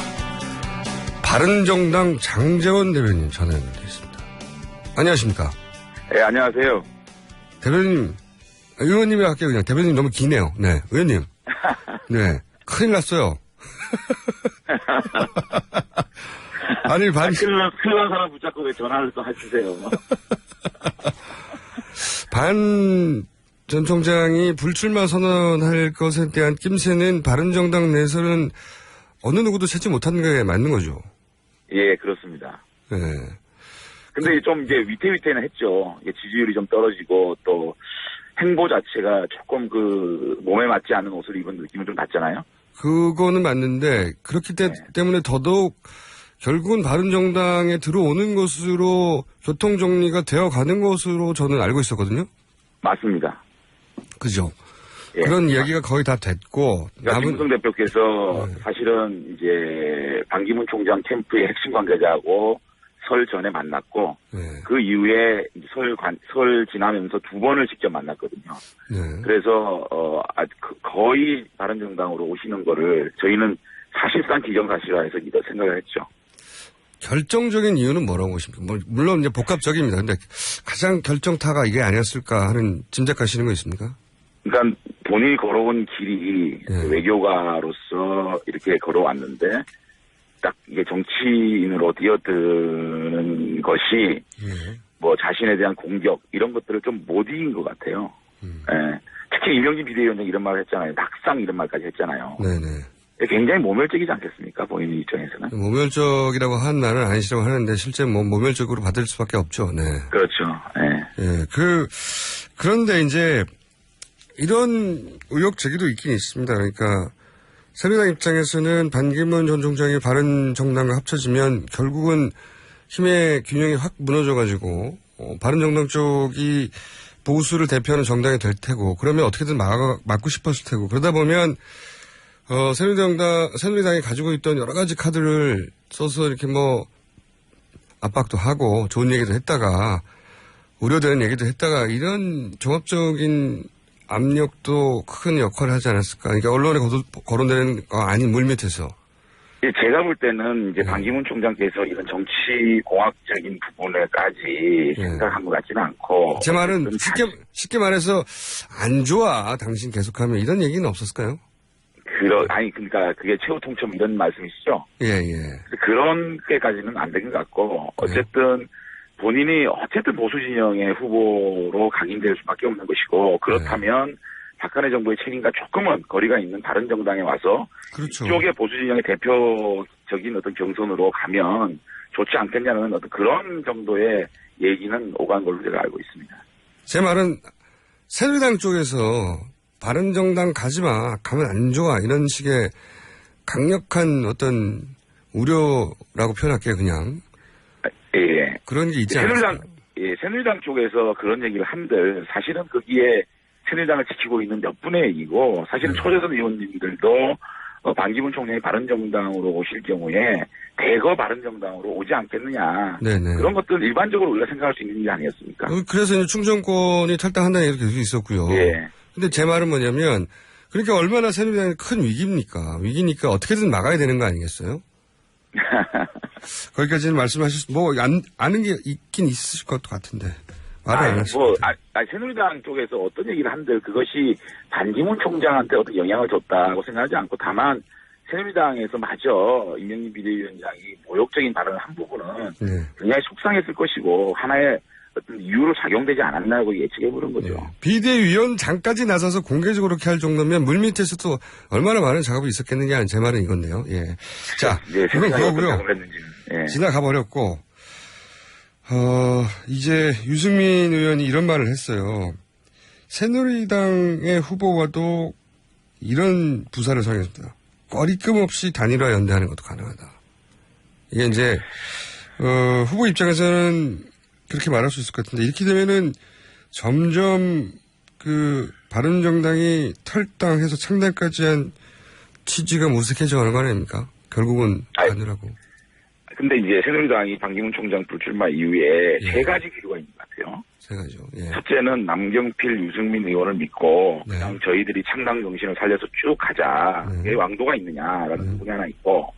바른정당 장제원 대변인 전화 연결되어 있습니다. 안녕하십니까? 네, 안녕하세요. 대변인, 의원님이 할게요, 그냥. 대변인 너무 기네요. 네, 의원님. 네, 큰일 났어요. 아니, 큰일 난 사람 붙잡고 왜 전화를 또 하시세요? 전 총장이 불출마 선언할 것에 대한 낌새는 바른정당 내에서는 어느 누구도 찾지 못한 게 맞는 거죠. 예, 그렇습니다. 네. 근데 좀 이제 위태위태는 했죠. 지지율이 좀 떨어지고 또 행보 자체가 조금 몸에 맞지 않는 옷을 입은 느낌은 좀 났잖아요. 그거는 맞는데 그렇기 때문에 더더욱 결국은 바른정당에 들어오는 것으로 교통정리가 되어가는 것으로 저는 알고 있었거든요. 맞습니다. 그죠. 예, 그런 이야기가 거의 다 됐고. 그러니까 김무성 대표께서 사실은 이제 반기문 총장 캠프의 핵심 관계자하고 설 전에 만났고 그 이후에 설 지나면서 2번을 직접 만났거든요. 그래서 거의 바른정당으로 오시는 거를 저희는 사실상 기정사실화해서 믿어 생각을 했죠. 결정적인 이유는 뭐라고 보십니까? 물론 이제 복합적입니다. 근데 가장 결정타가 이게 아니었을까 하는 짐작하시는 거 있습니까? 그러니까 본인이 걸어온 길이 외교가로서 이렇게 걸어왔는데 딱 이게 정치인으로 뛰어드는 것이 뭐 자신에 대한 공격 이런 것들을 좀 못 이긴 것 같아요. 예. 특히 이명진 비대위원장이 이런 말을 했잖아요. 낙상 이런 말까지 했잖아요. 네네. 굉장히 모멸적이지 않겠습니까? 본인 입장에서는. 모멸적이라고 한 말은 아니시라고 하는데 실제 모멸적으로 받을 수밖에 없죠. 네. 그렇죠. 예. 그런데 이제 이런 의혹 제기도 있긴 있습니다. 그러니까 새누리당 입장에서는 반기문 전 총장이 바른정당과 합쳐지면 결국은 힘의 균형이 확 무너져가지고 바른정당 쪽이 보수를 대표하는 정당이 될 테고 그러면 어떻게든 막고 싶었을 테고 그러다 보면 새누리당이 가지고 있던 여러 가지 카드를 써서 이렇게 뭐 압박도 하고 좋은 얘기도 했다가 우려되는 얘기도 했다가 이런 종합적인 압력도 큰 역할을 하지 않았을까. 그러니까 언론에 거론되는 거 아닌 물밑에서. 제가 볼 때는 이제 반기문 총장께서 이런 정치 공학적인 부분에까지 생각한 것 같지는 않고. 제 말은 쉽게 말해서 안 좋아 당신 계속하면 이런 얘기는 없었을까요? 그러니까 그게 최후 통첩 이런 말씀이시죠? 예. 그런 게까지는 안 된 것 같고 어쨌든 본인이 어쨌든 보수 진영의 후보로 각인될 수밖에 없는 것이고 그렇다면 박근혜 정부의 책임과 조금은 거리가 있는 다른 정당에 와서 그렇죠. 이쪽의 보수 진영의 대표적인 어떤 경선으로 가면 좋지 않겠냐는 어떤 그런 정도의 얘기는 오간 걸로 제가 알고 있습니다. 제 말은 새누리당 쪽에서 바른정당 가지마 가면 안 좋아 이런 식의 강력한 어떤 우려라고 표현할게요, 그냥. 예. 그런 게 있지 않습니까? 새누리당 쪽에서 그런 얘기를 한들 사실은 거기에 새누리당을 지키고 있는 몇 분의 얘기고 사실은 초재선 의원님들도 반기문 총장이 바른정당으로 오실 경우에 대거 바른정당으로 오지 않겠느냐. 네네. 그런 것들 일반적으로 우리가 생각할 수 있는 일이 아니었습니까? 그래서 이제 충정권이 탈당한다는 얘기도 계속 있었고요. 예. 근데 제 말은 뭐냐면 그러니까 얼마나 새누리당이 큰 위기입니까? 위기니까 어떻게든 막아야 되는 거 아니겠어요? 거기까지는 말씀하실 아는 게 있긴 있으실 것 같은데. 말을 안 하시죠. 새누리당 쪽에서 어떤 얘기를 한들 그것이 반기문 총장한테 어떤 영향을 줬다고 생각하지 않고 다만 새누리당에서 마저 임명진 비대위원장이 모욕적인 발언을 한 부분은 굉장히 속상했을 것이고 하나의 어떤 이유로 작용되지 않았나고 예측해보는 거죠. 비대위원장까지 나서서 공개적으로 그렇게 할 정도면 물밑에서도 얼마나 많은 작업이 있었겠느냐 제 말은 이건데요. 예. 자, 그건 그거고요. 지나가 버렸고 이제 유승민 의원이 이런 말을 했어요. 새누리당의 후보와도 이런 부사를 사용했습니다. 꺼리낌 없이 단일화 연대하는 것도 가능하다. 이게 이제 후보 입장에서는 그렇게 말할 수 있을 것 같은데 이렇게 되면은 점점 그 바른정당이 탈당해서 창당까지 한 취지가 무색해져가는 거 아닙니까? 결국은 단일화고. 근데 이제 새누리당이 반기문 총장 불출마 이후에 세 가지 기류가 있는 것 같아요. 세 가지요. 예. 첫째는 남경필, 유승민 의원을 믿고 그냥 저희들이 창당 정신을 살려서 쭉 가자. 왜 왕도가 있느냐라는 부분이 하나 있고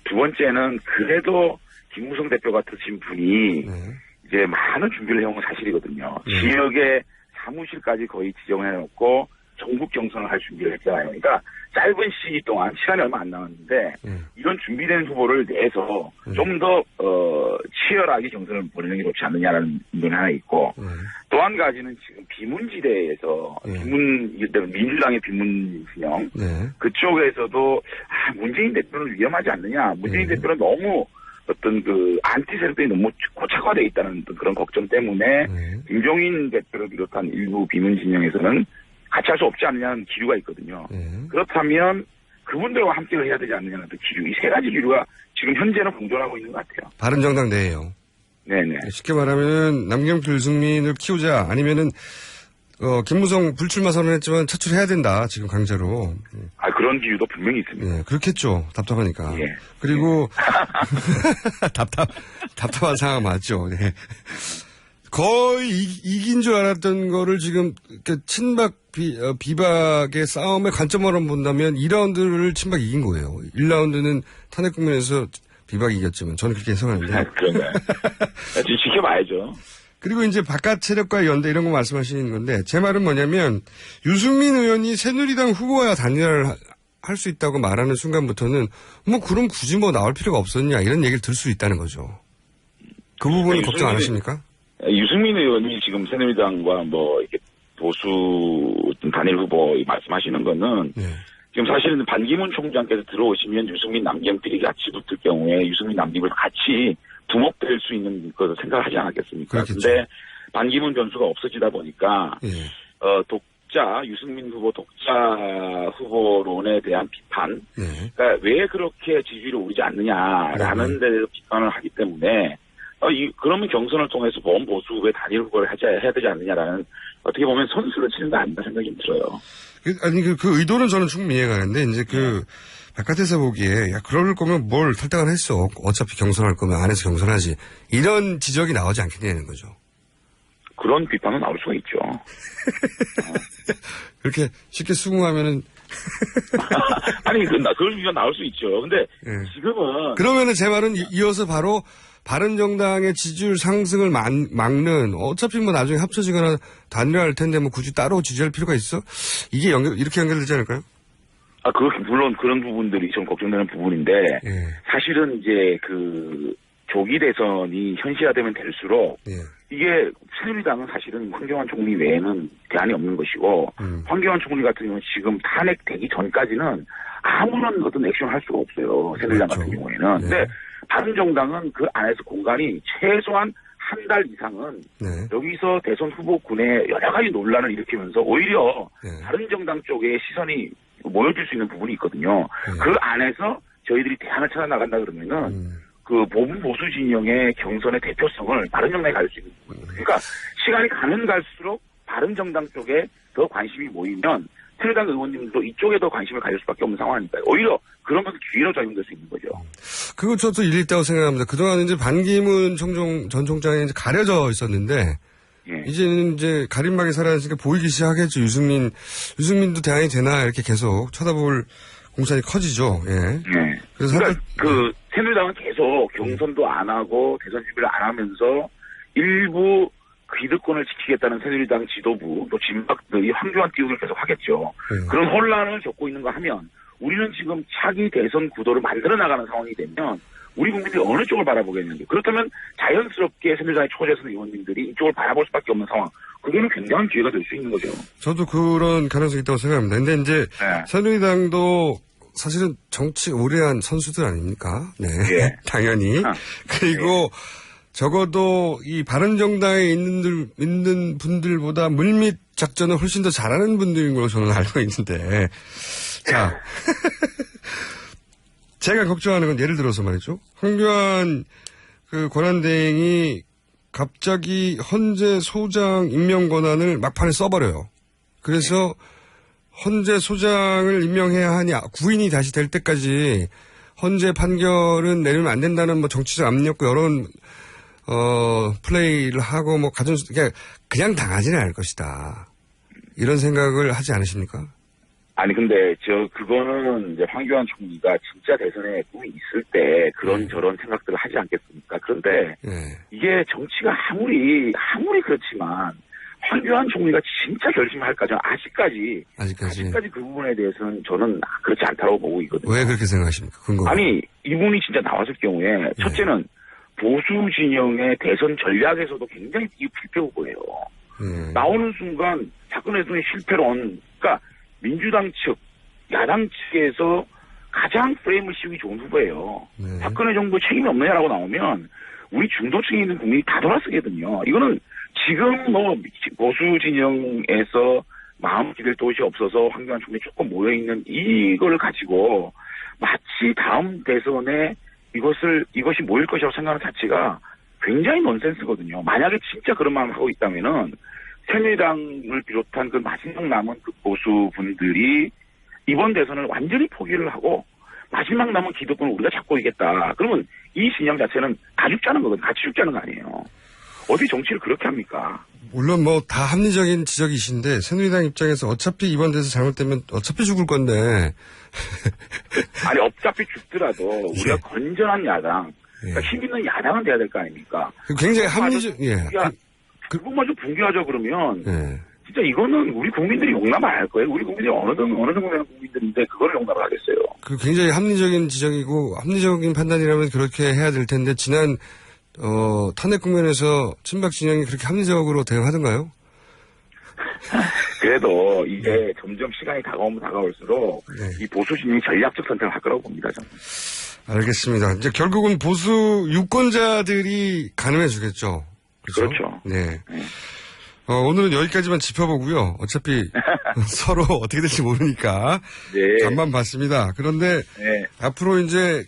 두 번째는 그래도 김무성 대표 같으신 분이 이제 많은 준비를 해온 건 사실이거든요. 지역에 사무실까지 거의 지정해놓고 전국 경선을 할 준비를 했잖아요. 그러니까 짧은 시기 동안 시간이 얼마 안 남았는데 이런 준비된 후보를 내서 좀 더 치열하게 경선을 벌이는 게 좋지 않느냐라는 의견이 하나 있고 또 한 가지는 지금 비문지대에서 민주당의 비문 진영 그쪽에서도 문재인 대표는 위험하지 않느냐. 문재인 대표는 너무 어떤 그 안티 세력들이 너무 고착화되어 있다는 그런 걱정 때문에 김종인 대표를 비롯한 일부 비문 진영에서는 같이 할 수 없지 않느냐는 기류가 있거든요. 그렇다면 그분들과 함께 해야 되지 않느냐는 기류. 이 세 가지 기류가 지금 현재는 공존하고 있는 것 같아요. 바른정당 내에요. 네네. 쉽게 말하면 남경필, 유승민을 키우자 아니면은 김무성 불출마 선언했지만 차출해야 된다. 지금 강제로. 그런 기류도 분명히 있습니다. 네, 그렇겠죠. 답답하니까. 예. 그리고 답답한 상황 맞죠. 네. 거의 이긴 줄 알았던 거를 지금 친박 비박의 싸움의 관점으로 본다면 2라운드를 친박이 이긴 거예요. 1라운드는 탄핵 국면에서 비박이 이겼지만 저는 그렇게 해석하는데. 그런가요? 지켜봐야죠. 그리고 이제 바깥 세력과 연대 이런 거 말씀하시는 건데 제 말은 뭐냐면 유승민 의원이 새누리당 후보와 단일화를 할 수 있다고 말하는 순간부터는 그럼 굳이 나올 필요가 없었냐 이런 얘기를 들 수 있다는 거죠. 그 부분은 걱정 안 하십니까? 유승민 의원이 지금 새누리당과 이렇게 보수 단일 후보 말씀하시는 거는 지금 사실은 반기문 총장께서 들어오시면 유승민 남경필이 같이 붙을 경우에 유승민 남김을 같이 두목될 수 있는 것을 생각하지 않았겠습니까? 그런데 반기문 변수가 없어지다 보니까 유승민 후보 독자 후보론에 대한 비판, 그러니까 왜 그렇게 지지율이 오르지 않느냐라는 데서 비판을 하기 때문에 그러면 경선을 통해서 보수 후보의 단일 후보를 해야 되지 않느냐라는 어떻게 보면 선수를 치는 거 아닌가 생각이 들어요. 그 의도는 저는 충분히 이해가 가는데 이제 바깥에서 보기에 그럴 거면 뭘 탈당을 했어. 어차피 경선할 거면 안에서 경선하지. 이런 지적이 나오지 않겠냐는 거죠. 그런 비판은 나올 수가 있죠. 그렇게 쉽게 수긍하면은 그런 비판 나올 수 있죠. 근데 지금은 그러면은 제 말은 이어서 바로 바른정당의 지지율 상승을 막는 어차피 나중에 합쳐지거나 단일화할 텐데 굳이 따로 지지할 필요가 있어? 이게 이렇게 연결되지 않을까요? 물론 그런 부분들이 좀 걱정되는 부분인데 사실은 이제 조기 대선이 현실화되면 될수록 이게 새누리당은 사실은 황교안 총리 외에는 대안이 없는 것이고 황교안 총리 같은 경우는 지금 탄핵되기 전까지는 아무런 어떤 액션을 할 수가 없어요. 새누리당 같은 경우에는. 근데 바른정당은 그 안에서 공간이 최소한 한 달 이상은 여기서 대선 후보군에 여러 가지 논란을 일으키면서 오히려 바른정당 쪽에 시선이 모여줄 수 있는 부분이 있거든요. 그 안에서 저희들이 대안을 찾아 나간다 그러면은 그 보수 진영의 경선의 대표성을 바른정당에 가질 수 있는 부분입니다. 그러니까 시간이 가면 갈수록 바른정당 쪽에 더 관심이 모이면 새누리당 의원님도 이쪽에 더 관심을 가질 수밖에 없는 상황이니까요. 오히려 그런 것도 기회로 작용될 수 있는 거죠. 그거 저도 일리 있다고 생각합니다. 그동안 이제 반기문 전 총장이 이제 가려져 있었는데, 예. 이제는 이제 가림막이 사라지니까 보이기 시작했죠. 유승민도 대안이 되나 이렇게 계속 쳐다볼 공산이 커지죠. 예. 네. 그래서 그러니까 그 새누리당은 계속 경선도 안 하고 대선 준비를 안 하면서 일부 기득권을 지키겠다는 새누리당 지도부 또 진박들이 황교안 띄우기를 계속 하겠죠. 그런 혼란을 겪고 있는 거 하면 우리는 지금 차기 대선 구도를 만들어 나가는 상황이 되면 우리 국민들이 어느 쪽을 바라보겠는지. 그렇다면 자연스럽게 새누리당의 초재선 의원님들이 이쪽을 바라볼 수밖에 없는 상황. 그게는 굉장한 기회가 될 수 있는 거죠. 저도 그런 가능성이 있다고 생각합니다. 근데 이제 새누리당도 사실은 정치 오래 한 선수들 아닙니까? 네. 예. 당연히. 그리고 적어도 이 바른정당에 있는 분들보다 물밑 작전을 훨씬 더 잘하는 분들인 걸로 저는 알고 있는데. 자. 제가 걱정하는 건 예를 들어서 말이죠. 황교안 그 권한대행이 갑자기 헌재 소장 임명 권한을 막판에 써버려요. 그래서 헌재 소장을 임명해야 하니 구인이 다시 될 때까지 헌재 판결은 내리면 안 된다는 뭐 정치적 압력과 여러 플레이를 하고 뭐 그냥 당하지는 않을 것이다. 이런 생각을 하지 않으십니까? 아니 근데 그거는 이제 황교안 총리가 진짜 대선에 꿈이 있을 때 그런저런 생각들을 하지 않겠습니까? 그런데 이게 정치가 아무리 그렇지만 황교안 총리가 진짜 결심할까죠? 아직까지 그 부분에 대해서는 저는 그렇지 않다고 보고 있거든요. 왜 그렇게 생각하십니까? 근거가? 아니 이분이 진짜 나왔을 경우에 첫째는 보수 진영의 대선 전략에서도 굉장히 필패고 보여요. 나오는 순간 박근혜의 실패론, 그러니까 민주당 측, 야당 측에서 가장 프레임을 씌우기 좋은 후보예요. 박근혜 정부 책임이 없느냐라고 나오면 우리 중도층에 있는 국민이 다 돌아서거든요. 이거는 지금 뭐 보수 진영에서 마음 기댈 곳이 없어서 황교안 총리 조금 모여있는 이걸 가지고 마치 다음 대선에 이것이 모일 것이라고 생각하는 자체가 굉장히 넌센스거든요. 만약에 진짜 그런 마음을 하고 있다면은 새누리당을 비롯한 그 마지막 남은 그 보수 분들이 이번 대선을 완전히 포기를 하고 마지막 남은 기득권을 우리가 잡고 있겠다. 그러면 이 진영 자체는 다 죽자는 거거든요. 같이 죽자는 거 아니에요. 어디 정치를 그렇게 합니까? 물론 뭐 다 합리적인 지적이신데 새누리당 입장에서 어차피 이번 대선 잘못되면 어차피 죽을 건데. 아니 어차피 죽더라도 우리가 건전한 야당, 그러니까 힘 있는 야당은 돼야 될 거 아닙니까? 굉장히 합리적. 그것마저 붕괴하죠 그러면. 진짜 이거는 우리 국민들이 용납 안 할 거예요. 우리 국민들이 어느 정도 되는 국민들인데 그걸 용납을 하겠어요. 굉장히 합리적인 지적이고 합리적인 판단이라면 그렇게 해야 될 텐데 지난 탄핵 국면에서 친박 진영이 그렇게 합리적으로 대응하던가요? 그래도 이게 점점 시간이 다가오면 다가올수록 이 보수 진영이 전략적 선택을 할 거라고 봅니다. 저는. 알겠습니다. 이제 결국은 보수 유권자들이 가늠해 주겠죠. 그렇죠. 네. 오늘은 여기까지만 짚어보고요. 어차피 서로 어떻게 될지 모르니까 간만 봤습니다. 그런데 앞으로 이제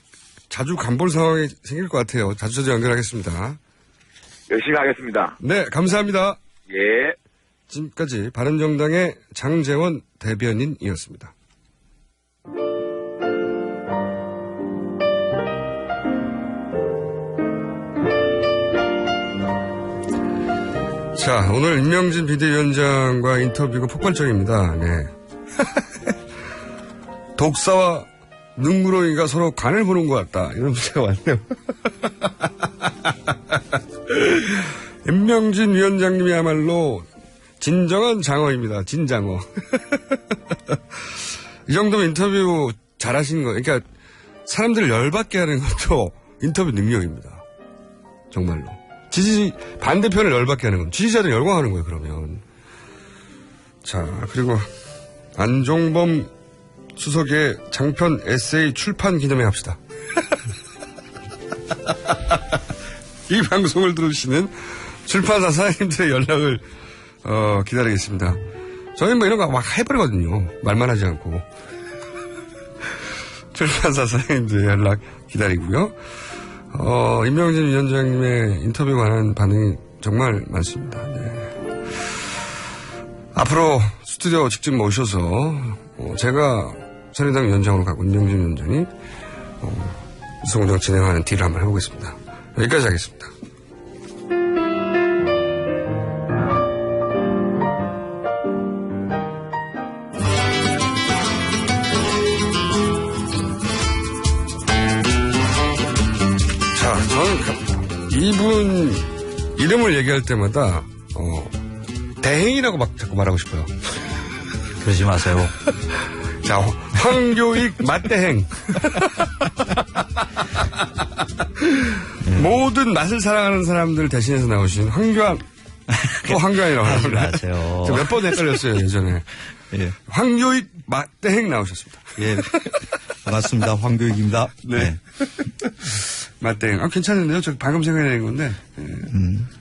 자주 간볼 상황이 생길 것 같아요. 자주 연결하겠습니다. 열심히 하겠습니다. 네, 감사합니다. 예. 지금까지 바른정당의 장제원 대변인이었습니다. 자, 오늘 임명진 비대위원장과 인터뷰가 폭발적입니다. 네. 독사와 능구렁이가 서로 간을 보는 것 같다. 이런 문제가 왔네요. 임명진 위원장님이야말로 진정한 장어입니다. 진장어. 이 정도면 인터뷰 잘하시는 거예요. 그러니까 사람들을 열받게 하는 것도 인터뷰 능력입니다. 정말로. 반대편을 열받게 하는 건 지지자들 열광하는 거예요, 그러면. 자, 그리고 안종범 수석의 장편 에세이 출판 기념회 합시다. 이 방송을 들으시는 출판사 사장님들의 연락을 기다리겠습니다. 저희는 뭐 이런 거 막 해버리거든요. 말만 하지 않고. 출판사 사장님들의 연락 기다리고요. 임명진 위원장님의 인터뷰에 관한 반응이 정말 많습니다. 네. 앞으로 스튜디오 직접 모셔서 제가 새누리당 위원장으로 가고 임명진 위원장이 뉴스공장 진행하는 딜을 한번 해보겠습니다. 여기까지 하겠습니다. 자, 저는 이분 이름을 얘기할 때마다 대행이라고 막 자꾸 말하고 싶어요. 그러지 마세요. 자, 황교익 맛대행. 모든 맛을 사랑하는 사람들 대신해서 나오신 황교안. 또 황교안이라고 하지 합니다. 마세요. 몇 번 헷갈렸어요, 예전에. 예. 황교익 맛대행 나오셨습니다. 예. 반갑습니다. 황교익입니다. 네. 맛대행. 괜찮은데요? 저 방금 생각해낸 건데.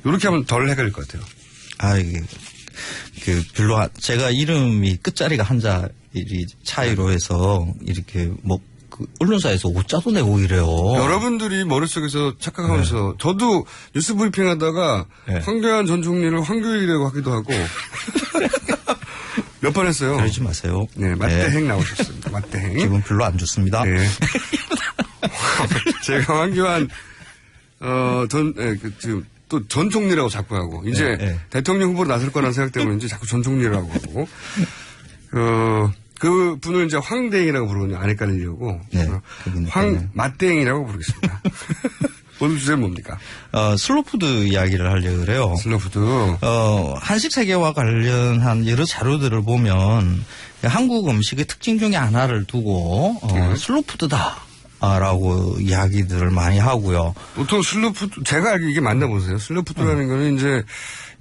이렇게 하면 덜 헷갈릴 것 같아요. 이게, 별로, 제가 이름이 끝자리가 한자 차이로 해서, 이렇게, 언론사에서 오자도 내고 이래요. 여러분들이 머릿속에서 착각하면서, 저도 뉴스 브리핑 하다가, 네. 황교안 전 총리를 황교익이라고 하기도 하고, 몇 번 했어요. 그러지 마세요. 네, 맛대행 나오셨습니다. 맛대행. 기분 별로 안 좋습니다. 네. 제가 황교안, 지금, 또 전 총리라고 자꾸 하고 이제 대통령 후보로 나설 거라는 생각 때문에 이제 자꾸 전 총리라고 하고 그 분을 이제 황대행이라고 부르거든요. 안 헷갈리려고. 맛대행이라고 부르겠습니다. 오늘 주제는 뭡니까? 슬로푸드 이야기를 하려고 그래요. 슬로푸드. 한식 세계와 관련한 여러 자료들을 보면 한국 음식의 특징 중에 하나를 두고 슬로푸드다. 라고 이야기들을 많이 하고요. 보통 슬로푸드, 제가 알기로 이게 맞나 보세요. 슬로푸드라는 거는 이제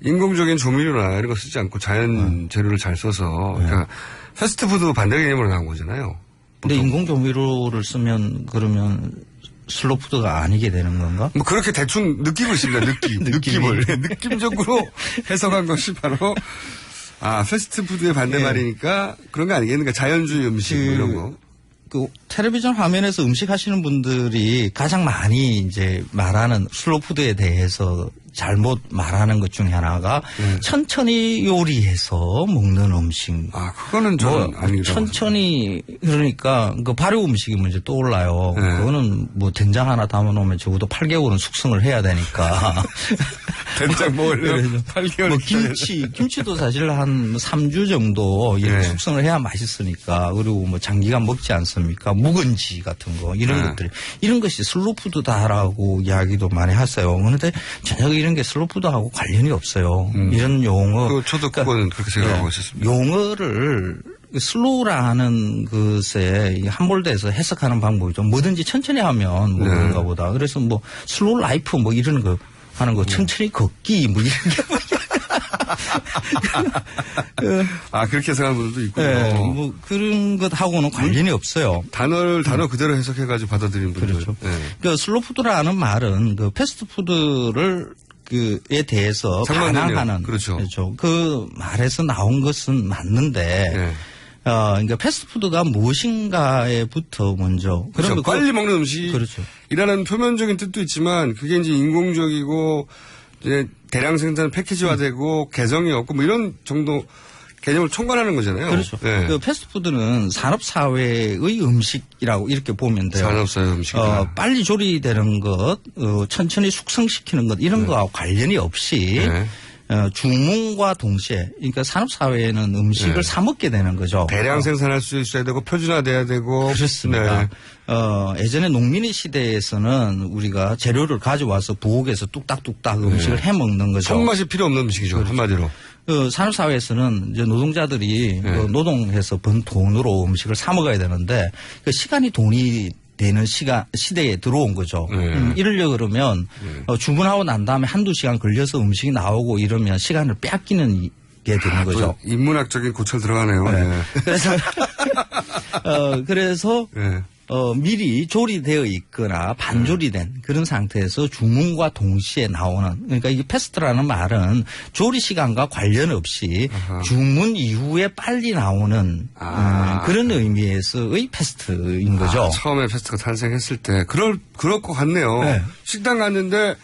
인공적인 조미료나 이런 거 쓰지 않고 자연 재료를 잘 써서, 그러니까 패스트푸드 반대 개념으로 나온 거잖아요. 근데 인공 조미료를 쓰면 그러면 슬로푸드가 아니게 되는 건가? 뭐 그렇게 대충 느끼고 있습니다. 느낌을. 느낌적으로 해석한 것이 바로, 패스트푸드의 반대 말이니까 그런 거 아니겠는가? 자연주의 음식 이런 거. 텔레비전 화면에서 음식 하시는 분들이 가장 많이 이제 말하는 슬로푸드에 대해서 잘못 말하는 것 중에 하나가 천천히 요리해서 먹는 음식. 그거는 저는 아니라고. 천천히 그러니까 그 발효 음식이 먼저 떠올라요. 네. 그거는 된장 하나 담아놓으면 적어도 8개월은 숙성을 해야 되니까. 된장 먹으려면 8개월. 김치도 사실 한 3주 정도 이렇게 숙성을 해야 맛있으니까. 그리고 장기간 먹지 않습니까? 묵은지 같은 거 이런 것들이 이런 것이 슬로푸드다라고 이야기도 많이 하세요. 그런데 전혀 이런 게 슬로푸드하고 관련이 없어요. 이런 용어. 저도 그거는 그렇게 생각하고 있었습니다. 용어를 슬로우라는 것에 함몰돼서 해석하는 방법이 좀 뭐든지 천천히 하면 그런가 보다. 그래서 슬로우 라이프 이런 거 하는 거 천천히 걷기 이런 게. 그렇게 생각하는 분들도 있고요. 네, 그런 것하고는 관련이 없어요. 단어 그대로 해석해가지고 받아들이는 분들. 그렇죠. 네. 슬로푸드라는 말은 패스트푸드를 에 대해서 반항하는. 그렇죠. 그 말에서 나온 것은 맞는데. 그러니까 패스트푸드가 무엇인가에부터 먼저. 그렇죠. 빨리 먹는 음식. 그렇죠. 이라는 표면적인 뜻도 있지만 그게 이제 인공적이고 이제 대량 생산 패키지화되고 개성이 없고 이런 정도 개념을 총괄하는 거잖아요. 그렇죠. 그 패스트푸드는 산업사회의 음식이라고 이렇게 보면 돼요. 산업사회 음식이다. 빨리 조리되는 것, 천천히 숙성시키는 것 이런 거와 관련이 없이 주문과 동시에 그러니까 산업사회에는 음식을 사 먹게 되는 거죠. 대량 생산할 수 있어야 되고 표준화돼야 되고. 그렇습니다. 예전에 농민의 시대에서는 우리가 재료를 가져와서 부엌에서 뚝딱뚝딱 음식을 해 먹는 거죠. 손맛이 필요 없는 음식이죠. 그렇죠. 한마디로. 산업사회에서는 이제 노동자들이 노동해서 번 돈으로 음식을 사 먹어야 되는데 그 시간이 돈이 되는 시대에 들어온 거죠. 이러려 그러면 주문하고 난 다음에 한두 시간 걸려서 음식이 나오고 이러면 시간을 뺏기는 게 되는 거죠. 인문학적인 고찰 들어가네요. 그래서 미리 조리되어 있거나 반조리된 그런 상태에서 주문과 동시에 나오는, 그러니까 이게 패스트라는 말은 조리 시간과 관련 없이 주문 이후에 빨리 나오는 그런 의미에서의 패스트인 거죠. 처음에 패스트가 탄생했을 때 그럴 것 같네요. 네. 식당 갔는데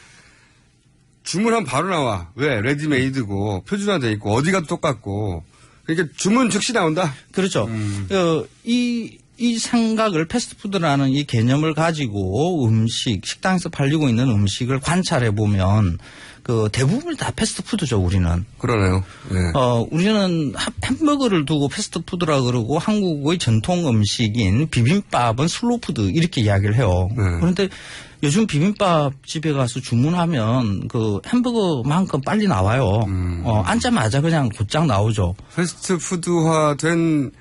주문하면 바로 나와. 왜? 레디메이드고 표준화돼 있고 어디가 똑같고. 그러니까 주문 즉시 나온다. 그렇죠. 이 생각을 패스트푸드라는 이 개념을 가지고 식당에서 팔리고 있는 음식을 관찰해 보면 그 대부분이 다 패스트푸드죠, 우리는. 그러네요. 네. 우리는 햄버거를 두고 패스트푸드라 그러고 한국의 전통 음식인 비빔밥은 슬로푸드 이렇게 이야기를 해요. 네. 그런데 요즘 비빔밥 집에 가서 주문하면 그 햄버거만큼 빨리 나와요. 앉자마자 그냥 곧장 나오죠. 패스트푸드화된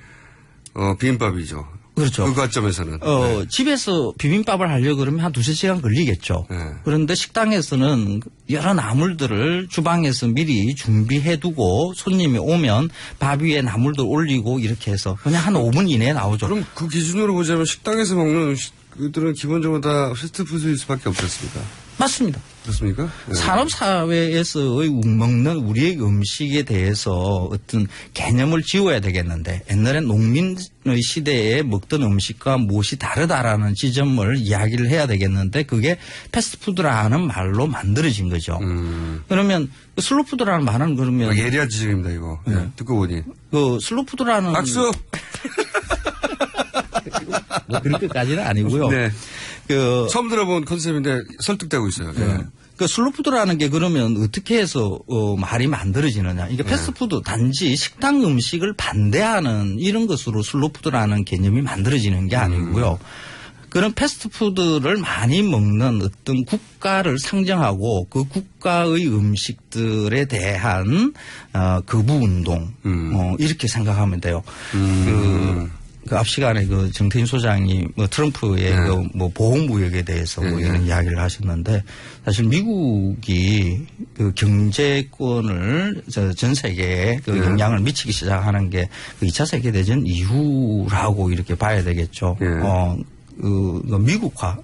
비빔밥이죠. 그렇죠. 그 관점에서는. 네. 집에서 비빔밥을 하려고 그러면 한 2-3시간 걸리겠죠. 네. 그런데 식당에서는 여러 나물들을 주방에서 미리 준비해두고 손님이 오면 밥 위에 나물들 올리고 이렇게 해서 그냥 한 5분 이내에 나오죠. 그럼 그 기준으로 보자면 식당에서 먹는 음식들은 기본적으로 다 패스트푸드일 수밖에 없지 않습니까? 맞습니다. 그렇습니까? 네. 산업사회에서의 먹는 우리의 음식에 대해서 어떤 개념을 지워야 되겠는데 옛날엔 농민의 시대에 먹던 음식과 무엇이 다르다라는 지점을 이야기를 해야 되겠는데 그게 패스트푸드라는 말로 만들어진 거죠. 그러면 슬로푸드라는 말은 그러면 예리한 지적입니다 이거. 네. 듣고 보니. 그 슬로푸드라는 박수. 뭐 그렇게까지는 아니고요. 네. 처음 들어본 컨셉인데 설득되고 있어요. 네. 그 슬로푸드라는 게 그러면 어떻게 해서 말이 만들어지느냐. 이게 패스트푸드 단지 식당 음식을 반대하는 이런 것으로 슬로푸드라는 개념이 만들어지는 게 아니고요. 그런 패스트푸드를 많이 먹는 어떤 국가를 상정하고 그 국가의 음식들에 대한 거부운동 이렇게 생각하면 돼요. 그 앞 시간에 그 정태인 소장이 뭐 트럼프의 그 뭐 보호무역에 대해서 뭐 이런 이야기를 하셨는데 사실 미국이 그 경제권을 전 세계에 그 영향을 미치기 시작하는 게 그 2차 세계대전 이후라고 이렇게 봐야 되겠죠. 그 미국화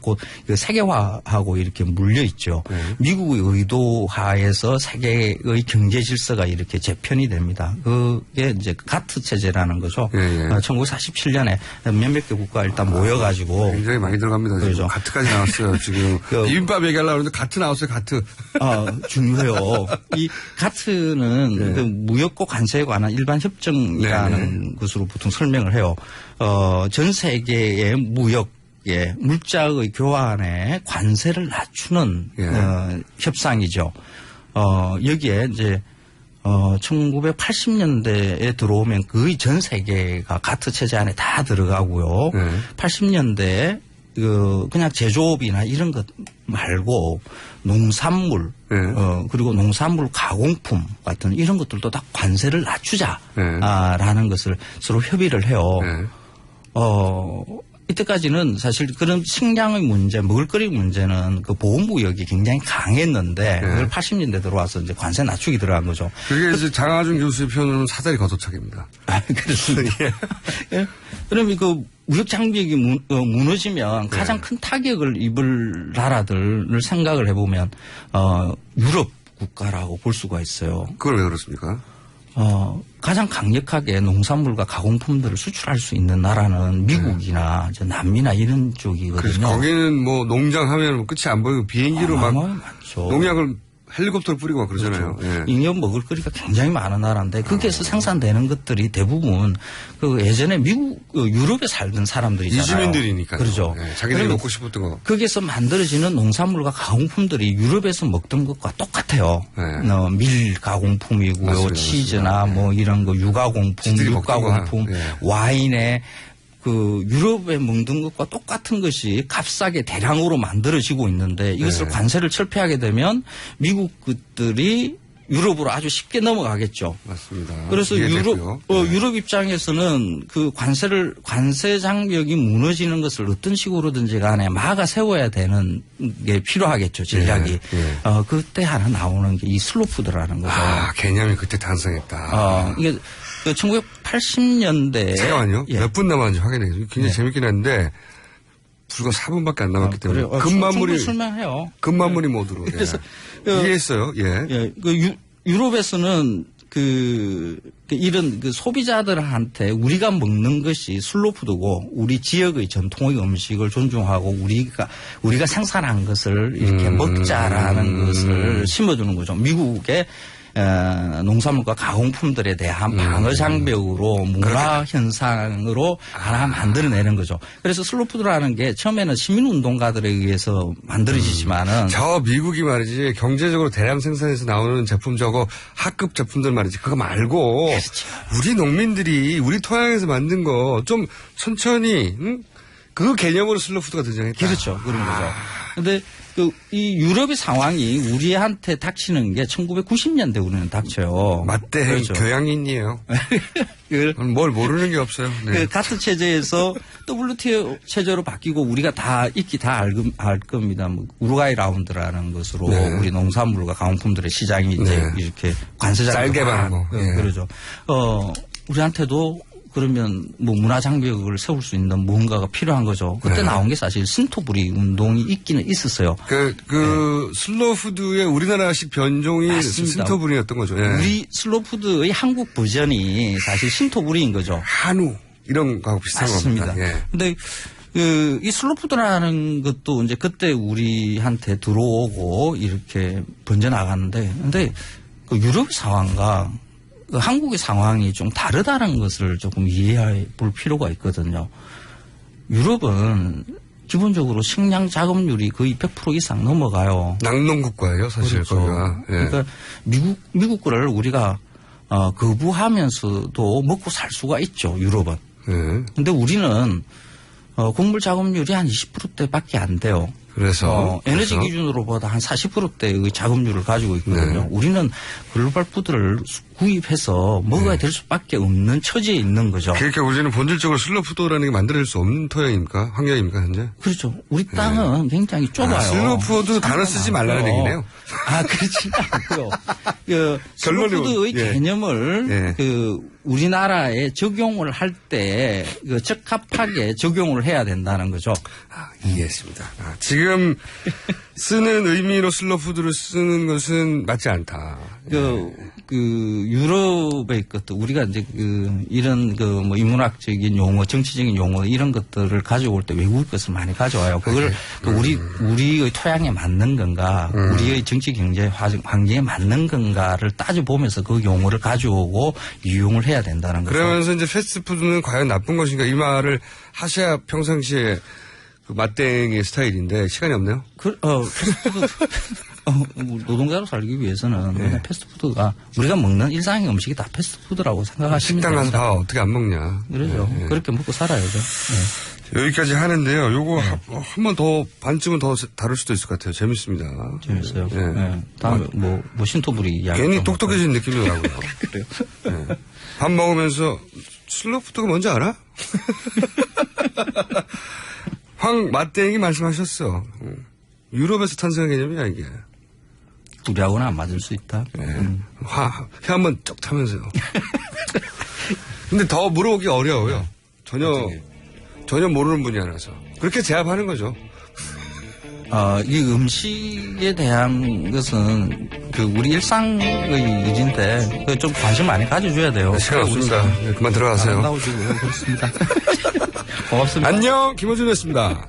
곧 그 세계화하고 이렇게 물려 있죠. 미국의 의도하에서 세계의 경제 질서가 이렇게 재편이 됩니다. 그게 이제 가트 체제라는 거죠. 1947년에 몇몇 개 국가 일단 모여가지고 굉장히 많이 들어갑니다. 그렇죠. 가트까지 나왔어요. 지금 비빔밥 얘기하려고 하는데 가트 나왔어요. 가트. 중요해요. 이 가트는 그 무역과 관세에 관한 일반 협정이라는 것으로 보통 설명을 해요. 전 세계의 무역 물자의 교환에 관세를 낮추는 협상이죠. 여기에 이제 1980년대에 들어오면 거의 전 세계가 가트 체제 안에 다 들어가고요. 80년대에 그냥 제조업이나 이런 것 말고 농산물 그리고 농산물 가공품 같은 이런 것들도 다 관세를 낮추자라는 것을 서로 협의를 해요. 이때까지는 사실 그런 식량의 문제, 먹을거리 문제는 그 보호무역이 굉장히 강했는데 그걸 80년대 들어와서 이제 관세 낮추기 들어간 거죠. 그게 이제 장하준 교수의 표현으로는 사다리 걷어차기입니다. 그렇습니다. 그러면 그 무역 장벽이 무너지면 가장 큰 타격을 입을 나라들을 생각을 해보면 유럽 국가라고 볼 수가 있어요. 그걸 왜 그렇습니까? 가장 강력하게 농산물과 가공품들을 수출할 수 있는 나라는 미국이나 남미나 이런 쪽이거든요. 그래서 거기는 뭐 농장 하면 뭐 끝이 안 보이고 비행기로 막 많죠. 농약을 헬리콥터로 뿌리고 막 그러잖아요. 그렇죠. 잉여 먹을거리가 굉장히 많은 나라인데 거기에서 생산되는 것들이 대부분 그 예전에 미국, 유럽에 살던 사람들이잖아요. 이주민들이니까요. 그렇죠. 자기들이 먹고 싶었던 거. 거기에서 만들어지는 농산물과 가공품들이 유럽에서 먹던 것과 똑같아요. 밀 가공품이고요. 맞습니다. 치즈나 뭐 이런 거 유가공품, 육가공품, 와인에 그 유럽에 먹는 것과 똑같은 것이 값싸게 대량으로 만들어지고 있는데 이것을 관세를 철폐하게 되면 미국 것들이 유럽으로 아주 쉽게 넘어가겠죠. 맞습니다. 그래서 유럽 입장에서는 그 관세 장벽이 무너지는 것을 어떤 식으로든지 간에 막아 세워야 되는 게 필요하겠죠. 전략이. 그때 하나 나오는 게 이 슬로푸드라는 거죠. 개념이 그때 탄생했다. 이게 그 1980년대. 잠깐만요. 예. 몇 분 남았는지 확인해요. 굉장히 재밌긴 한데, 불과 4분밖에 안 남았기 때문에. 금만물이. 설명해요. 금만물이 모두로. 그래서. 이해했어요. 예. 예. 유럽에서는 이런 소비자들한테 우리가 먹는 것이 슬로푸드고 우리 지역의 전통의 음식을 존중하고 우리가 생산한 것을 이렇게 먹자라는 것을 심어주는 거죠. 미국의 농산물과 가공품들에 대한 방어 장벽으로 문화 현상으로 하나 만들어내는 거죠. 그래서 슬로푸드라는 게 처음에는 시민운동가들에 의해서 만들어지지만은 저 미국이 말이지 경제적으로 대량 생산해서 나오는 제품 저거 하급 제품들 말이지 그거 말고 그렇죠. 우리 농민들이 우리 토양에서 만든 거 좀 천천히 그 개념으로 슬로푸드가 등장했다. 그렇죠. 그런 거죠. 근데 이 유럽의 상황이 우리한테 닥치는 게 1990년대 우리는 닥쳐요. 맞대 그렇죠. 교양인이에요. 뭘 모르는 게 없어요. 네. 그 가트 체제에서 WTO 체제로 바뀌고 우리가 다 익히 다 알 겁니다. 뭐 우루과이 라운드라는 것으로 네. 우리 농산물과 가공품들의 시장이 이제 이렇게 관세장 쌀개방하고 그러죠. 우리한테도 그러면 뭐 문화 장벽을 세울 수 있는 뭔가가 필요한 거죠. 그때 나온 게 사실 신토부리 운동이 있기는 있었어요. 슬로푸드의 우리나라식 변종이 맞습니다. 신토부리였던 거죠. 예. 우리 슬로푸드의 한국 버전이 사실 신토부리인 거죠. 한우 이런 거하고 비슷한 맞습니다. 겁니다. 예. 근데 이 슬로푸드라는 것도 이제 그때 우리한테 들어오고 이렇게 번져 나갔는데, 근데 그 유럽 상황과 한국의 상황이 좀 다르다는 것을 조금 이해해 볼 필요가 있거든요. 유럽은 기본적으로 식량 자급률이 거의 100% 이상 넘어가요. 낙농국가예요, 사실 그렇죠. 거기가. 예. 그러니까 미국 거를 우리가 거부하면서도 먹고 살 수가 있죠. 유럽은. 근데 우리는 곡물 자급률이 한 20%대밖에 안 돼요. 그래서 에너지 기준으로 보다 한 40%대의 자급률을 가지고 있거든요. 네. 우리는 글로벌 푸드를 구입해서 먹어야 될 수밖에 없는 처지에 있는 거죠. 그러니까 우리는 본질적으로 슬로푸드라는 게 만들어낼 수 없는 토양입니까? 환경입니까, 현재? 그렇죠. 우리 땅은 굉장히 좁아요. 슬로푸드 단어 쓰지 말라는 얘기네요. 그렇지 않고요. 슬로푸드의 개념을 우리나라에 적용을 할 때 적합하게 적용을 해야 된다는 거죠. 이해했습니다. 지금 쓰는 의미로 슬로푸드를 쓰는 것은 맞지 않다. 유럽의 것도 우리가 이제 이런 뭐 인문학적인 용어, 정치적인 용어 이런 것들을 가져올 때 외국 것을 많이 가져와요. 그걸 우리의 토양에 맞는 건가, 우리의 정치 경제 환경에 맞는 건가를 따져보면서 그 용어를 가져오고 이용을 해야 된다는 거죠. 그러면서 이제 패스트푸드는 과연 나쁜 것인가 이 말을 하셔야 평상시에 그 맛땡의 스타일인데 시간이 없네요. 패스트푸드. 노동자로 살기 위해서는 그냥 패스트푸드가 우리가 먹는 일상의 음식이 다 패스트푸드라고 생각하시면 됩니다. 식당 가서 다 어떻게 안 먹냐. 그러죠. 그렇게 먹고 살아야죠. 여기까지 하는데요. 요거 한 번 더 반쯤은 더 다룰 수도 있을 것 같아요. 재밌습니다. 재밌어요. 다음에 뭐 신토부리 이야기. 괜히 똑똑해진 느낌이 나고요. 그래요. 밥 먹으면서 슬로푸드가 뭔지 알아? 황 맛땡이 말씀하셨어. 유럽에서 탄생한 개념이야 이게. 우리하고는 안 맞을 수 있다. 혀 한번 쩍 타면서요. 근데 더 물어보기 어려워요. 전혀 모르는 분야라서. 그렇게 제압하는 거죠. 이 음식에 대한 것은 우리 일상의 일인데 좀 관심 많이 가져줘야 돼요. 시간 없습니다. 그만 들어가세요. 그렇습니다. 고맙습니다. 안녕, 김호준이었습니다.